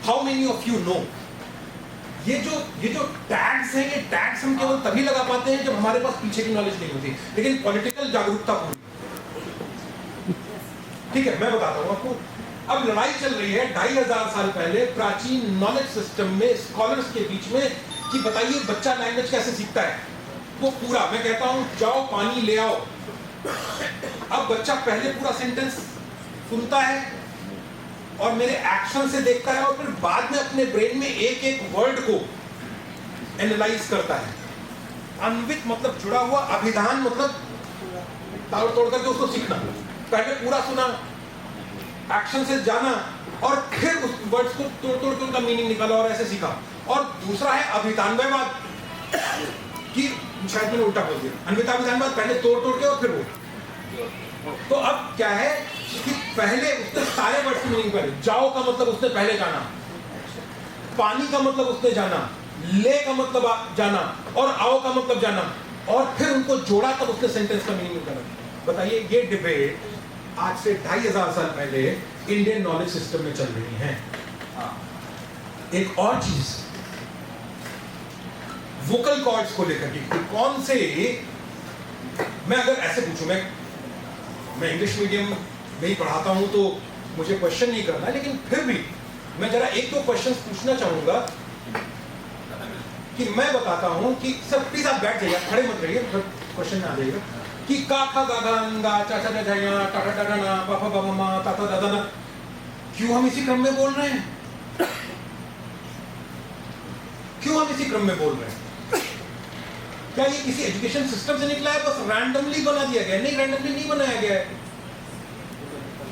How many of you know? ये जो टैग्स हैं, ये टैग्स हम केवल तभी लगा पाते हैं जब हमारे पास पीछे की नॉलेज नहीं होती, लेकिन पॉलिटिकल जागरूकता पूरी। ठीक है, मैं बताता हूँ आपको। अब लड़ाई चल रही है 2500 साल पहले प्राचीन नॉलेज सिस्टम में स्कॉलर्स के बीच में कि बताइए बच्चा लैंग्वेज कैसे सीखता है। वो पूरा, मैं कहता हूँ जाओ पानी ले आओ। अब बच्चा पहले पूरा सेंटेंस सुनता है और मेरे एक्शन से देखता है, और फिर बाद में अपने ब्रेन में एक एक वर्ड को एनालाइज करता है। अन्वित मतलब जुड़ा हुआ, अभिधान मतलब ताड़ तोड़ करके उसको सीखना। पहले पूरा सुना, एक्शन से जाना, और फिर उस वर्ड्स को तोड़ तोड़ के उनका मीनिंग निकाला और ऐसे सीखा। और दूसरा है अभितान्वयवाद, कि शायद मैंने उल्टा बोल दिया। अन्विताभिधानवाद पहले तोड़ तोड़ के और फिर वो। तो अब क्या है कि पहले उसने सारे वर्ड्स की मीनिंग पहले, जाओ का मतलब उसने पहले जाना, पानी का मतलब उसने जाना, ले का मतलब जाना, और आओ का मतलब जाना, और फिर उनको जोड़ा तब उसने सेंटेंस का मीनिंग निकाला। बताइए, ये डिबेट आज से 2500 साल पहले इंडियन नॉलेज सिस्टम में चल रही है। एक और चीज, वोकल कॉर्ड्स को लेकर के कौन से, मैं अगर ऐसे पूछूं, मैं इंग्लिश मीडियम में ही पढ़ाता हूं तो मुझे क्वेश्चन नहीं करना, लेकिन फिर भी मैं जरा 1-2 क्वेश्चन पूछना चाहूंगा कि मैं बताता हूँ कि सब प्लीज आप बैठ जाइए, खड़े मत रहिए, क्वेश्चन आ जाएगा कि का खा गा गा अंगा चाचा चाचा टाटा टाटा ना पापा बाबा माँ ताता दादा ना, क्यों हम इसी क्रम में बोल रहे हैं? क्यों हम इसी क्रम में बोल रहे हैं? क्या ये किसी एजुकेशन सिस्टम से निकला है? बस रैंडमली बना दिया गया? नहीं, रैंडमली नहीं बनाया गया है।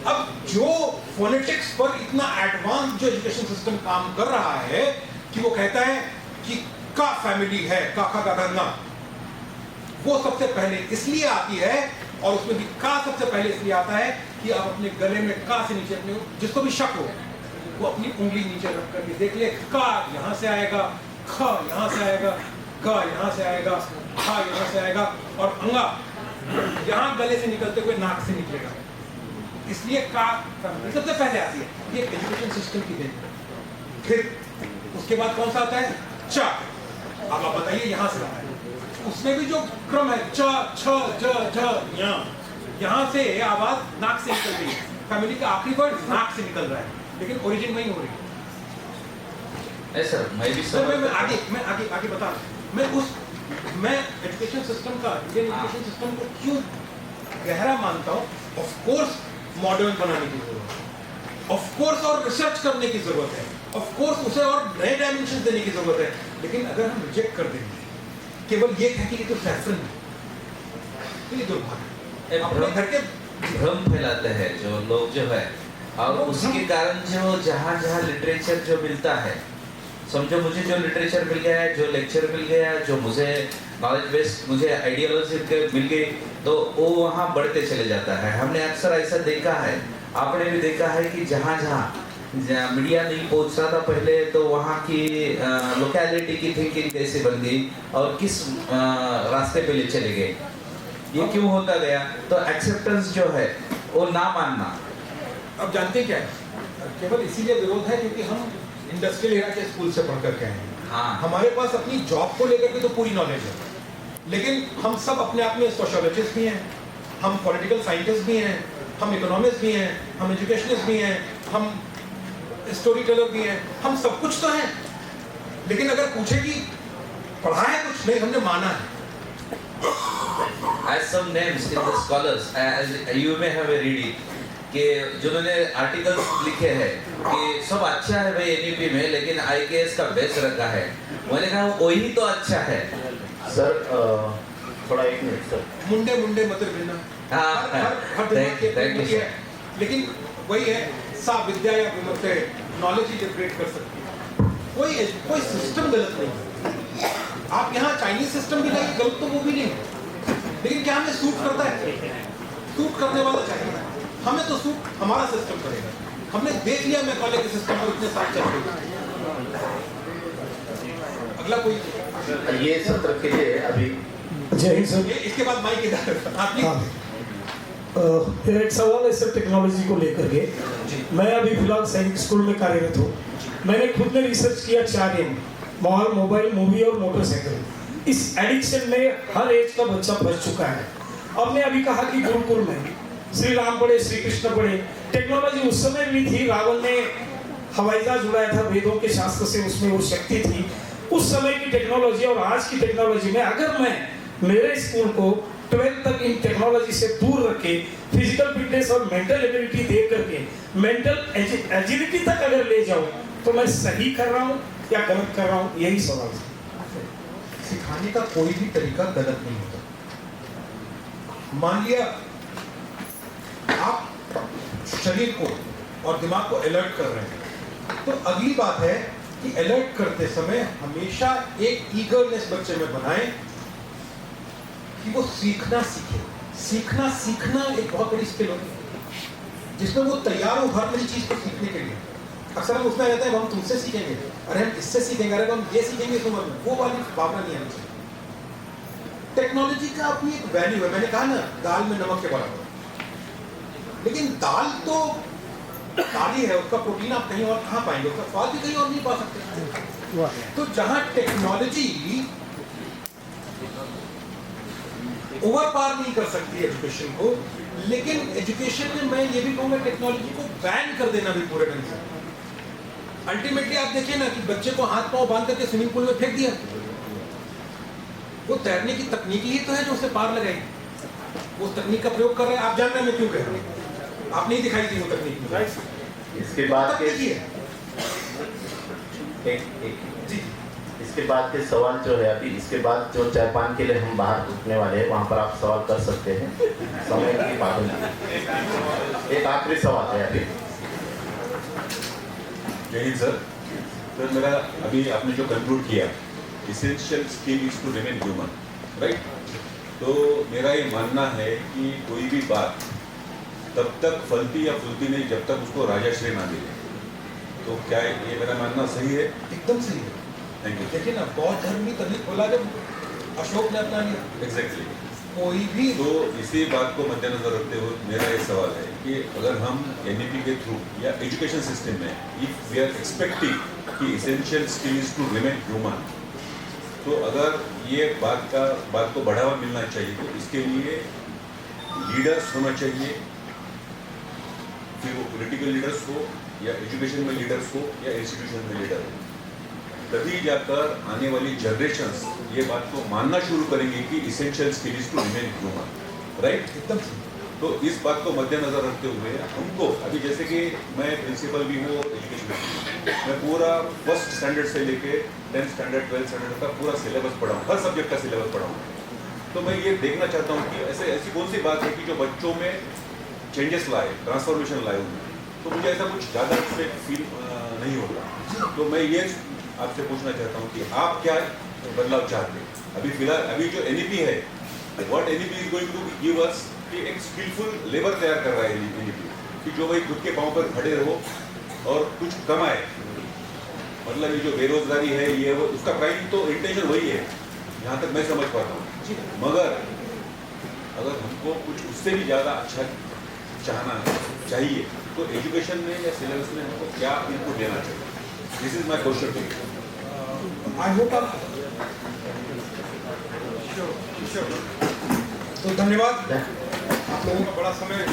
अब जो फोनेटिक्स पर इतना एडवांस जो एजुकेशन सिस्टम काम कर रहा है कि वो कहता है कि का फैमिली है, का खा गा गा ना, वो सबसे पहले इसलिए आती है, और उसमें भी का सबसे पहले इसलिए आता है कि आप अपने गले में का से नीचे अपने, जिसको भी शक हो वो अपनी उंगली नीचे रख करके देख ले, का यहां से आएगा, ख यहां से आएगा, ग यहां से आएगा, खा यहां से आएगा, और अंगा यहां गले से निकलते हुए नाक से निकलेगा। इसलिए का सबसे पहले आती है। ये एजुकेशन सिस्टम की देन। फिर उसके बाद कौन सा आता है? च। अब आप बताइए यहां से आता है, उसमें भी जो क्रम है च छ ज झ ञ, यहां से आवाज नाक से निकल रही है। फैमिली का आखिरी वर्ड नाक से निकल रहा है, लेकिन ओरिजिन वही हो रही है। सर मैं भी मैं आगे बता रहा हूं। मैं एजुकेशन सिस्टम का, इंडियन एजुकेशन सिस्टम को क्यों गहरा मानता हूं? ऑफ कोर्स मॉडर्न बनाने की जरूरत है, ऑफ कोर्स और रिसर्च करने की जरूरत है, ऑफ कोर्स उसे और नए डायमेंशन देने की जरूरत है, लेकिन अगर हम रिजेक्ट कर देंगे केवल ये कह के तो फैशन है, तो ये दुर्भाग्य अपने घर के भ्रम फैलाते हैं जो लोग जो है, और उसके कारण जो जहाँ जहाँ लिटरेचर जो मिलता है, समझो मुझे जो लिटरेचर मिल गया है, जो लेक्चर मिल गया है, जो मुझे नॉलेज बेस्ड मुझे आइडियोलॉजी मिल गई, तो वो वहाँ बढ़ते चले जाता है। हमने अक्सर ऐसा देखा है, आपने भी देखा है कि जहाँ जहाँ मीडिया नहीं पहुँच रहा था पहले, तो वहाँ की लोकेलिटी की थिंकिंग कैसे बन गई और किस रास्ते पे ले चले गए, ये क्यों होता गया? तो एक्सेप्टेंस जो है वो ना मानना। अब जानते क्या है, केवल इसीलिए विरोध है क्योंकि हम इंडस्ट्रियल एरा के स्कूल से पढ़ करके आए हैं। हाँ। हमारे पास अपनी जॉब को लेकर के तो पूरी नॉलेज है, लेकिन हम सब अपने आप में सोशियोलॉजिस्ट भी हैं, हम पॉलिटिकल साइंटिस्ट भी हैं, हम इकोनॉमिस्ट भी हैं, हम एजुकेशनिस्ट भी हैं, हम स्टोरी टेलर भी हैं, हम सब कुछ तो हैं। लेकिन अगर पूछे कि पढ़ा है कुछ? नहीं, हमने माना है। As some names in the scholars, as you may have read it, कि जिन्होंने आर्टिकल्स लिखे हैं कि सब अच्छा है भाई एनयूपी में, लेकिन आईकेएस का बेस रखा है। मैंने कहा वही तो अच्छा है सर। थोड़ा एक मिनट सर। मुंडे मुंडे मत बिना, लेकिन वही है, सा विद्या या विमते, नॉलेज ही जनरेट कर सकती है। कोई सिस्टम गलत नहीं है। आप यहाँ चाइनीज सिस्टम भी लाइए, गलत तो वो भी नहीं, लेकिन क्या हमें सूट करता है? सूट करने वाला चाहिए। हमें तो सूट हमारा सिस्टम करेगा। हमने देख लिया मैकॉले के सिस्टम पर इतने साल चल रहे। अगला कोई ये सत्र के लिए अभी जय हिंद सर। इसके बाद माइक इधर आप फिर एक सवाल है सर टेक्नोलॉजी को लेकर के। मैं अभी फिलहाल सैनिक स्कूल में कार्यरत हूँ। मैंने खुद ने रिसर्च किया 4M, मॉल, मोबाइल, मूवी और मोटरसाइकिल। इस एडिक्शन में हर एज का बच्चा फंस चुका है। आपने अभी कहा कि गुरुकुल में श्री राम पढ़े, श्री कृष्ण पढ़े। टेक्नोलॉजी उस समय भी थी, रावण ने हवाई जहाज उड़ाया था वेदों के शास्त्र से, उसमें वो शक्ति थी। उस समय की टेक्नोलॉजी और आज की टेक्नोलॉजी में अगर मैं मेरे स्कूल को 12th तक इन टेक्नोलॉजी से दूर रखे, फिजिकल फिटनेस और मेंटल एबिलिटी दे करके मेंटल एजिलिटी तक अगर ले जाऊं, तो मैं सही कर रहा हूं या गलत कर रहा हूं? यही सवाल है। सिखाने का कोई भी तरीका गलत नहीं होता। मान लिया आप शरीर को और दिमाग को अलर्ट कर रहे हैं, तो अगली बात है कि अलर्ट करते समय हमेशा एक ईगरनेस बच्चे में बनाएं कि वो सीखना सीखे। सीखना एक बहुत बड़ी स्किल होती है, जिसमें वो तैयार हो हर नई चीज को सीखने के लिए। अक्सर हम उसमें रहते हैं, हम तुमसे सीखेंगे, अरे हम इससे सीखेंगे, अरे हम ये सीखेंगे इस उम्र में, वो वाली भावना नहीं आनी चाहिए। टेक्नोलॉजी का अपनी एक वैल्यू है। मैंने कहा ना, दाल में नमक के बराबर, लेकिन दाल तो काली है, उसका प्रोटीन आप कहीं और कहाँ पाएंगे, उसका स्वाद भी कहीं और नहीं पा सकते। तो जहां टेक्नोलॉजी ओवर पार नहीं कर सकती एजुकेशन को, लेकिन एजुकेशन में मैं ये भी कहूंगा टेक्नोलॉजी को बैन कर देना भी पूरे ढंग से। अल्टीमेटली आप देखिए ना कि बच्चे को हाथ पांव बांध करके स्विमिंग पूल में फेंक दिया, वो तैरने की तकनीक ही तो है जो उसे पार लगाई। वो तकनीक का प्रयोग कर रहे हैं, आप जान रहे हैं मैं क्यों कह रहा हूँ, आप नहीं दिखाई थी वो तकनीक मुझे। इसके बाद के जी इसके बाद के सवाल जो है अभी, इसके बाद जो चाय-पान के लिए हम बाहर रुकने वाले हैं वहाँ पर आप सवाल कर सकते हैं, समय की पाबंदी। एक आखिरी सवाल है अभी। जय हिंद सर। सर मेरा अभी आपने जो कंक्लूड किया, essential skill is to remain human, right? तो मेरा ये मानना है कि कोई भी बात तब तक फलती या फूलती नहीं जब तक उसको राजाश्रय ना मिले। तो क्या ये मेरा मानना सही है? एकदम सही है। Thank you. देखिए ना, बौद्ध धर्म भी तभी खोला जब अशोक ने अपना लिया। एग्जैक्टली। कोई भी तो इसी बात को मद्देनजर रखते हुए मेरा ये सवाल है कि अगर हम एनईपी के थ्रू या एजुकेशन सिस्टम में इफ वी आर एक्सपेक्टिंग कि essential skill is to remain human, तो अगर ये बात को बढ़ावा मिलना चाहिए तो इसके लिए लीडर्स होना चाहिए, फिर वो पॉलिटिकल लीडर्स हो या एजुकेशन में लीडर्स हो या इंस्टीट्यूशन में लीडर हो, तभी जाकर आने वाली जनरेशंस ये बात को मानना शुरू करेंगे कि essential skill is to remain human, right? एकदम। तो इस बात को मद्देनजर रखते हुए हमको अभी, जैसे कि मैं प्रिंसिपल भी हूँ एजुकेशन में, मैं पूरा फर्स्ट स्टैंडर्ड से लेके 10th स्टैंडर्ड 12th स्टैंडर्ड का पूरा सिलेबस पढ़ा हूँ, हर सब्जेक्ट का सिलेबस पढ़ा हूँ। तो मैं ये देखना चाहता हूँ कि ऐसी कौन सी बात है कि जो बच्चों में चेंजेस लाए, ट्रांसफॉर्मेशन लाए उनमें, तो मुझे ऐसा कुछ ज़्यादा इससे फील नहीं होता। तो मैं ये आपसे पूछना चाहता हूँ कि आप क्या बदलाव चाहते हैं? अभी फिलहाल अभी जो एनईपी है, what NEP is going to give us, कि एक स्किलफुल लेबर तैयार कर रहा है एनईपी, कि जो भाई खुद के पाँव पर खड़े रहो और कुछ कमाए। मतलब ये जो बेरोजगारी है ये वो, उसका प्राइम तो इंटेंशन वही है जहाँ तक मैं समझ पाता हूँ। मगर अगर हमको कुछ उससे भी ज़्यादा अच्छा चाहना चाहिए तो एजुकेशन में या सिलेबस में हमको क्या इनपुट देना चाहिए? This is my question to you. I hope आप तो धन्यवाद आप लोगों का बड़ा समय।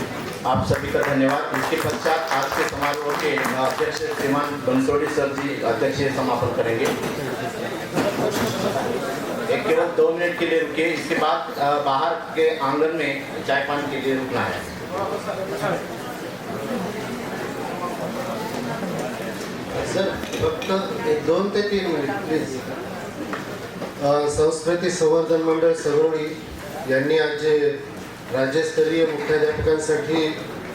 आप सभी का धन्यवाद। इसके पश्चात आज के समारोह के अध्यक्ष श्रीमान बंसोड़ी सर जी अध्यक्षीय समापन करेंगे। एक केवल 2 मिनट के लिए रुकिए, इसके बाद बाहर के आंगन में चाय पान के लिए रुकना है। सर फक्त 2 ते 3 मिनिट प्लीज। संस्कृती संवर्धन मंडळ सरोळी यांनी आज राज्यस्तरीय मुख्याध्यापकांसाठी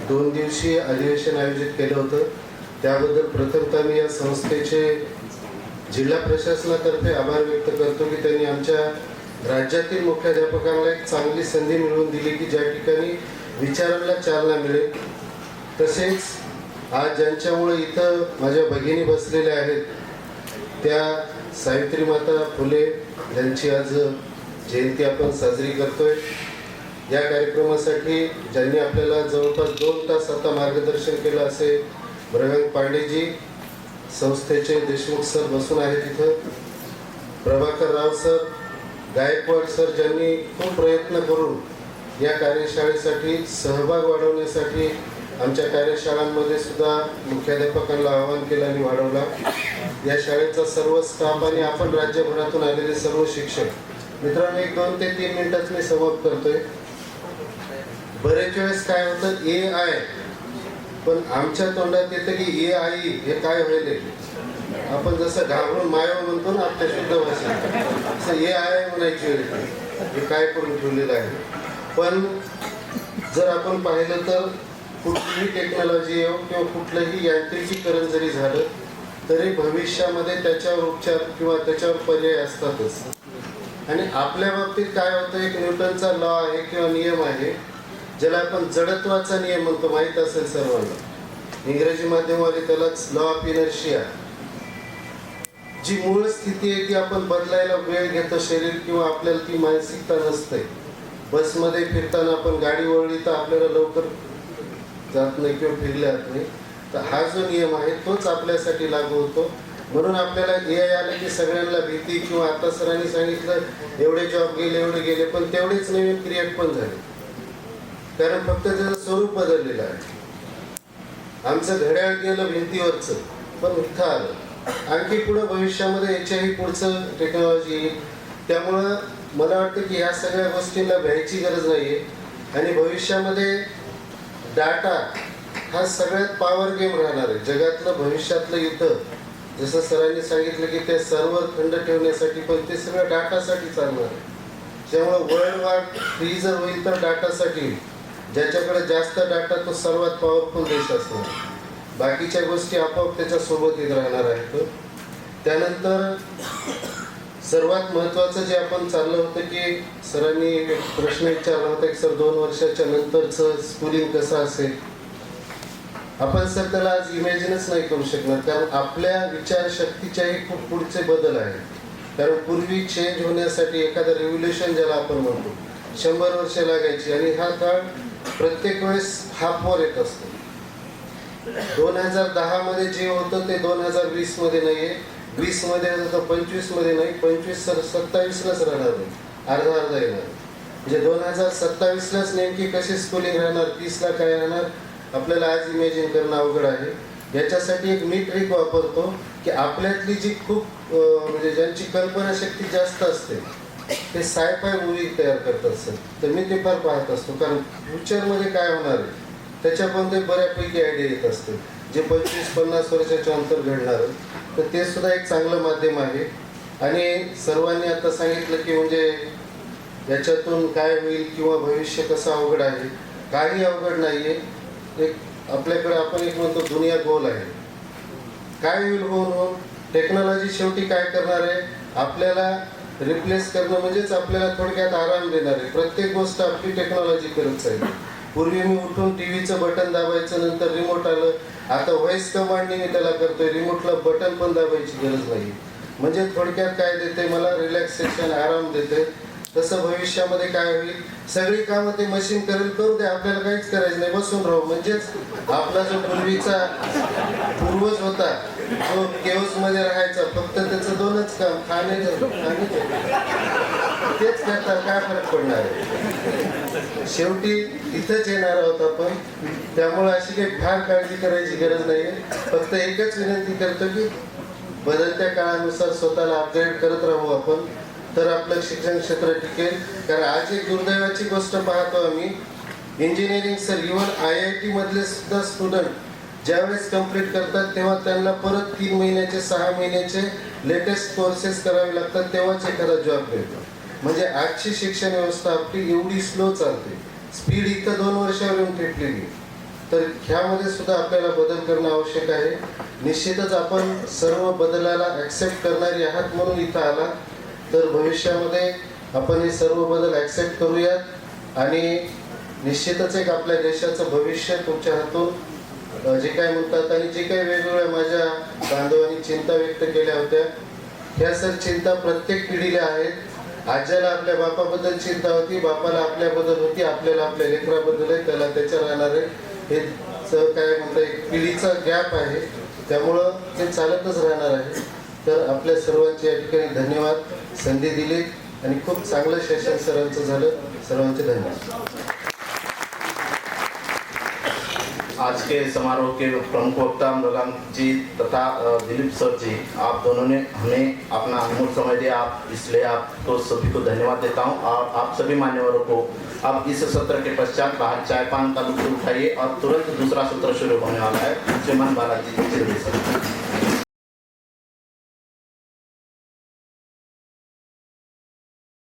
2 दिवसीय अधिवेशन आयोजित केलं होतं। त्याबद्दल प्रथमतः मी या संस्थेचे जिल्हा प्रशासनातर्फे आभार व्यक्त करतो की त्यांनी आमच्या राज्यातील मुख्याध्यापकांना एक चांगली संधी मिळवून दिली की ज्या ठिकाणी विचारांना चालना मिळेल। तसेच आज ज्यांच्यामुळे इथं माझ्या भगिनी बसलेल्या आहेत त्या सावित्रीमाता फुले यांची आज जयंती आपण साजरी करतोय। या कार्यक्रमासाठी ज्यांनी आपल्याला जवळपास 2 तास आता मार्गदर्शन केलं असे मृगांक पांडेजी, संस्थेचे देशमुख सर बसून आहेत इथं, प्रभाकर राव सर, गायकवाड सर, ज्यांनी खूप प्रयत्न करून या कार्यशाळेसाठी सहभाग वाढवण्यासाठी आमच्या कार्यशाळांमध्ये सुद्धा मुख्याध्यापकांना आवाहन केलं आणि वाढवला। या शाळेचा सर्व स्टाफ आणि आपण राज्यभरातून आलेले सर्व शिक्षक मित्रांनो, 1-2 ते 3 मिनिटात मी समाप्त करतोय। बरेच वेळेस काय होतं AI, पण आमच्या तोंडात येतं की AI हे काय व्हायले, आपण जसं घाबरून मायव म्हणतो ना आपल्या शुद्ध भाषेत, तसं AI म्हणायची वेळ हे काय करून ठेवलेलं आहे। पण जर आपण पाहिलं तर कुठलीही टेक्नॉलॉजी येऊ किंवा कुठलंही यांत्रिकीकरण जरी झालं तरी भविष्यामध्ये त्याच्यावर उपचार किंवा त्याच्यावर पर्याय असतातच। आणि आपल्या बाबतीत काय होतं, एक न्यूटनचा लॉ आहे किंवा नियम आहे ज्याला आपण जडत्वाचा नियम म्हणतो, माहीत असेल सर्वांना, इंग्रजी माध्यमवाले त्यालाच लॉ ऑफ इनर्शिया। जी मूळ स्थिती आहे ती आपण बदलायला वेळ घेतो शरीर किंवा आपल्याला ती मानसिकता नसते। बसमध्ये फिरताना आपण गाडी वळली तर आपल्याला लवकर जात नाही किंवा फिरले जात नाही, तर हा जो नियम आहे तोच आपल्यासाठी लागू होतो। म्हणून आपल्याला AI आलं की सगळ्यांना भीती, किंवा आता सरांनी सांगितलं एवढे जॉब गेले एवढे गेले, पण तेवढेच नवीन क्रिएट पण झाले, कारण फक्त त्याचं स्वरूप बदललेलं आहे। आमचं घड्याळ गेलं भिंतीवरचं, पण इथं आलं, आणखी पुढं भविष्यामध्ये याच्याही पुढचं टेक्नॉलॉजी येईल। त्यामुळं मला वाटतं की ह्या सगळ्या गोष्टींना भ्यायची गरज नाही आहे. आणि भविष्यामध्ये डाटा हा सगळ्यात पॉवर गेम राहणार आहे. जगातलं भविष्यातलं युद्ध जसं सरांनी सांगितलं की ते सर्व्हर थंड ठेवण्यासाठी, पण ते सगळं डाटासाठी चालणार आहे. त्यामुळे वर्ल्ड वॉर 3 जर होईल तर डाटासाठी होईल. ज्याच्याकडे जास्त डाटा तो सर्वात पॉवरफुल देश असणार. बाकीच्या गोष्टी आपोआप त्याच्यासोबत येत राहणार आहेत. त्यानंतर सर्वात महत्त्वाचं जे आपण चाललं होतं की सरांनी एक प्रश्न विचारला होता की सर 2 वर्षाच्या नंतरचं स्कूलिंग कसं असेल. आपण सर त्याला आज इमॅजिनच नाही करू शकणार, कारण आपल्या विचारशक्तीच्याही खूप पुढचे बदल आहेत. कारण पूर्वी चेंज होण्यासाठी एखादं रेव्होल्युशन ज्याला आपण म्हणतो 100 वर्ष लागायची, आणि हा काळ प्रत्येक वेळेस हाफवर येत असतो. 2010 मध्ये जे होतं ते 2020 मध्ये नाहीये, 20 मध्ये होतं 25 मध्ये नाही, 25 27लाच राहणार नाही, अर्धा येणार. म्हणजे 2027लाच नेमकी कशी स्कूलिंग राहणार, 30ला काय राहणार, आपल्याला आज इमॅजिन करणं अवघड आहे. याच्यासाठी एक मी ट्रिक वापरतो की आपल्यातली जी खूप म्हणजे ज्यांची कल्पनाशक्ती जास्त असते ते सायफाय मूवी तयार करत असतात. तर मी ते फार पाहत असतो, कारण फ्युचरमध्ये काय होणार आहे त्याच्यापर्यंत ते बऱ्यापैकी आयडिया येत असते, जे 25-50 वर्षाच्या अंतर घडणार आहे. तर ते सुद्धा एक चांगलं माध्यम आहे. आणि सर्वांनी आता सांगितलं की म्हणजे याच्यातून काय होईल किंवा भविष्य कसं अवघड आहे. काही अवघड नाही आहे. एक आपल्याकडे आपण एक म्हणतो दुनिया गोल आहे. काय होईल होऊन टेक्नॉलॉजी शेवटी काय करणार आहे, आपल्याला रिप्लेस करणं म्हणजेच आपल्याला थोडक्यात आराम देणार आहे. प्रत्येक गोष्ट आपली टेक्नॉलॉजी करत जाईल. पूर्वी मी उठून टीव्हीचं बटन दाबायचं, नंतर रिमोट आलं, आता व्हॉइस कमांडने मी त्याला करतोय. रिमोटला बटन पण दाबायची गरज नाही. म्हणजे थोडक्यात काय देते, मला रिलॅक्सेशन, आराम देते. तसं भविष्यामध्ये काय होईल, सगळी कामं ते मशीन करेल, करू दे, आपल्याला काहीच करायचं नाही, बसून राहू. म्हणजेच आपला जो पूर्वीचा पूर्वज होता जो केव्स मध्ये राहायचा, फक्त त्याचं 2च काम, खाणे तेच करता, काय फरक पडणार आहे. शेवटी इथंच येणार आहोत आपण. त्यामुळे अशी काही फार काळजी करायची गरज नाहीये. फक्त एकच विनंती करतो की बदलत्या काळानुसार स्वतःला अपग्रेड करत राहू आपण, तर आपलं शिक्षण क्षेत्र टिकेल. कारण आज एक दुर्दैवाची गोष्ट पाहतो आम्ही, इंजिनिअरिंग सर इव्हन IIT मधले सुद्धा स्टुडंट ज्यावेळेस कंप्लीट करतात तेव्हा त्यांना परत 3 महिन्याचे 6 महिन्याचे लेटेस्ट कोर्सेस करावे लागतात, तेव्हाच एखादा जॉब मिळतो. म्हणजे आजची शिक्षण व्यवस्था आपली एवढी स्लो चालते, स्पीड इथं 2 वर्षावर येऊन ठेपलेली. तर ह्यामध्ये सुद्धा आपल्याला बदल करणं आवश्यक आहे. निश्चितच आपण सर्व बदलाला ॲक्सेप्ट करणारी आहात म्हणून इथं आला. तर भविष्यामध्ये आपण हे सर्व बदल ॲक्सेप्ट करूयात आणि निश्चितच एक आपल्या देशाचं भविष्य तुमच्या हातून जे काय म्हणतात, आणि जे काही वेगवेगळ्या माझ्या बांधवांनी चिंता व्यक्त केल्या होत्या, ह्या सर चिंता प्रत्येक पिढीला आहेत. आज्याला आपल्या बापाबद्दल चिंता होती, बापाला आपल्याबद्दल होती, आपल्याला आपल्या लेकराबद्दल आहे, त्याला त्याच्या राहणार आहे. हे काय म्हणतात, एक पिढीचा गॅप आहे, त्यामुळं ते चालतच राहणार आहे. तर आपल्या सर्वांचे या ठिकाणी धन्यवाद. संधी दिली आणि खूप चांगलं सेशन सरांचं झालं. सर्वांचे धन्यवाद. आज के समारोह के प्रमुख वक्ता मृगांक जी तथा दिलीप सर जी, आप दोनों ने हमें अपना अमूल्य समय दिया, आप इसलिए आपको सभी को धन्यवाद देता हूं. और आप सभी मान्यवरों को अब इस सत्र के पश्चात बाहर चाय पान का लुत्फ उठाइए और तुरंत दूसरा सत्र शुरू होने वाला है. श्रीमान बालाजी जी सर.